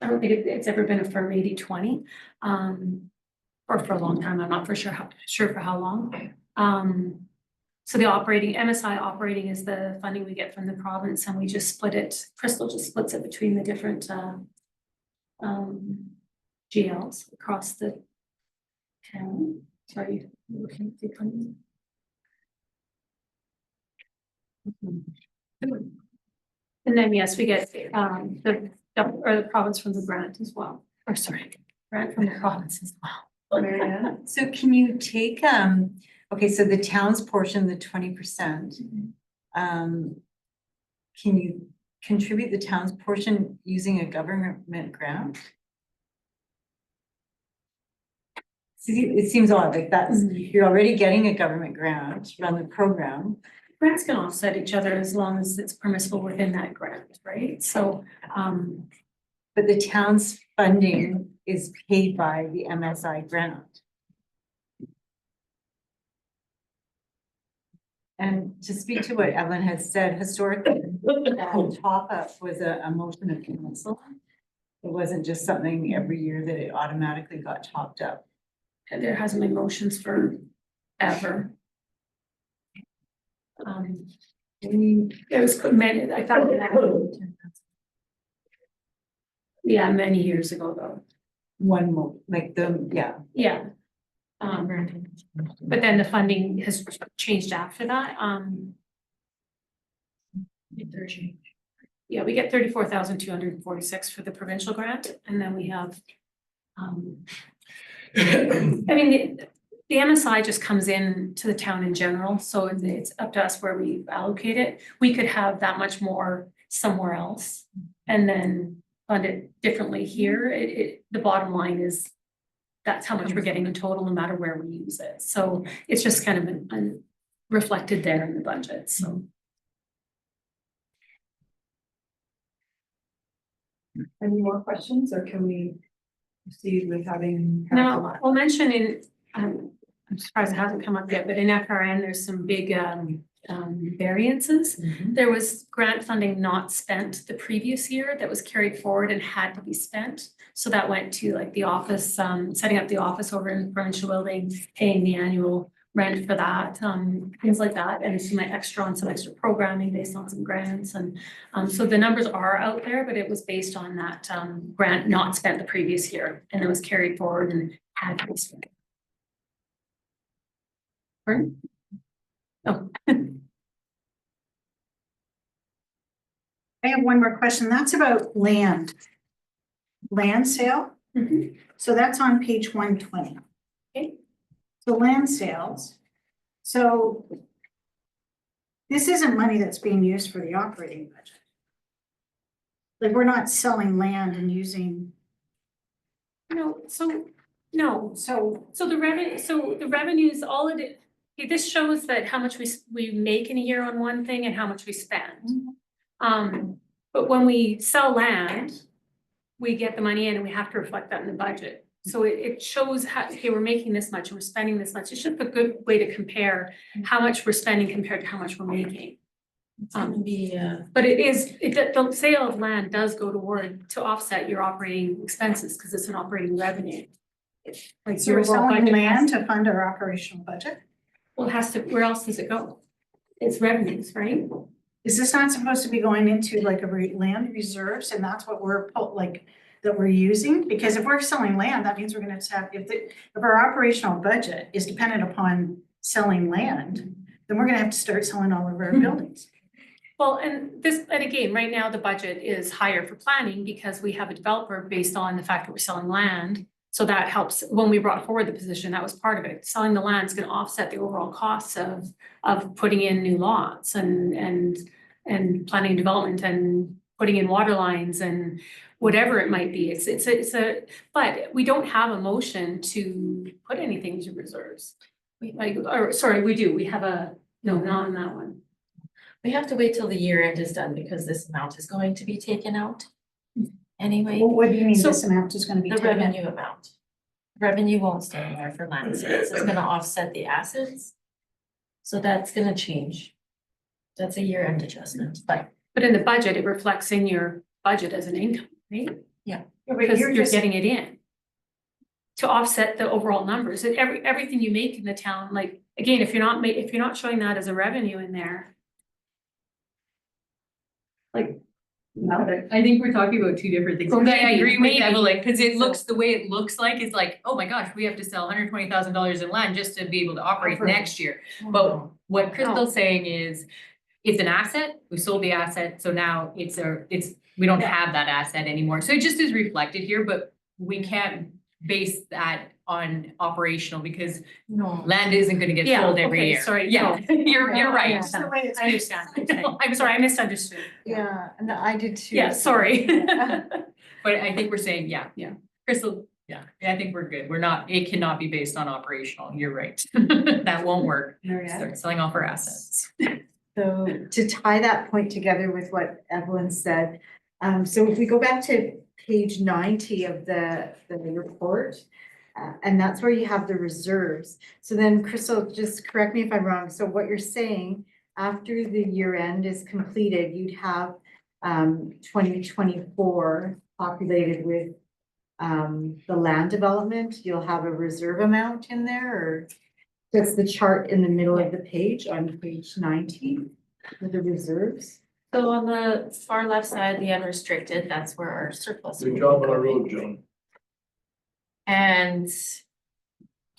I don't think it's ever been a firm 80-20, or for a long time. I'm not for sure for how long. So the MSI operating is the funding we get from the province, and we just split it. Crystal just splits it between the different GLs across the town. Sorry, you're looking at the funding. And then, yes, we get the province from the grant as well, or sorry, grant from the province as well. Marianne? So can you take, okay, so the town's portion, the 20%, can you contribute the town's portion using a government grant? See, it seems odd, like that's, you're already getting a government grant to run the program. Grants can offset each other as long as it's permissible within that grant, right? So, But the town's funding is paid by the MSI grant. And to speak to what Evelyn has said, historically, that top up was a motion of council. It wasn't just something every year that it automatically got topped up. there hasn't been motions for ever. It was many, I thought. Yeah, many years ago though. One more, like yeah. Yeah. But then the funding has changed after that. Yeah, we get 34,246 for the provincial grant, and then we have. I mean, the MSI just comes in to the town in general, so it's up to us where we allocate it. We could have that much more somewhere else and then fund it differently here. The bottom line is that's how much we're getting in total, no matter where we use it. So it's just kind of reflected there in the budget, so. Any more questions, or can we proceed with having? Now, I'll mention I'm surprised it hasn't come up yet, but in FRN, there's some big variances. There was grant funding not spent the previous year that was carried forward and had to be spent. So that went to like the office, setting up the office over in the provincial building, paying the annual rent for that, things like that, and some extra on some extra programming based on some grants. And so the numbers are out there, but it was based on that grant not spent the previous year, and it was carried forward and had to be spent. Pardon? Oh. I have one more question. That's about land. Land sale. So that's on page 120. Okay. So land sales. So this isn't money that's being used for the operating budget. Like, we're not selling land and using, No, so the revenues, all of it, this shows that how much we make in a year on one thing and how much we spend. But when we sell land, we get the money in and we have to reflect that in the budget. So it shows how, okay, we're making this much and we're spending this much. It's just a good way to compare how much we're spending compared to how much we're making. But the sale of land does go to offset your operating expenses because it's an operating revenue. Like so we're selling land to fund our operational budget? Well, it has to, where else does it go? It's revenues, right? Is this not supposed to be going into like land reserves, and that's what we're that we're using? Because if we're selling land, that means we're gonna have, if our operational budget is dependent upon selling land, then we're gonna have to start selling all of our buildings. Well, and again, right now the budget is higher for planning because we have a developer based on the fact that we're selling land. So that helps. When we brought forward the position, that was part of it. Selling the land is going to offset the overall costs of putting in new lots and planning and development and putting in water lines and whatever it might be. But we don't have a motion to put anything to reserves. We do. We have not on that one. We have to wait till the year end is done because this amount is going to be taken out anyway. Well, what do you mean So this amount is gonna be The taken out? revenue amount. Revenue won't stay there for land sales. It's gonna offset the assets. So that's gonna change. That's a year end adjustment, but But in the budget, it reflects in your budget as an income, right? Yeah, but Because you're you're just, getting it in. To offset the overall numbers and everything you make in the town, like, again, if you're not showing that as a revenue in there. Like, I think we're talking about two different things. Well, I agree with maybe. Evelyn, because it looks, the way it looks like is like, oh my gosh, we have to sell $120,000 in land just to be able to operate next year. But what Crystal's saying is, it's an asset, we sold the asset, so now we don't have that asset anymore. So it just is reflected here, but we can't base that on operational because no. land isn't gonna get Yeah, sold every okay, year. sorry, Yeah, no. you're right. that's the way it's. I understand. I'm sorry, I misunderstood. Yeah, and I did too. Yeah, sorry. But I think we're saying, yeah. Crystal, yeah, I think we're good. It cannot be based on operational. You're right. That won't work. Start selling off our assets. So to tie that point together with what Evelyn said, so if we go back to page 90 of the report, and that's where you have the reserves. So then Crystal, just correct me if I'm wrong. So what you're saying, after the year end is completed, you'd have 2024 populated with the land development. You'll have a reserve amount in there, or that's the chart in the middle of the page on page 90. With the reserves? So on the far left side, the unrestricted, that's where our surplus. will Good be job on our going. road, John. And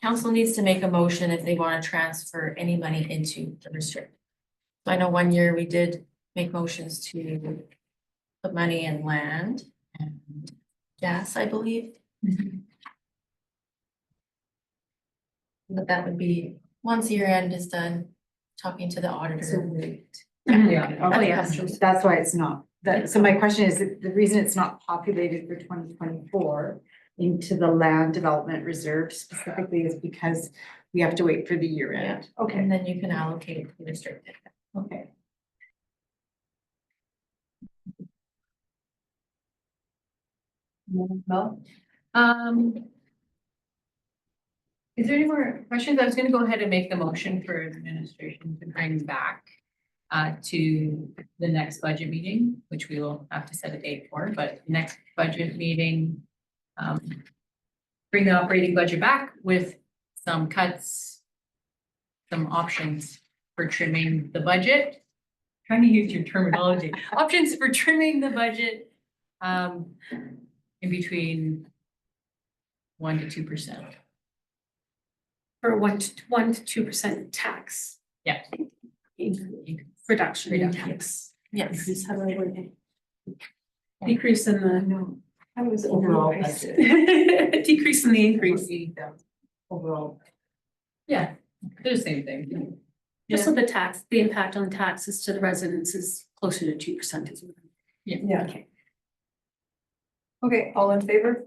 council needs to make a motion if they want to transfer any money into the restricted. So I know one year we did make motions to put money in land and gas, I believe. But that would be, once year end is done, talking to the auditor. Yeah. Oh, yes. That's why it's not, so my question is, the reason it's not populated for 2024 into the land development reserve specifically is because we have to wait for the year end. Okay, And then you can allocate it to restricted. okay. Well, is there any more questions? I was gonna go ahead and make the motion for administration to bring back to the next budget meeting, which we will have to set a date for, but next budget meeting, bring the operating budget back with some cuts, some options for trimming the budget. Trying to use your terminology, options for trimming the budget, in between 1% to 2%. For 1 to 2% tax. Yeah. Reduction in Reduction. tax. Yes. Increase, how do I word it? Decrease in the. How was Overall Decrease in the increase, Overall. Yeah, they're the same thing. just so the tax, the impact on taxes to the residents is closer to 2%, isn't it? Yeah. Okay. Okay, all in favor?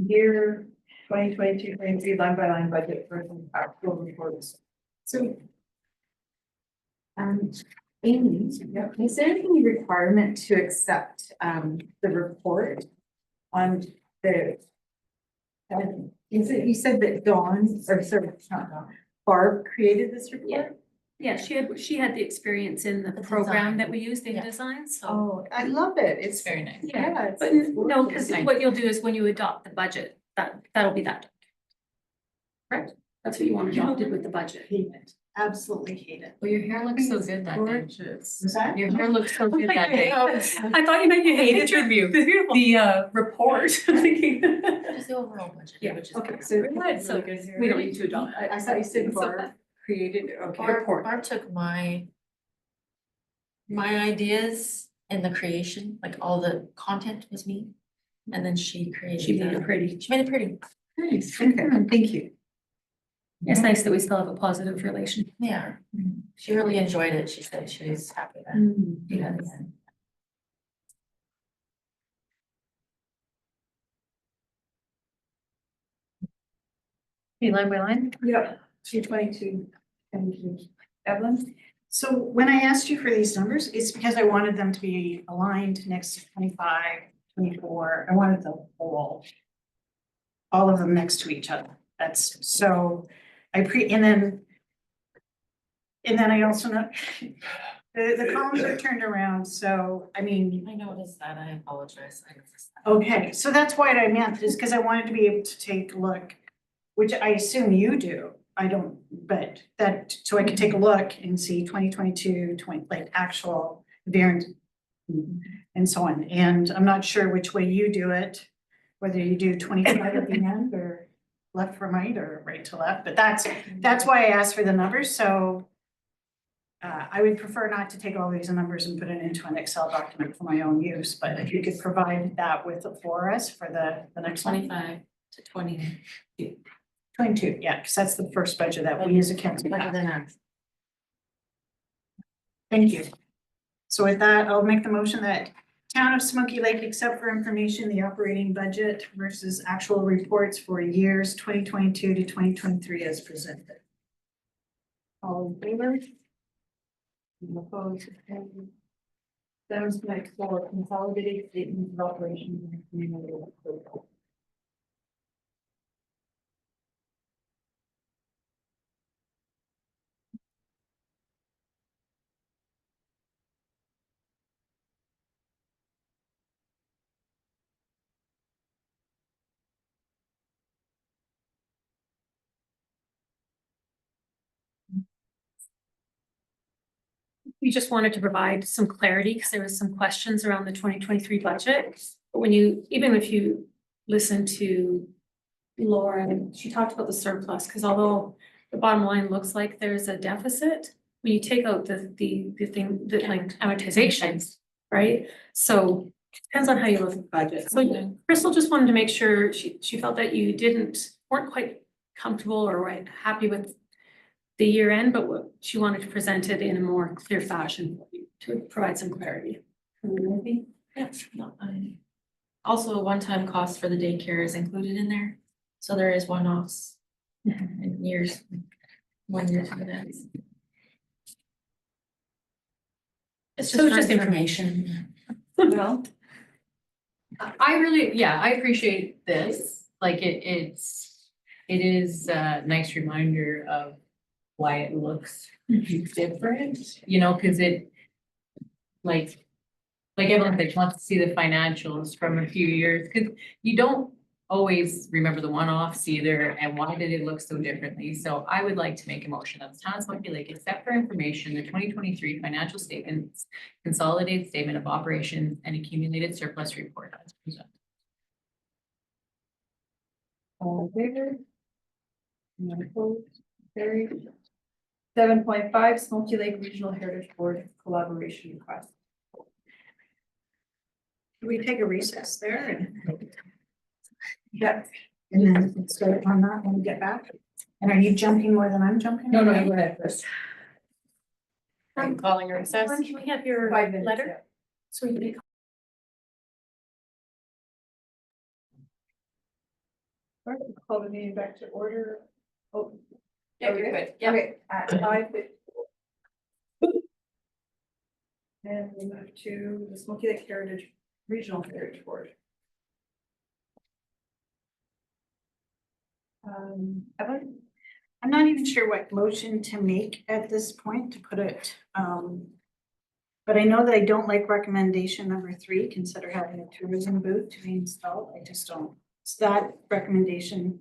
Year 2022-23 line by line budget versus actual reports. So. Amy, is there any requirement to accept the report on the? Is it, you said that Dawn, or sorry, not Dawn, Barb created this report? Yeah, she had the experience in the The program design. that we used in Yeah. design, so. Oh, I love it. It's It's very nice. Yeah, it's but no, because Nice. what you'll do is when you adopt the budget, that'll be that. Correct? That's what you want adopted with the budget. Hate it, absolutely hate it. Well, your hair looks so good that day. gorgeous. Was that? Your hair looks so good that day. I thought you meant you hated the report. I'm thinking. Just the overall budget, Yeah, which is. Okay, so So we don't need to adopt. I thought you said So- Barb created, okay. Barb took my ideas in the creation, like all the content was me. And then she created. She made it pretty. She made it pretty. Nice, okay, thank you. It's nice that we still have a positive relation. Yeah, she really enjoyed it. She said she was happy that. we had it. Okay, line by line? Yeah, 222. Thank you. Evelyn? So when I asked you for these numbers, it's because I wanted them to be aligned next to 25, 24. I wanted the whole. All of them next to each other. That's so and then I also know. The columns are turned around, so I mean. I noticed that. I apologize. I noticed that. Okay, so that's what I meant, is because I wanted to be able to take a look, which I assume you do. I don't, but that, so I could take a look and see 2022, like actual variant. And so on, and I'm not sure which way you do it, whether you do 25 at the end or left from right or right to left, but that's why I asked for the numbers, so. I would prefer not to take all these numbers and put it into an Excel document for my own use, but if you could provide that with for us for the next one. 25 to 20. 22, yeah, because that's the first budget that we use accounting. Better than that. Thank you. So with that, I'll make the motion that Town of Smoky Lake, except for information, the operating budget versus actual reports for years 2022 to 2023 as presented. All in favor? Opposed? Sounds like for consolidated statements of operations and community approval. We just wanted to provide some clarity because there was some questions around the 2023 budget. But when you, even if you listen to Lauren, she talked about the surplus, because although the bottom line looks like there's a deficit, when you take out the thing, the like amortizations, right? So it depends on how you look at the budget. So Crystal just wanted to make sure she felt that you weren't quite comfortable or right, happy with the year end, but what she wanted to present it in a more clear fashion for you to provide some clarity. Yeah, no, also, a one-time cost for the daycare is included in there, so there is one-offs in years, 1 year to events. It's So it's for just information. Well, I really, yeah, I appreciate this, like it is a nice reminder of why it looks different, you know, cause it like everyone like wants to see the financials from a few years, cause you don't always remember the one-offs either, and why did it look so differently? So I would like to make a motion that the town of Smoky Lake, except for information, the 2023 financial statements, consolidated statement of operations and accumulated surplus report as presented. all in favor? None opposed? Carried. 7.5 Smoky Lake Regional Heritage Board collaboration request. Do we take a recess there and? Yep. And then start on that when we get back? And are you jumping more than I'm jumping? No, you go ahead first. I'm calling a recess. Lauren, can we have your 5 minutes. letter? So we can All right, we'll call the meeting back to order. Oh. Yeah, you're good. Yeah. Okay, at 5:54. And we move to the Smoky Lake Heritage, Regional Heritage Board. Evan? I'm not even sure what motion to make at this point to put it, but I know that I don't like recommendation number 3, consider having a tourism booth to be installed. I just don't. It's that recommendation.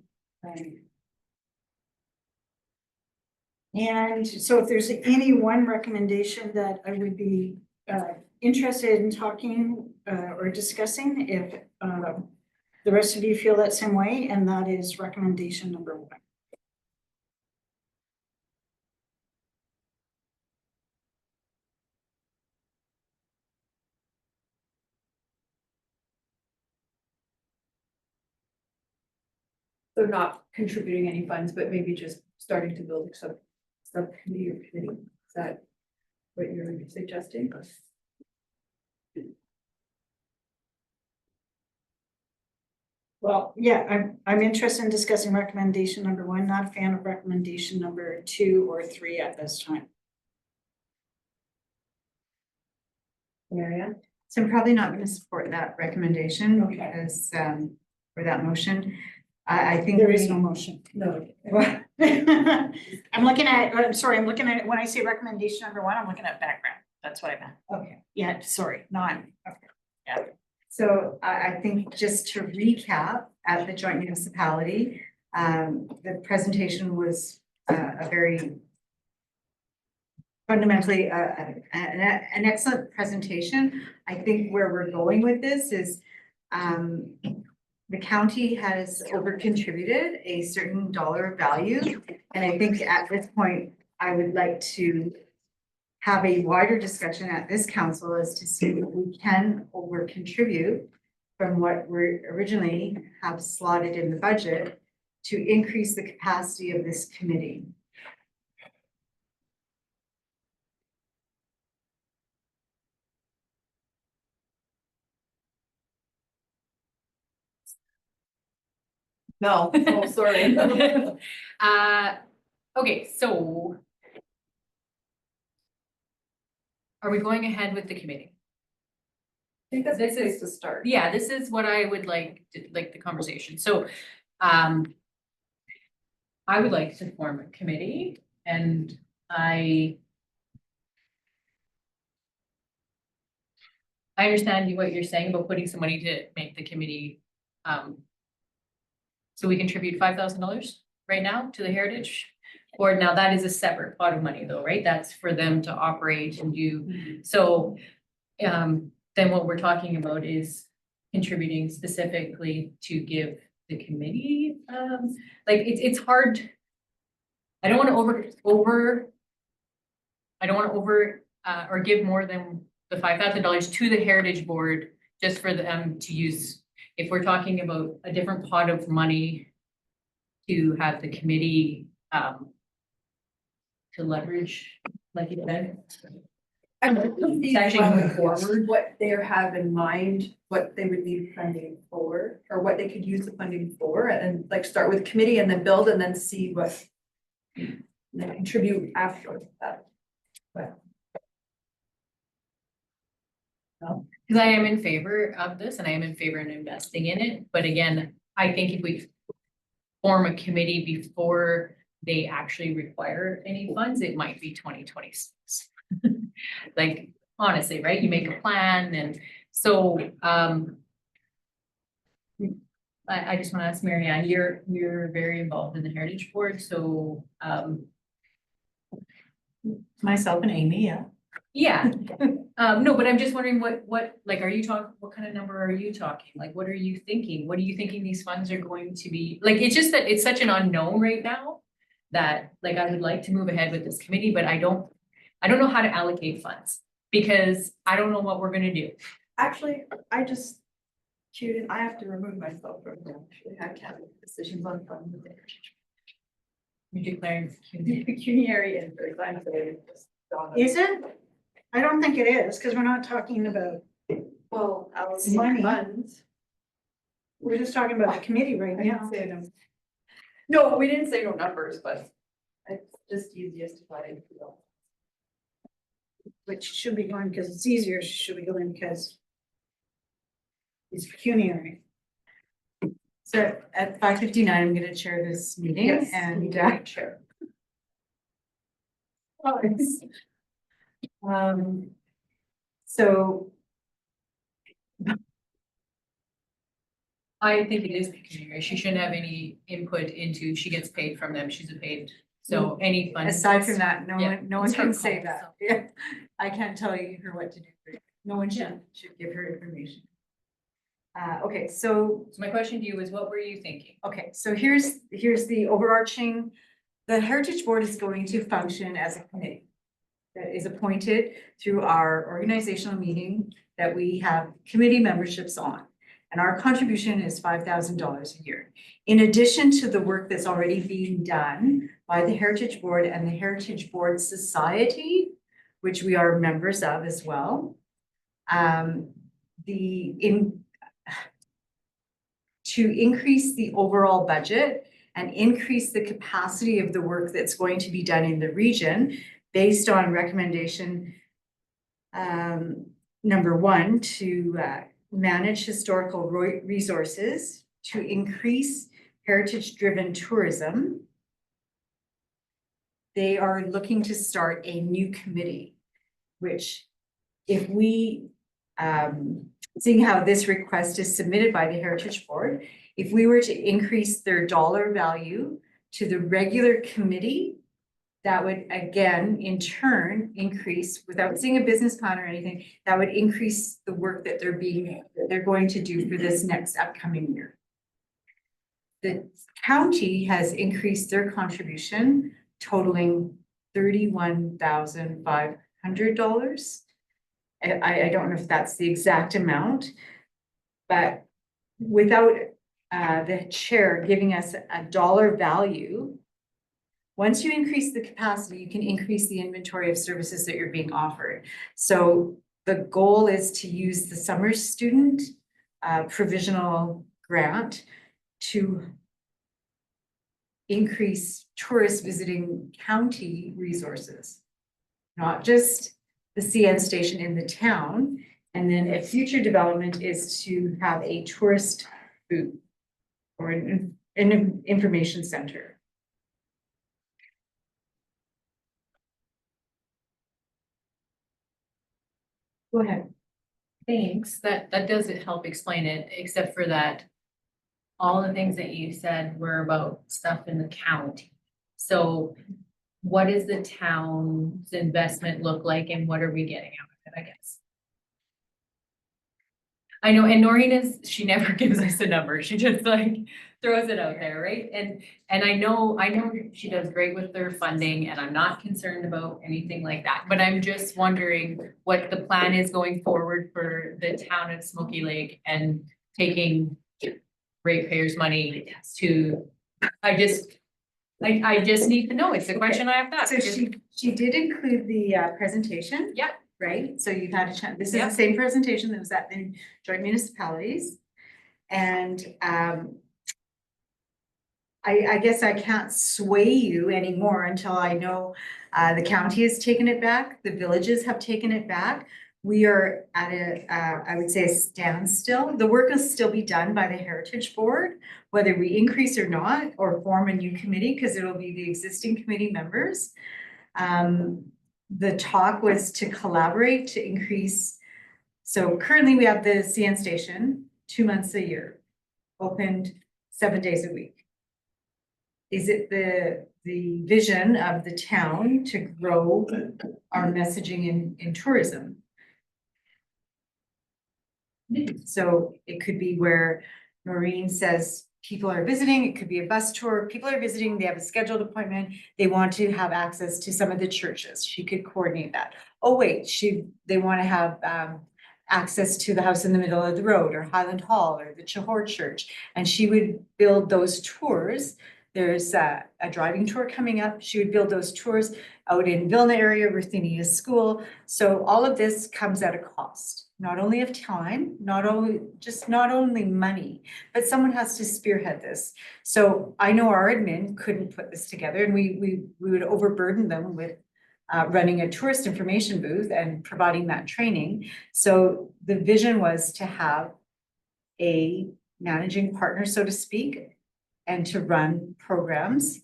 And so if there's any one recommendation that I would be interested in talking or discussing, if the rest of you feel that same way, and that is recommendation number 1. So not contributing any funds, but maybe just starting to build some subcommittee or committee. Is that what you're suggesting? Well, yeah, I'm interested in discussing recommendation number 1, not a fan of recommendation number 2 or 3 at this time. Marianne? So I'm probably not gonna support that recommendation Okay. because, for that motion, I think. There is no motion. No. I'm looking at, I'm looking at, when I say recommendation number 1, I'm looking at background. That's what I meant. Okay, Yeah, sorry, not, okay. So I think just to recap, at the joint municipality, the presentation was a very fundamentally an excellent presentation. I think where we're going with this is the county has over contributed a certain dollar value. And I think at this point, I would like to have a wider discussion at this council as to see if we can over contribute from what we originally have slotted in the budget to increase the capacity of this committee. no, oh, sorry. Okay, so are we going ahead with the committee? I think that's a This place is- to start. Yeah, this is what I would like the conversation. So, I would like to form a committee and I understand what you're saying about putting some money to make the committee, so we contribute $5,000 right now to the Heritage board. Now, that is a separate pot of money though, right? That's for them to operate and do, so then what we're talking about is contributing specifically to give the committee, like, it's hard. I don't wanna I don't wanna or give more than the $5,000 to the Heritage Board just for them to use. If we're talking about a different pot of money to have the committee, to leverage, like you said. It's actually moving forward. What they have in mind, what they would need funding for, or what they could use the funding for, and like start with committee and then build and then see what. and then contribute after that. Cause I am in favor of this and I am in favor of investing in it, but again, I think if we form a committee before they actually require any funds, it might be 2026. Like, honestly, right? You make a plan and so, I just wanna ask Marianne, you're very involved in the Heritage Board, so, Myself and Amy, yeah. yeah. No, but I'm just wondering what, like, are you talking, what kind of number are you talking? Like, what are you thinking? What are you thinking these funds are going to be? Like, it's just that it's such an unknown right now that, like, I would like to move ahead with this committee, but I don't know how to allocate funds because I don't know what we're gonna do. Actually, I just queued in, I have to remove myself from the, actually, I can't make decisions on funds. You're declaring. Pecuniary interest, I'm saying. Is it? I don't think it is, because we're not talking about, Well, Money. funds. we're just talking about the committee right I now. didn't say them. No, we didn't say no numbers, but it's just easiest to find it. Which should be going because it's easier, should be going because it's pecuniary. So at 5:59, I'm gonna chair this meeting Yes, and chair. so I think it is pecuniary. She shouldn't have any input into, she gets paid from them. She's a paid, so any funds. aside from that, no Yeah, one, no one it's her can say call, that. so. Yeah, I can't tell her what to do. No one Yeah. should give her information. Okay, so So my question to you is, what were you thinking? okay, so here's the overarching, the Heritage Board is going to function as a committee that is appointed through our organizational meeting that we have committee memberships on. And our contribution is $5,000 a year. In addition to the work that's already being done by the Heritage Board and the Heritage Board Society, which we are members of as well. To increase the overall budget and increase the capacity of the work that's going to be done in the region based on recommendation number one, to manage historical resources, to increase heritage-driven tourism. They are looking to start a new committee, which if we, seeing how this request is submitted by the Heritage Board, if we were to increase their dollar value to the regular committee, that would again, in turn, increase, without seeing a business plan or anything, that would increase the work that they're going to do for this next upcoming year. The county has increased their contribution totaling $31,500. I don't know if that's the exact amount, but without the chair giving us a dollar value, once you increase the capacity, you can increase the inventory of services that you're being offered. So the goal is to use the summer student provisional grant to increase tourists visiting county resources, not just the CN station in the town. And then a future development is to have a tourist booth or an information center. Go ahead. Thanks, that doesn't help explain it, except for that all the things that you said were about stuff in the county. So what does the town's investment look like and what are we getting out of it, I guess? I know, and Noreen she never gives us a number. She just like throws it out there, right? And I know she does great with their funding and I'm not concerned about anything like that. But I'm just wondering what the plan is going forward for the town of Smoky Lake and taking ratepayers' money to, I just need to know. It's a question I have to ask. So she did include the presentation. Yeah. Right, so you've had a chance, this is Yeah. the same presentation that was at the joint municipalities. And I guess I can't sway you anymore until I know the county has taken it back, the villages have taken it back. We are at I would say a standstill. The work will still be done by the Heritage Board, whether we increase or not, or form a new committee, because it'll be the existing committee members. The talk was to collaborate to increase. So currently we have the CN station 2 months a year, opened 7 days a week. Is it the vision of the town to grow our messaging in tourism? So it could be where Noreen says people are visiting, it could be a bus tour, people are visiting, they have a scheduled appointment, they want to have access to some of the churches, she could coordinate that. Oh wait, they want to have access to the house in the middle of the road or Highland Hall or the Chahor Church, and she would build those tours. There's a driving tour coming up, she would build those tours out in Vilna area, Ruthenia School. So all of this comes at a cost, not only of time, not only money, but someone has to spearhead this. So I know our admin couldn't put this together and we would overburden them with running a tourist information booth and providing that training. So the vision was to have a managing partner, so to speak, and to run programs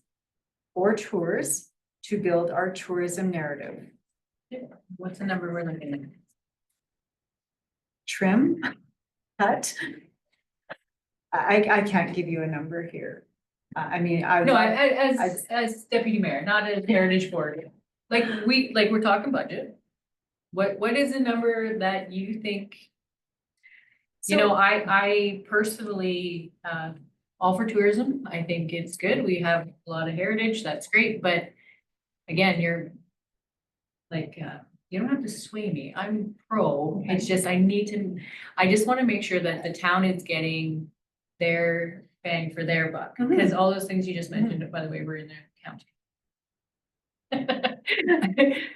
or tours to build our tourism narrative. What's the number we're looking at? Trim, cut. I can't give you a number here. I mean, No, as deputy mayor, not as Heritage Board, like we're talking budget. What is the number that you think? You know, I personally, all for tourism, I think it's good, we have a lot of heritage, that's great, but again, you're like, you don't have to sway me, I'm pro, it's just, I just wanna make sure that the town is getting their bang for their buck, because all those things you just mentioned, by the way, were in their county.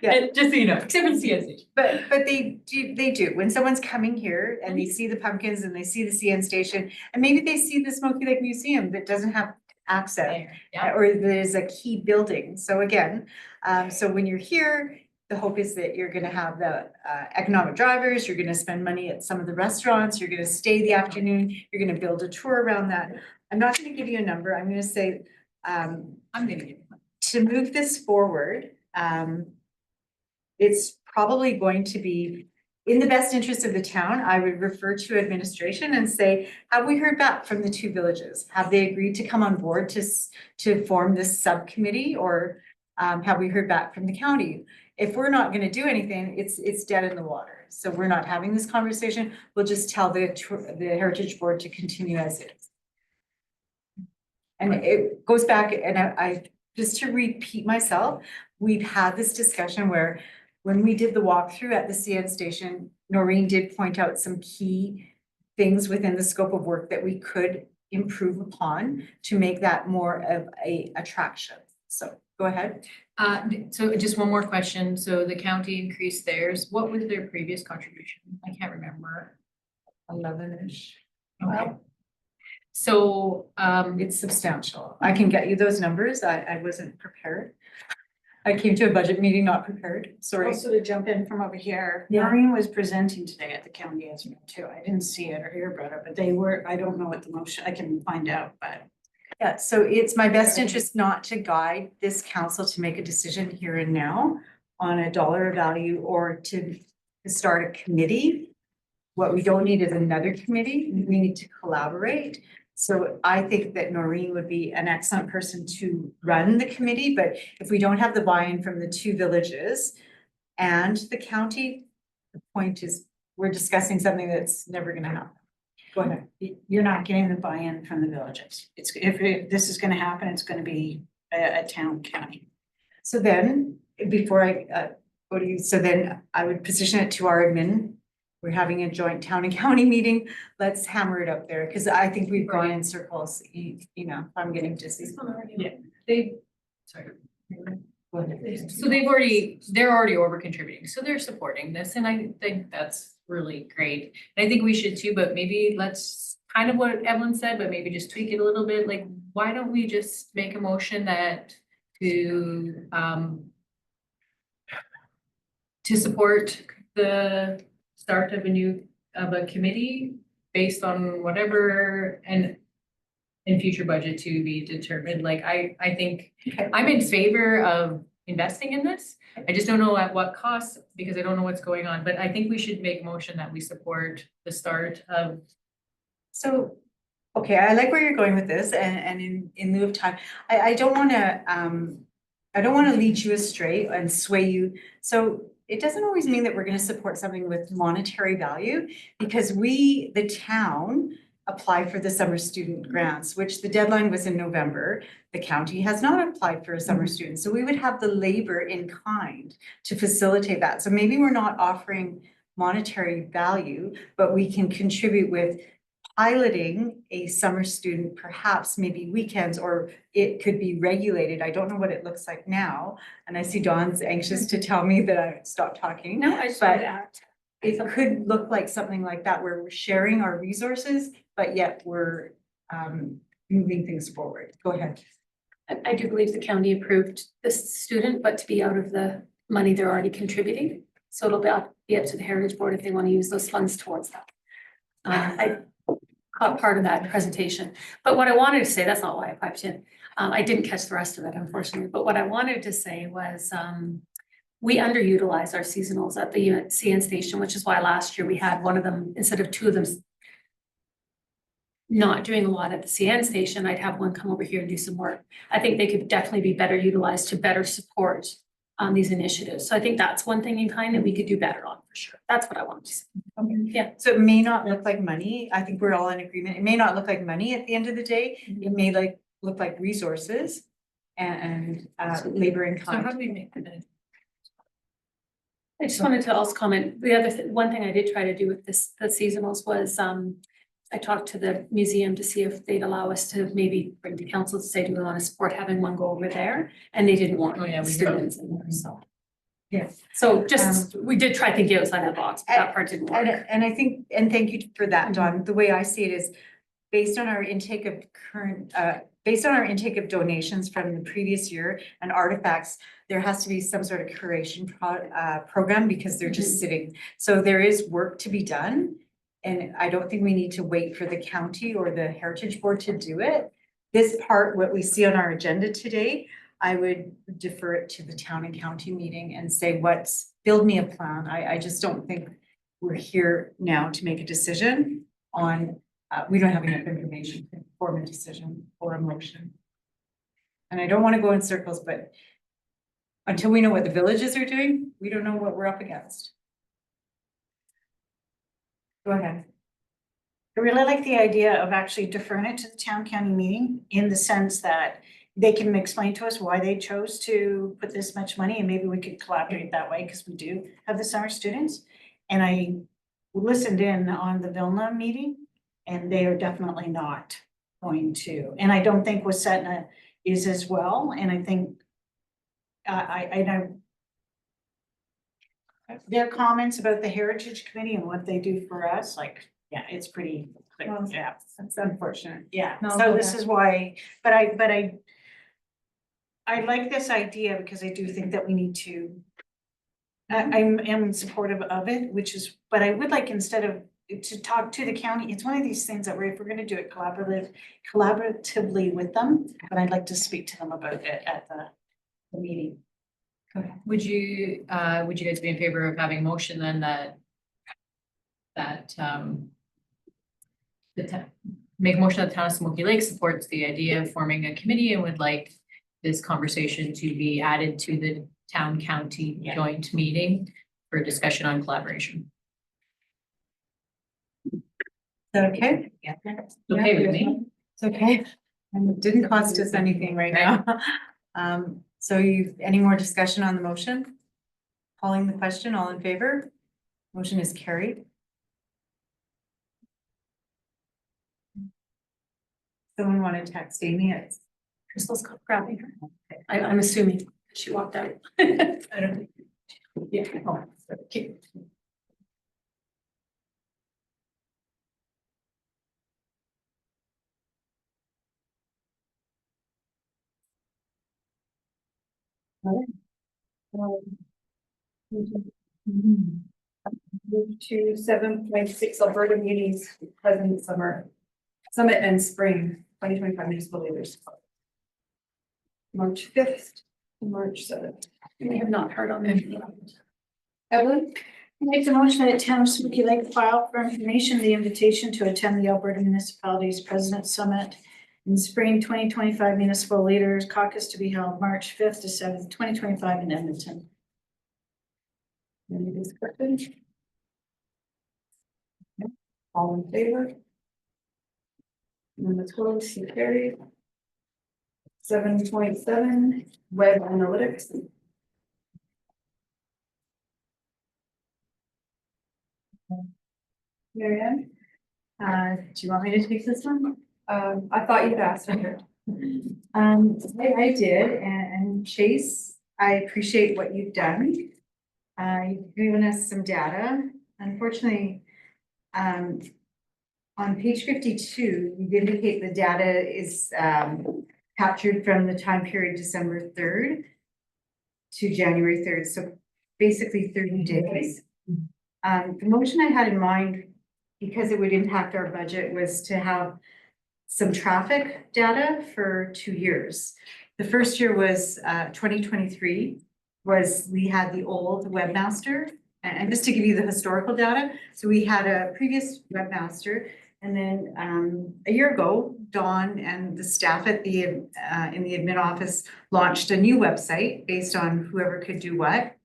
Yeah. Just so you know, except for CSH. But they do, when someone's coming here and they see the pumpkins and they see the CN station, and maybe they see the Smoky Lake Museum that doesn't have access, Yeah, or there's a key building. So again, so when you're here, the hope is that you're gonna have the economic drivers, you're gonna spend money at some of the restaurants, you're gonna stay the afternoon, you're gonna build a tour around that. I'm not gonna give you a number, I'm gonna say, I'm gonna give you one. to move this forward, it's probably going to be in the best interest of the town. I would refer to administration and say, have we heard back from the two villages? Have they agreed to come on board to form this subcommittee, or have we heard back from the county? If we're not gonna do anything, it's dead in the water. So we're not having this conversation. We'll just tell the Heritage Board to continue as is. And it goes back, and I just to repeat myself, we've had this discussion where when we did the walkthrough at the CN station, Noreen did point out some key things within the scope of work that we could improve upon to make that more of a attraction. So go ahead. So just one more question. So the county increased theirs. What was their previous contribution? I can't remember. 11-ish. Okay. So, It's substantial. I can get you those numbers. I wasn't prepared. I came to a budget meeting not prepared, sorry. Also to jump in from over here, Yeah. Noreen was presenting today at the county as well too. I didn't see it or hear about it, but they were, I don't know what the motion, I can find out, but. Yeah, so it's my best interest not to guide this council to make a decision here and now on a dollar value or to start a committee. What we don't need is another committee. We need to collaborate. So I think that Noreen would be an excellent person to run the committee, but if we don't have the buy-in from the two villages and the county, the point is, we're discussing something that's never gonna happen. Go ahead. You're not getting the buy-in from the villages. If this is gonna happen, it's gonna be a town county. So then, before I go to you, so then I would position it to our admin. We're having a joint town and county meeting. Let's hammer it up there, because I think we've gone in circles, you know, I'm getting dizzy. Yeah. They, sorry. Go ahead. So they're already over contributing, so they're supporting this, and I think that's really great. And I think we should too, but maybe let's, kind of what Evelyn said, but maybe just tweak it a little bit, like, why don't we just make a motion that to support the start of a committee based on whatever and in future budget to be determined, like, I think I'm in favor of investing in this. I just don't know at what cost, because I don't know what's going on, but I think we should make a motion that we support the start of. So, okay, I like where you're going with this, and in lieu of time, I don't wanna lead you astray and sway you. So it doesn't always mean that we're gonna support something with monetary value, because we, the town, apply for the summer student grants, which the deadline was in November. The county has not applied for a summer student, so we would have the labor in kind to facilitate that. So maybe we're not offering monetary value, but we can contribute with piloting a summer student, perhaps maybe weekends, or it could be regulated. I don't know what it looks like now. And I see Dawn's anxious to tell me that I stopped talking. No, I just But- wanted to add. It could look like something like that, where we're sharing our resources, but yet we're moving things forward. Go ahead. I do believe the county approved this student, but to be out of the money they're already contributing. So it'll be up to the Heritage Board if they want to use those funds towards that. I caught part of that presentation, but what I wanted to say, that's not why I piped in. I didn't catch the rest of it, unfortunately, but what I wanted to say was, we underutilize our seasonals at the CN station, which is why last year we had one of them, instead of two of them not doing a lot at the CN station, I'd have one come over here and do some work. I think they could definitely be better utilized to better support these initiatives. So I think that's one thing in kind that we could do better on for sure. That's what I wanted to say. Yeah. So it may not look like money. I think we're all in agreement. It may not look like money at the end of the day. It may look like resources and labor in So how kind. do we make that? I just wanted to also comment, the other, one thing I did try to do with this, the seasonals was, I talked to the museum to see if they'd allow us to maybe bring to council to say, do we want to support having one go over there? And they didn't want Oh, yeah, we heard. students in there, so. Yes. So just, we did try thinking outside the box, but that part didn't work. And I think, and thank you for that, Dawn. The way I see it is based on our intake of based on our intake of donations from the previous year and artifacts, there has to be some sort of curation program, because they're just sitting. So there is work to be done. And I don't think we need to wait for the county or the Heritage Board to do it. This part, what we see on our agenda today, I would defer it to the town and county meeting and say, build me a plan. I just don't think we're here now to make a decision on, we don't have enough information to form a decision or a motion. And I don't want to go in circles, but until we know what the villages are doing, we don't know what we're up against. Go ahead. I really like the idea of actually deferring it to the town county meeting, in the sense that they can explain to us why they chose to put this much money, and maybe we could collaborate that way, because we do have the summer students. And I listened in on the Vilna meeting, and they are definitely not going to, and I don't think Wasetna is as well, and I think I know their comments about the Heritage Committee and what they do for us, like, yeah, it's pretty, like, Well, yeah, That's unfortunate. yeah. No, So go this ahead. is why, but I like this idea, because I do think that we need to, I'm supportive of it, which is, but I would like, instead of, to talk to the county, it's one of these things that if we're gonna do it collaboratively with them, but I'd like to speak to them about it at the meeting. Would you guys be in favor of having a motion then that make a motion that the town of Smoky Lake supports the idea of forming a committee and would like this conversation to be added to the town county joint meeting for discussion on collaboration. Is that okay? Yeah. Okay with me? It's okay. And it didn't cost us anything right now. So any more discussion on the motion? Calling the question, all in favor? Motion is carried. Someone want to text Amy? It's Crystal's grabbing her. I'm assuming she walked out. I don't think. Yeah. Oh, okay. Move to 7.6 Alberta Munis Pleasant Summit and Spring 2025 Municipal Leaders. March 5th to March 7th. We have not heard on them. Evelyn? Make the motion that town of Smoky Lake file for information the invitation to attend the Alberta Municipalities President Summit in spring 2025 Municipal Leaders Caucus to be held March 5th to 7th, 2025 in Edmonton. Any discussion? All in favor? Number 12, so carried. 7.7 Web Analytics. Marianne? do you want me to take this one? I thought you'd asked her. I did, and Chase, I appreciate what you've done. You've given us some data. Unfortunately, on page 52, you indicate the data is captured from the time period December 3rd to January 3rd, so basically 30 days. The motion I had in mind, because it would impact our budget, was to have some traffic data for 2 years. The first year was 2023, we had the old webmaster. And just to give you the historical data, so we had a previous webmaster, and then a year ago, Dawn and the staff at the in the admin office launched a new website based on whoever could do what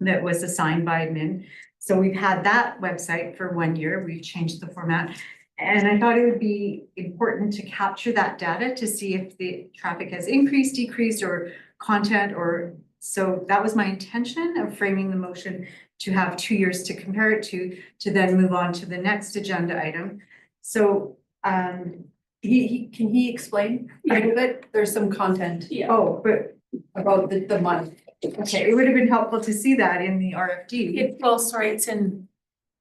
that was assigned by admin. So we've had that website for 1 year. We've changed the format. And I thought it would be important to capture that data to see if the traffic has increased, decreased, or content, or so that was my intention of framing the motion to have 2 years to compare it to then move on to the next agenda item. So Can he explain a little bit? There's some content Yeah. oh, but about the month. okay, it would have been helpful to see that in the RFD. Well, sorry, it's in,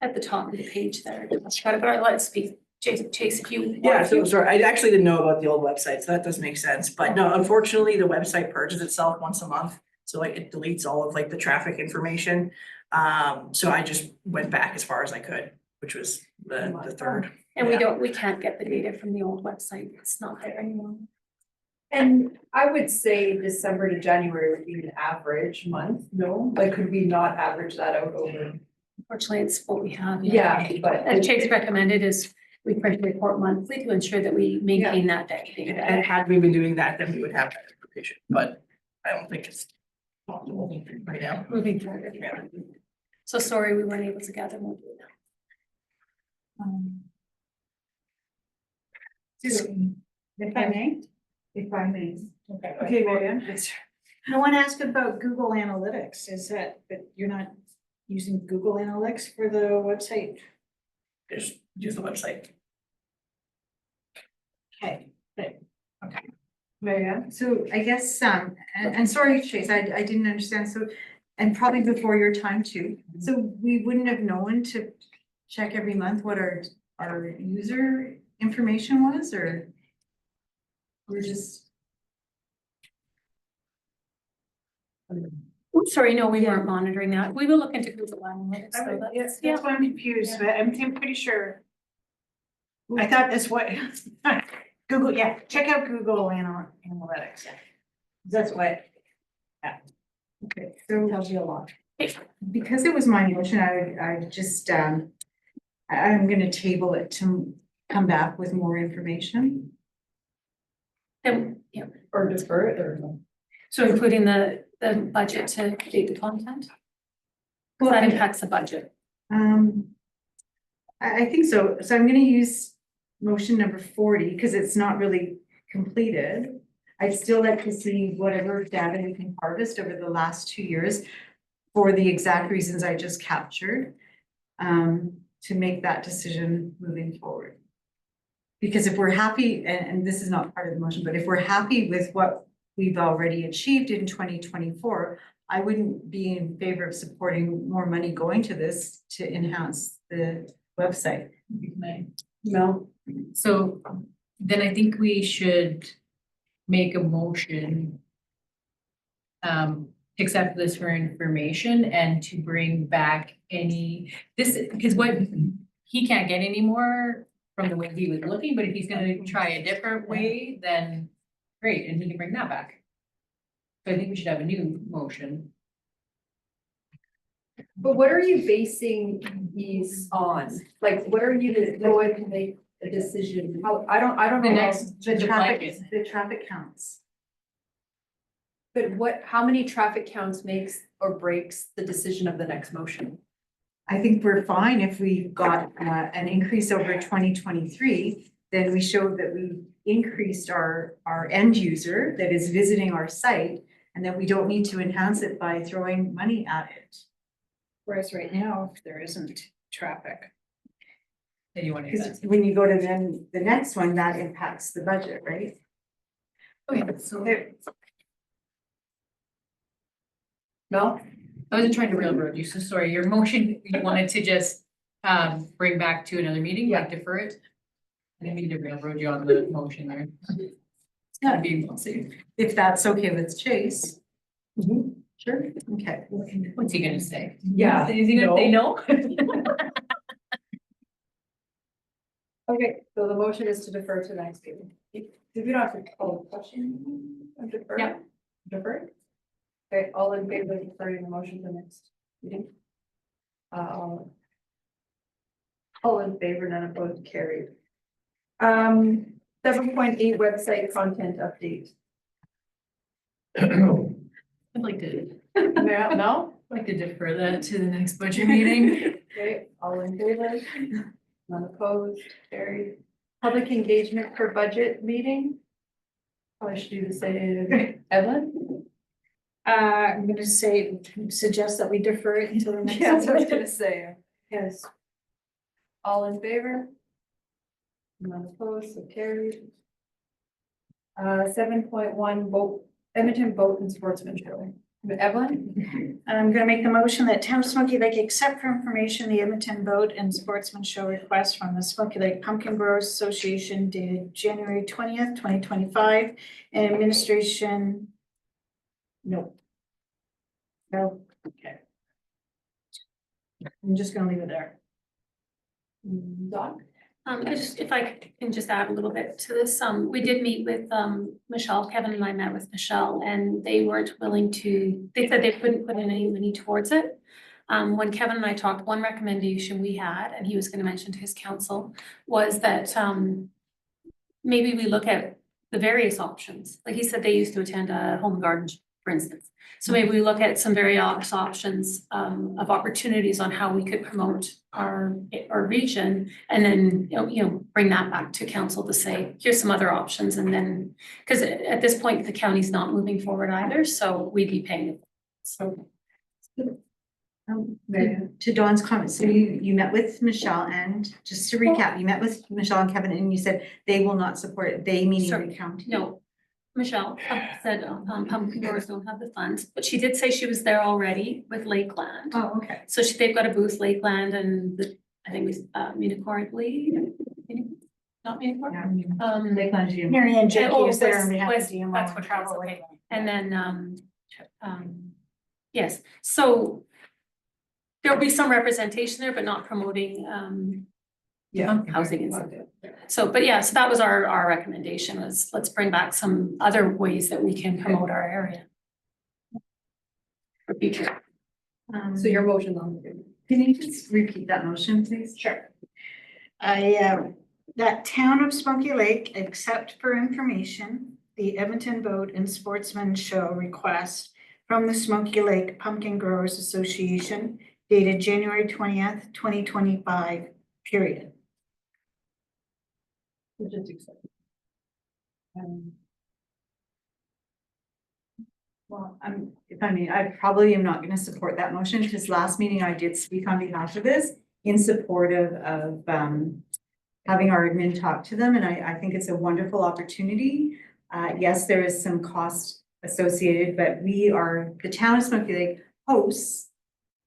at the top of the page there. But let's speak. Chase, if you. Yeah, so sorry, I actually didn't know about the old website, so that does make sense, but no, unfortunately, the website purges itself once a month. So like it deletes all of like the traffic information. So I just went back as far as I could, which was the third. And we can't get the data from the old website. It's not there anymore. And I would say December to January would be an average month, no? Like, could we not average that out over? Unfortunately, it's what we have. Yeah, but. As Chase recommended is we print a report monthly to ensure that we maintain that data. And had we been doing that, then we would have that information, but I don't think it's possible right now. Moving forward. Yeah. So sorry, we weren't able to gather more data. If I may. Okay, Marianne. I want to ask about Google Analytics. Is that you're not using Google Analytics for the website? Just use the website. Okay. Marianne? So I guess, and sorry, Chase, I didn't understand, so, and probably before your time too. So we wouldn't have known to check every month what our user information was, or? We're just, I'm sorry, no, we weren't monitoring that. We will look into Google Analytics. So Yes, yeah. that's why I'm confused, but I'm pretty sure. I thought that's what, Google, yeah, check out Google Analytics. that's what. Yeah. Okay, so. Tells you a lot. Because it was my motion, I just, I'm gonna table it to come back with more information. And, yeah, Or defer it or no? so including the budget to update the content? Well, that impacts the budget. I think so. So I'm gonna use motion number 40 because it's not really completed. I'd still like to see whatever data we can harvest over the last 2 years for the exact reasons I just captured, to make that decision moving forward. Because if we're happy, and this is not part of the motion, but if we're happy with what we've already achieved in 2024, I wouldn't be in favor of supporting more money going to this to enhance the website. No. So then I think we should make a motion. Accept this for information and to bring back this, because what, he can't get any more from the way he was looking, but if he's gonna try a different way, then great, and he can bring that back. So I think we should have a new motion. But what are you basing these on? Like, what are you going to make a decision? How, I don't The know. next, The the traffic, budget. the traffic counts. But how many traffic counts makes or breaks the decision of the next motion? I think we're fine if we've got an increase over 2023, then we show that we increased our end user that is visiting our site, and that we don't need to enhance it by throwing money at it. Whereas right now, if there isn't traffic. Then you want to do Because that. when you go to then the next one, that impacts the budget, right? Okay, so No? I wasn't trying to railroad you, so sorry, your motion, you wanted to just bring back to another meeting, like defer it? I didn't mean to railroad you on the motion there. It's gotta be, let's see, If that's okay with Chase. Sure, okay. what's he gonna say? Yeah. Is he gonna say no? Okay, so the motion is to defer to the next meeting. Did we not have to call the question? Defer? Yeah. Defer? Okay, all in favor of deferring the motion to the next meeting? All in favor, none opposed, carried. 7.8 website content update. I'd like to, Yeah, no? I'd like to defer that to the next budget meeting. Okay, all in favor? None opposed, carried. Public engagement for budget meeting? Probably should do the same. Evelyn? I'm gonna suggest that we defer it until the next. Yeah, that's what I was gonna say. Yes. All in favor? None opposed, so carried. 7.1 boat, Edmonton Boat and Sportsman Show. Evelyn? I'm gonna make the motion that Town of Smoky Lake accept for information the Edmonton Boat and Sportsman Show request from the Smoky Lake Pumpkin Growers Association dated January 20th, 2025, and administration. No. No, okay. I'm just gonna leave it there. Doc? If I can just add a little bit to this, we did meet with, Michelle, Kevin and I met with Michelle, and they weren't willing to, they said they couldn't put in any money towards it. When Kevin and I talked, one recommendation we had, and he was gonna mention to his council, was that, maybe we look at the various options. Like he said, they used to attend a home garden, for instance. So maybe we look at some various options of opportunities on how we could promote our region, and then, you know, bring that back to council to say, here's some other options, and then, because at this point, the county's not moving forward either, so we'd be paying. So To Dawn's comment, so you met with Michelle, and just to recap, you met with Michelle and Kevin, and you said they will not support it, they meaning Sure. the county. no, Michelle said pumpkin growers don't have the funds, but she did say she was there already with Lakeland. Oh, okay. So they've got a booth, Lakeland, and I think it was Municore, I believe. Not Municore. Lakeland GM. Mary Ann Jakey Oh, is there on West- behalf of West- DMO. that's what travel away. And then, yes, so there'll be some representation there, but not promoting, housing and stuff. So, but yeah, so that was our recommendation, was let's bring back some other ways that we can promote our area. For future. So your motion on the table. Can you just repeat that motion, please? Sure. I that Town of Smoky Lake accept for information the Edmonton Boat and Sportsman Show request from the Smoky Lake Pumpkin Growers Association dated January 20th, 2025, period. Just accept. Well, if I mean, I probably am not gonna support that motion, because last meeting I did speak on behalf of this in support of having our admin talk to them, and I think it's a wonderful opportunity. Yes, there is some cost associated, but the town of Smoky Lake hosts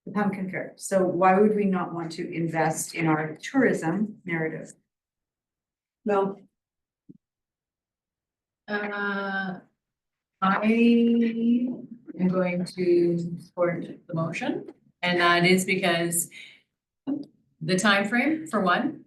the pumpkin fair. So why would we not want to invest in our tourism narrative? No. I am going to support the motion, and that is because the time frame, for one,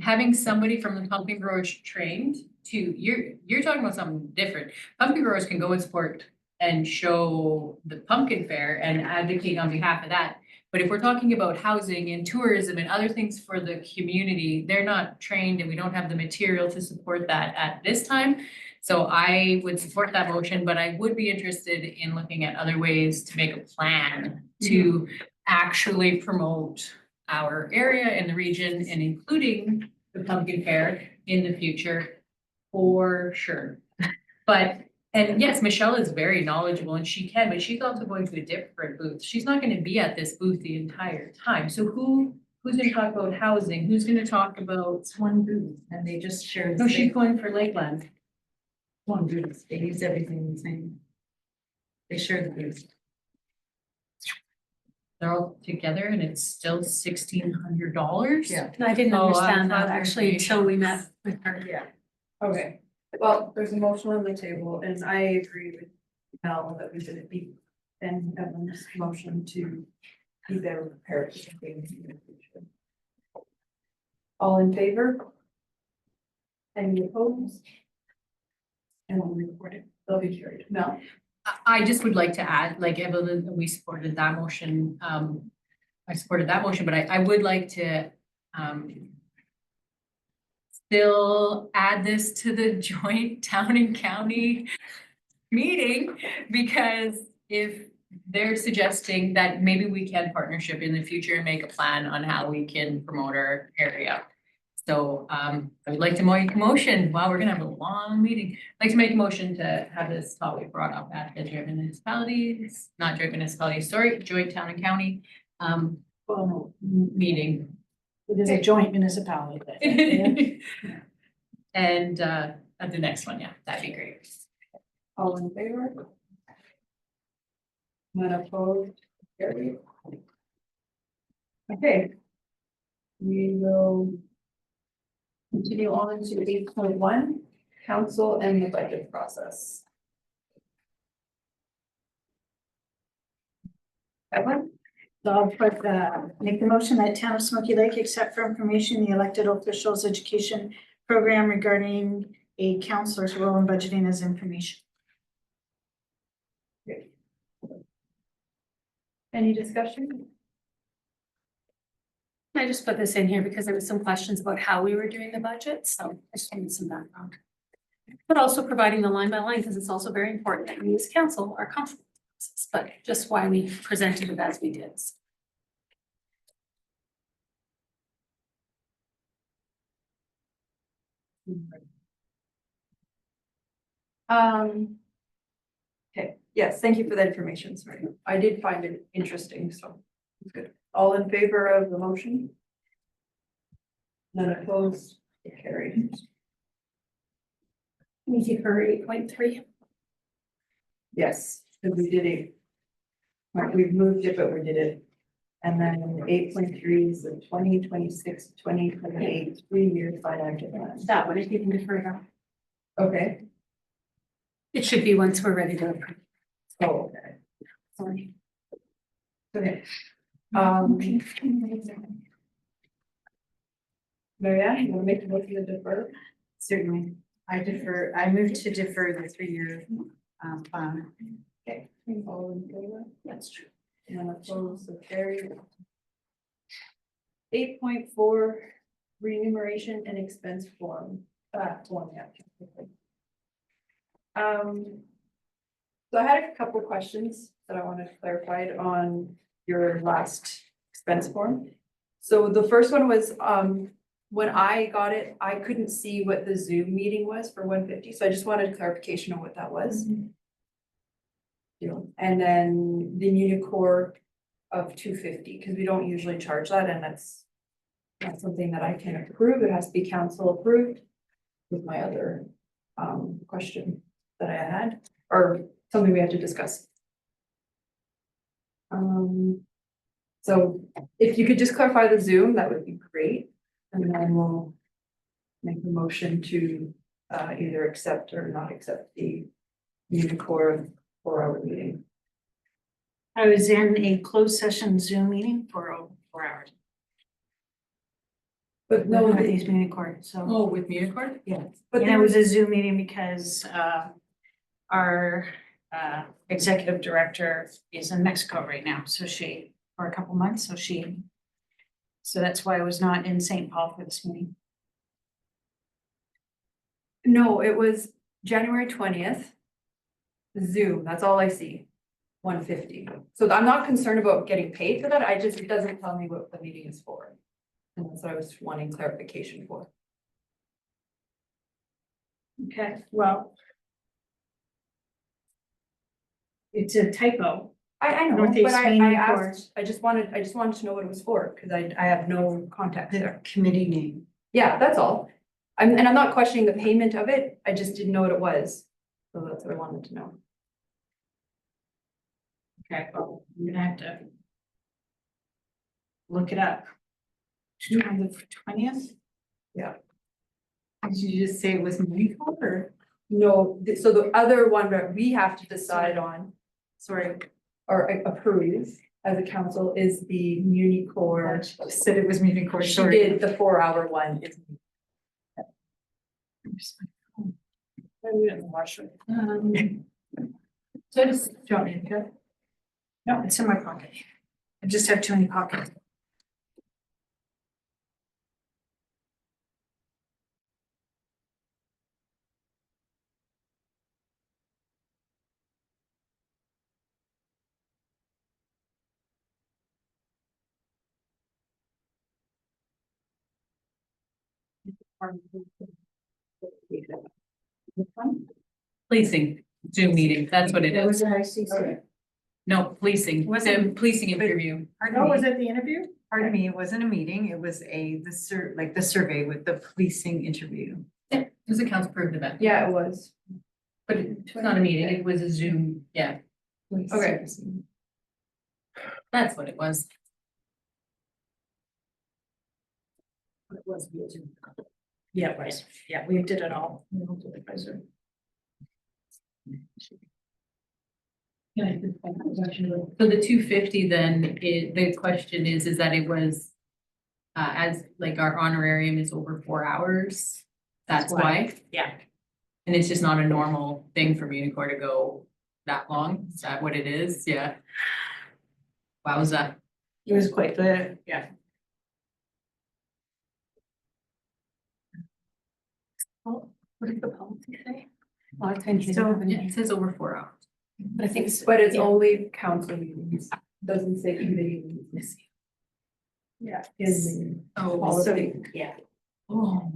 having somebody from the pumpkin growers trained to, you're talking about something different. Pumpkin growers can go and support and show the pumpkin fair and advocate on behalf of that. But if we're talking about housing and tourism and other things for the community, they're not trained and we don't have the material to support that at this time. So I would support that motion, but I would be interested in looking at other ways to make a plan to actually promote our area and the region, and including the pumpkin fair in the future, for sure. But, and yes, Michelle is very knowledgeable and she can, but she's also going to a different booth. She's not gonna be at this booth the entire time. So who's gonna talk about housing? Who's gonna talk about? It's one booth, and they just share. No, she's going for Lakeland. One booth, they use everything the same. They share the booth. They're all together and it's still $1,600. Yeah. And I didn't Oh, understand I that thought actually until we met with her. Yeah. Okay, well, there's a motion on the table and I agree with Mel that we should be and Evan's motion to be better prepared for things in the future. All in favor? Any opposed? And we'll record it, they'll be carried. Mel? I just would like to add, like Evelyn, we supported that motion. I supported that motion, but I would like to still add this to the joint town and county meeting, because if they're suggesting that maybe we can partnership in the future and make a plan on how we can promote our area. So I would like to make a motion, wow, we're gonna have a long meeting. I'd like to make a motion to have this topic brought up at the joint municipalities, not joint municipalities, sorry, joint town and county meeting. It is a joint municipality. And at the next one, yeah, that'd be great. All in favor? None opposed, carried. Okay. We will continue on to 8.1, council and the budget process. Evan? So I'll put, make the motion that Town of Smoky Lake accept for information the elected officials education program regarding a counselor's role in budgeting as information. Any discussion? I just put this in here because there was some questions about how we were doing the budget, so I just wanted some background. But also providing the line by line, because it's also very important that we as council are comfortable with this, but just why we presented it as we did. Okay, yes, thank you for that information, sorry. I did find it interesting, so it's good. All in favor of the motion? None opposed, carried. We take her 8.3. Yes, because we did it. Right, we've moved it, but we did it. And then 8.3 is the 2026-2028 3-year financial plan. That one, if you can defer that. Okay, It should be once we're ready to approve. oh, okay. Sorry. Okay. Marianne, you want to make the motion to defer? Certainly, I move to defer the 3-year plan. Okay, all in favor? That's true. None opposed, so carried. 8.4, remuneration and expense form, yeah. So I had a couple of questions that I wanted clarified on your last expense form. So the first one was, when I got it, I couldn't see what the Zoom meeting was for 150, so I just wanted clarification on what that was. And then the Unicore of 250, because we don't usually charge that, and that's not something that I can approve. It has to be council approved with my other question that I had, or something we had to discuss. So if you could just clarify the Zoom, that would be great, and then we'll make a motion to either accept or not accept the Unicore 4-hour meeting. I was in a closed session Zoom meeting for over 4 hours. But No, no, with these meeting court, so. Oh, with Unicorn? Yeah, but and it there was a Zoom meeting because our executive director is in Mexico right now, so she, for a couple months, so that's why I was not in St. Paul for this meeting. no, it was January 20th. Zoom, that's all I see. 150. So I'm not concerned about getting paid for that. It doesn't tell me what the meeting is for. And that's what I was wanting clarification for. Okay, well. It's a typo. I know, Northeast but I Meeting Court. asked, I just wanted to know what it was for, because I have no context The there. committee name. Yeah, that's all. And I'm not questioning the payment of it. I just didn't know what it was. So that's what I wanted to know. Okay, well, I'm gonna have to look it up. On the 20th? Did you just say it was Unicore or? No, so the other one that we have to decide on, Sorry, or approve as a council is the Unicore. she said it was Unicore, She sorry. did the 4-hour one. So just jump in, okay? No, it's in my pocket. I just have too many pockets. Policing, Zoom meeting, that's what it That was is. an ICC. No, policing, the Wasn't- policing interview. Pardon Oh, me. was it the interview? Pardon me, it wasn't a meeting, it was the survey with the policing interview. It was a council approved event, Yeah, it was. but it's not a meeting, it was a Zoom, yeah, Okay. that's what it was. It was via Zoom. Yeah, it was. Yeah, we did it all. So the 250 then, the question is that it was as like our honorarium is over 4 hours, that's why? Yeah. And it's just not a normal thing for Unicore to go that long, is that what it is? Yeah. Wowza. It was quite the, yeah. What did the policy say? A lot of times you So- don't have Yeah, any, it says over 4 hours. But I think it's. But it's yeah. only council meetings, doesn't say committee meetings. Yeah. In Oh, the policy. yeah. oh.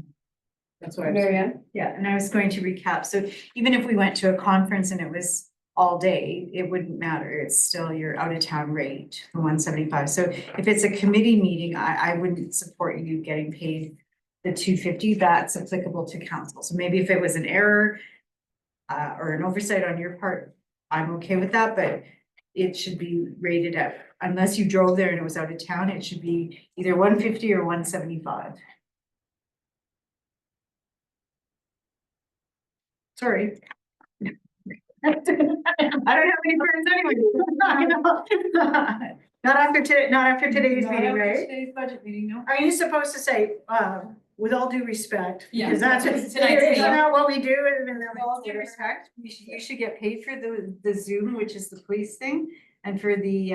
That's why I was. Marianne? Yeah, and I was going to recap, so even if we went to a conference and it was all day, it wouldn't matter, it's still your out of town rate, the 175. So if it's a committee meeting, I wouldn't support you getting paid the 250, that's applicable to council. So maybe if it was an error or an oversight on your part, I'm okay with that, but it should be rated at, unless you drove there and it was out of town, it should be either 150 or 175. Sorry. I don't have any friends anyway. Not after today's meeting, right? Today's budget meeting, no. Are you supposed to say, with all due respect? Yeah. Because that's, Tonight's isn't meeting. that what we do? And then With all due respect, you should get paid for the Zoom, which is the police thing, and for the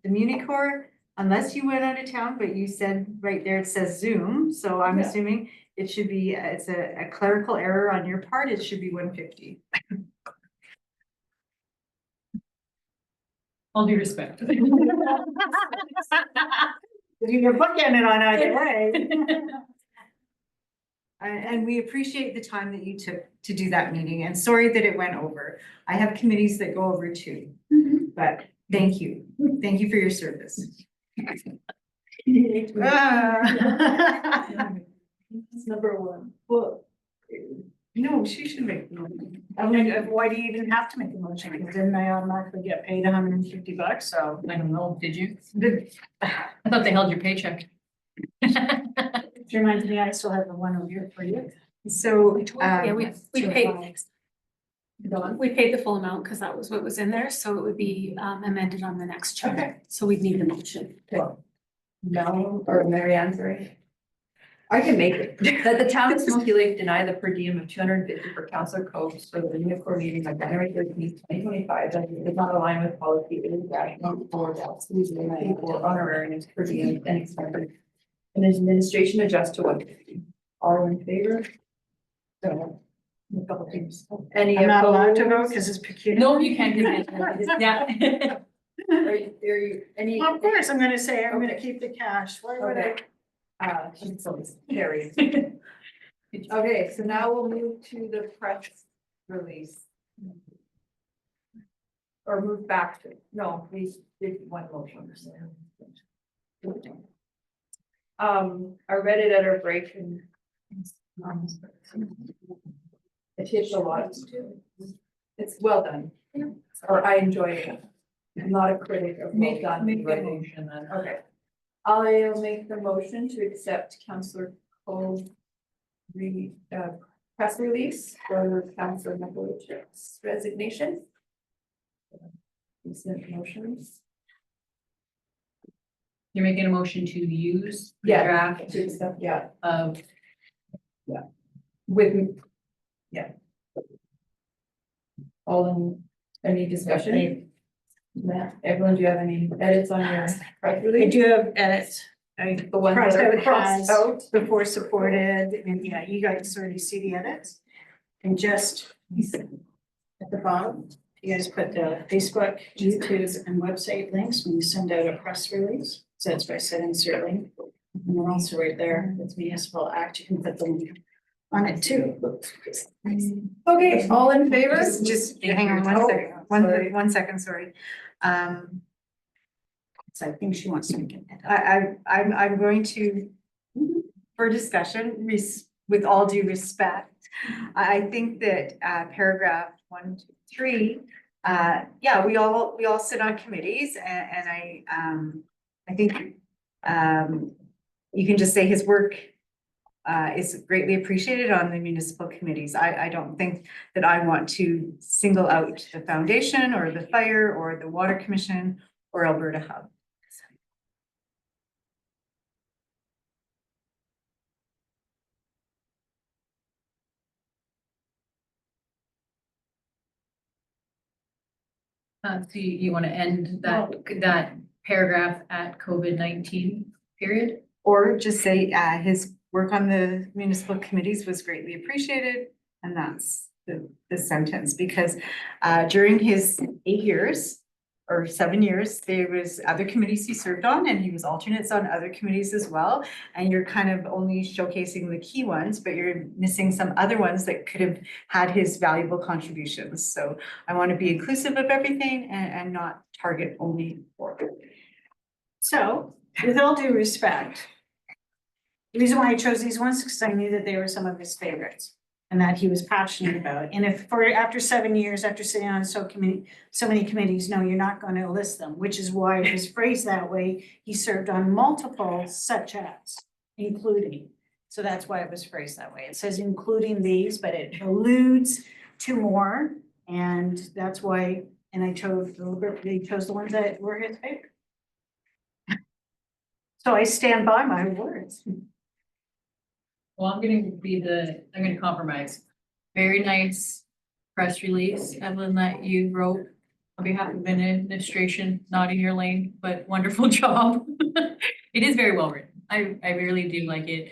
Municore, unless you went out of town, but you said right there, it says Zoom, so I'm Yeah. assuming it should be, it's a clerical error on your part, it should be 150. All due respect. You're bookending it on either way. And we appreciate the time that you took to do that meeting, and sorry that it went over. I have committees that go over too, but thank you. Thank you for your service. Number one. Well, no, she should make the motion. I mean, why do you even have to make a motion? Because then they automatically get paid $150, so. I don't know, did you? The- I thought they held your paycheck. Which reminds me, I still have the one over here for you. So, Yeah, we paid, Go on. we paid the full amount because that was what was in there, so it would be amended on the next check. Okay. So we'd need the motion. Mel or Mary Ann, sorry. I can make it. That the town of Smoky Lake deny the per diem of $250 for Councillor Copes for the Unicorn meeting on January 13th, 2025. That it does not align with policy. It is rational for that for honorariums per diem and expected. And his administration adjust to 150. All in favor? So, a couple things. Any I'm not allowed to vote opposed? because it's peculiar. No, you can't give it. Yeah. Are you, any? Well, of course, I'm gonna say, I'm gonna keep the cash. Why would I? Carries. Okay, so now we'll move to the press release. Or move back to, no, we did one motion. I read it at our break and. It hits a lot. It's well done. Or I enjoyed it. I'm not a critic of well done. Make the writing. motion then. Okay. I'll make the motion to accept Councillor Cole's press release for Councillor Michaelovich's resignation. Recent motions. You're making a motion to use the Yeah. draft To accept, yeah, of, with, yeah. All in, any discussion? Matt, everyone, do you have any edits on your press I release? do have edits. The ones Crossed that are out crossed has out? before supported, and yeah, you guys already see the edits. And just at the bottom, you guys put the Facebook, YouTube, and website links when you send out a press release. So that's why I said insert link. And then also right there, with municipal act, you can put the link on it too. Okay, all in favor? Just Thank hang you. on Oh, 1 second, sorry. 1 second, sorry. So I think she wants to make it. I'm going to, for discussion, with all due respect, I think that paragraph 1, 2, 3, yeah, we all sit on committees and I think you can just say his work is greatly appreciated on the municipal committees. I don't think that I want to single out the foundation or the fire or the water commission or Alberta Hub. so you want to end that paragraph at COVID-19 period? Or just say, his work on the municipal committees was greatly appreciated, and that's the sentence, because, during his 8 years or 7 years, there was other committees he served on, and he was alternates on other committees as well. And you're kind of only showcasing the key ones, but you're missing some other ones that could have had his valuable contributions. So I want to be inclusive of everything and not target only for. So, with all due respect, the reason why I chose these ones is because I knew that they were some of his favorites and that he was passionate about. And if after 7 years, after sitting on so many committees, no, you're not going to list them, which is why it was phrased that way. He served on multiple such as, including. So that's why it was phrased that way. It says including these, but it alludes to more. And that's why, and I deliberately chose the ones that were his favorite. So I stand by my words. Well, I'm gonna compromise. Very nice press release, Evelyn, that you wrote on behalf of administration, not in your lane, but wonderful job. It is very well written. I really do like it.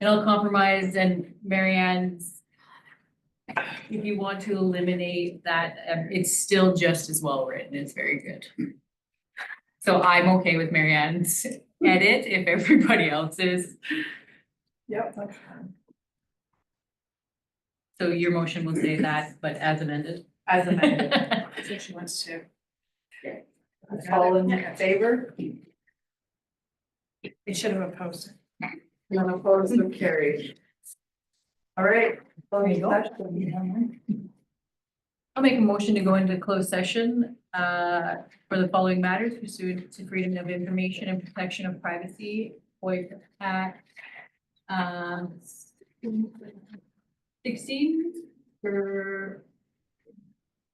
And I'll compromise and Marianne's. If you want to eliminate that, it's still just as well written. It's very good. So I'm okay with Marianne's edit if everybody else is. Yep, that's fine. So your motion will say that, but as amended. As amended. So she wants to. All in favor? It should have opposed. None opposed, so carried. All right. There you go. I'll make a motion to go into closed session for the following matters pursuant to freedom of information and protection of privacy, FOIA Act. 16 for,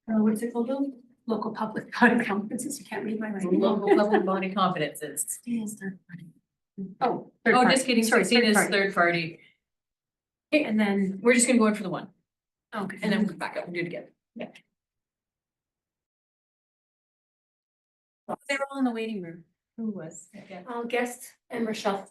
what's it called, Bill? Local public body conferences, you can't read my writing. Local public body confidences. Oh. Oh, just kidding, Sorry, 16 is party. third party. Okay, and then, We're just gonna go in for the one, okay. and then we'll come back up and do it again. They were all in the waiting room. Who was? Yeah. Guest and Rochelle.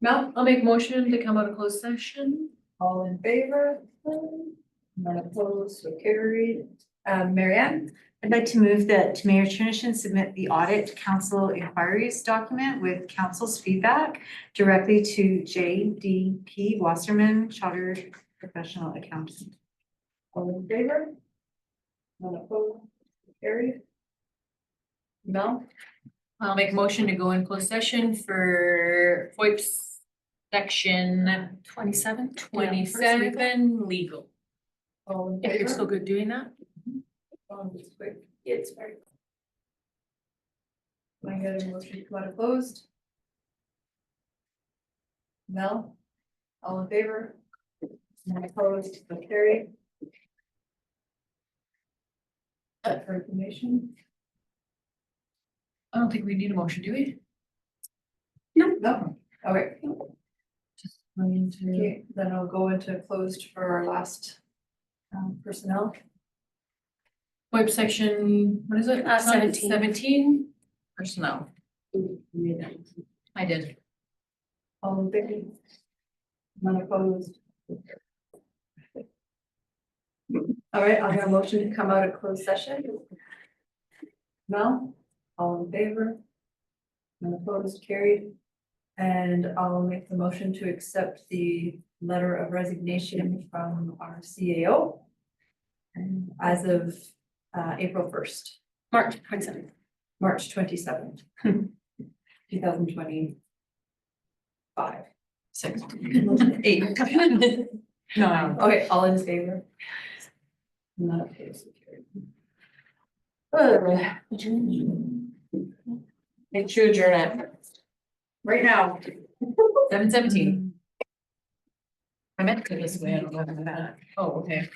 Mel, I'll make a motion to come out of closed session. All in favor? None opposed, so carried. Marianne? I'd like to move that Mayor Chernushin submit the audit council inquiries document with council's feedback directly to JDP Wasserman Chartered Professional Accountant. All in favor? None opposed, so carried. Mel? I'll make a motion to go in closed session for FOIP section 27? 27 legal. All in If you're favor? still good doing that. Just quick. It's very. Can I get a motion to come out of closed? Mel? All in favor? None opposed, so carried. For information? I don't think we need a motion, do we? No, okay. Okay, then I'll go into closed for our last personnel. FOIP section, what is it? 17. 17 personnel. I did. All in favor? None opposed. All right, I'll get a motion to come out of closed session. Mel, all in favor? None opposed, carried. And I'll make the motion to accept the letter of resignation from our CAO as of April 1st, March 27th. March 27th, 2025. 6. 8. No. Okay, all in favor? None opposed, carried. Make sure adjourn it. Right now. 7:17. I meant to this way, I don't know. Oh, okay.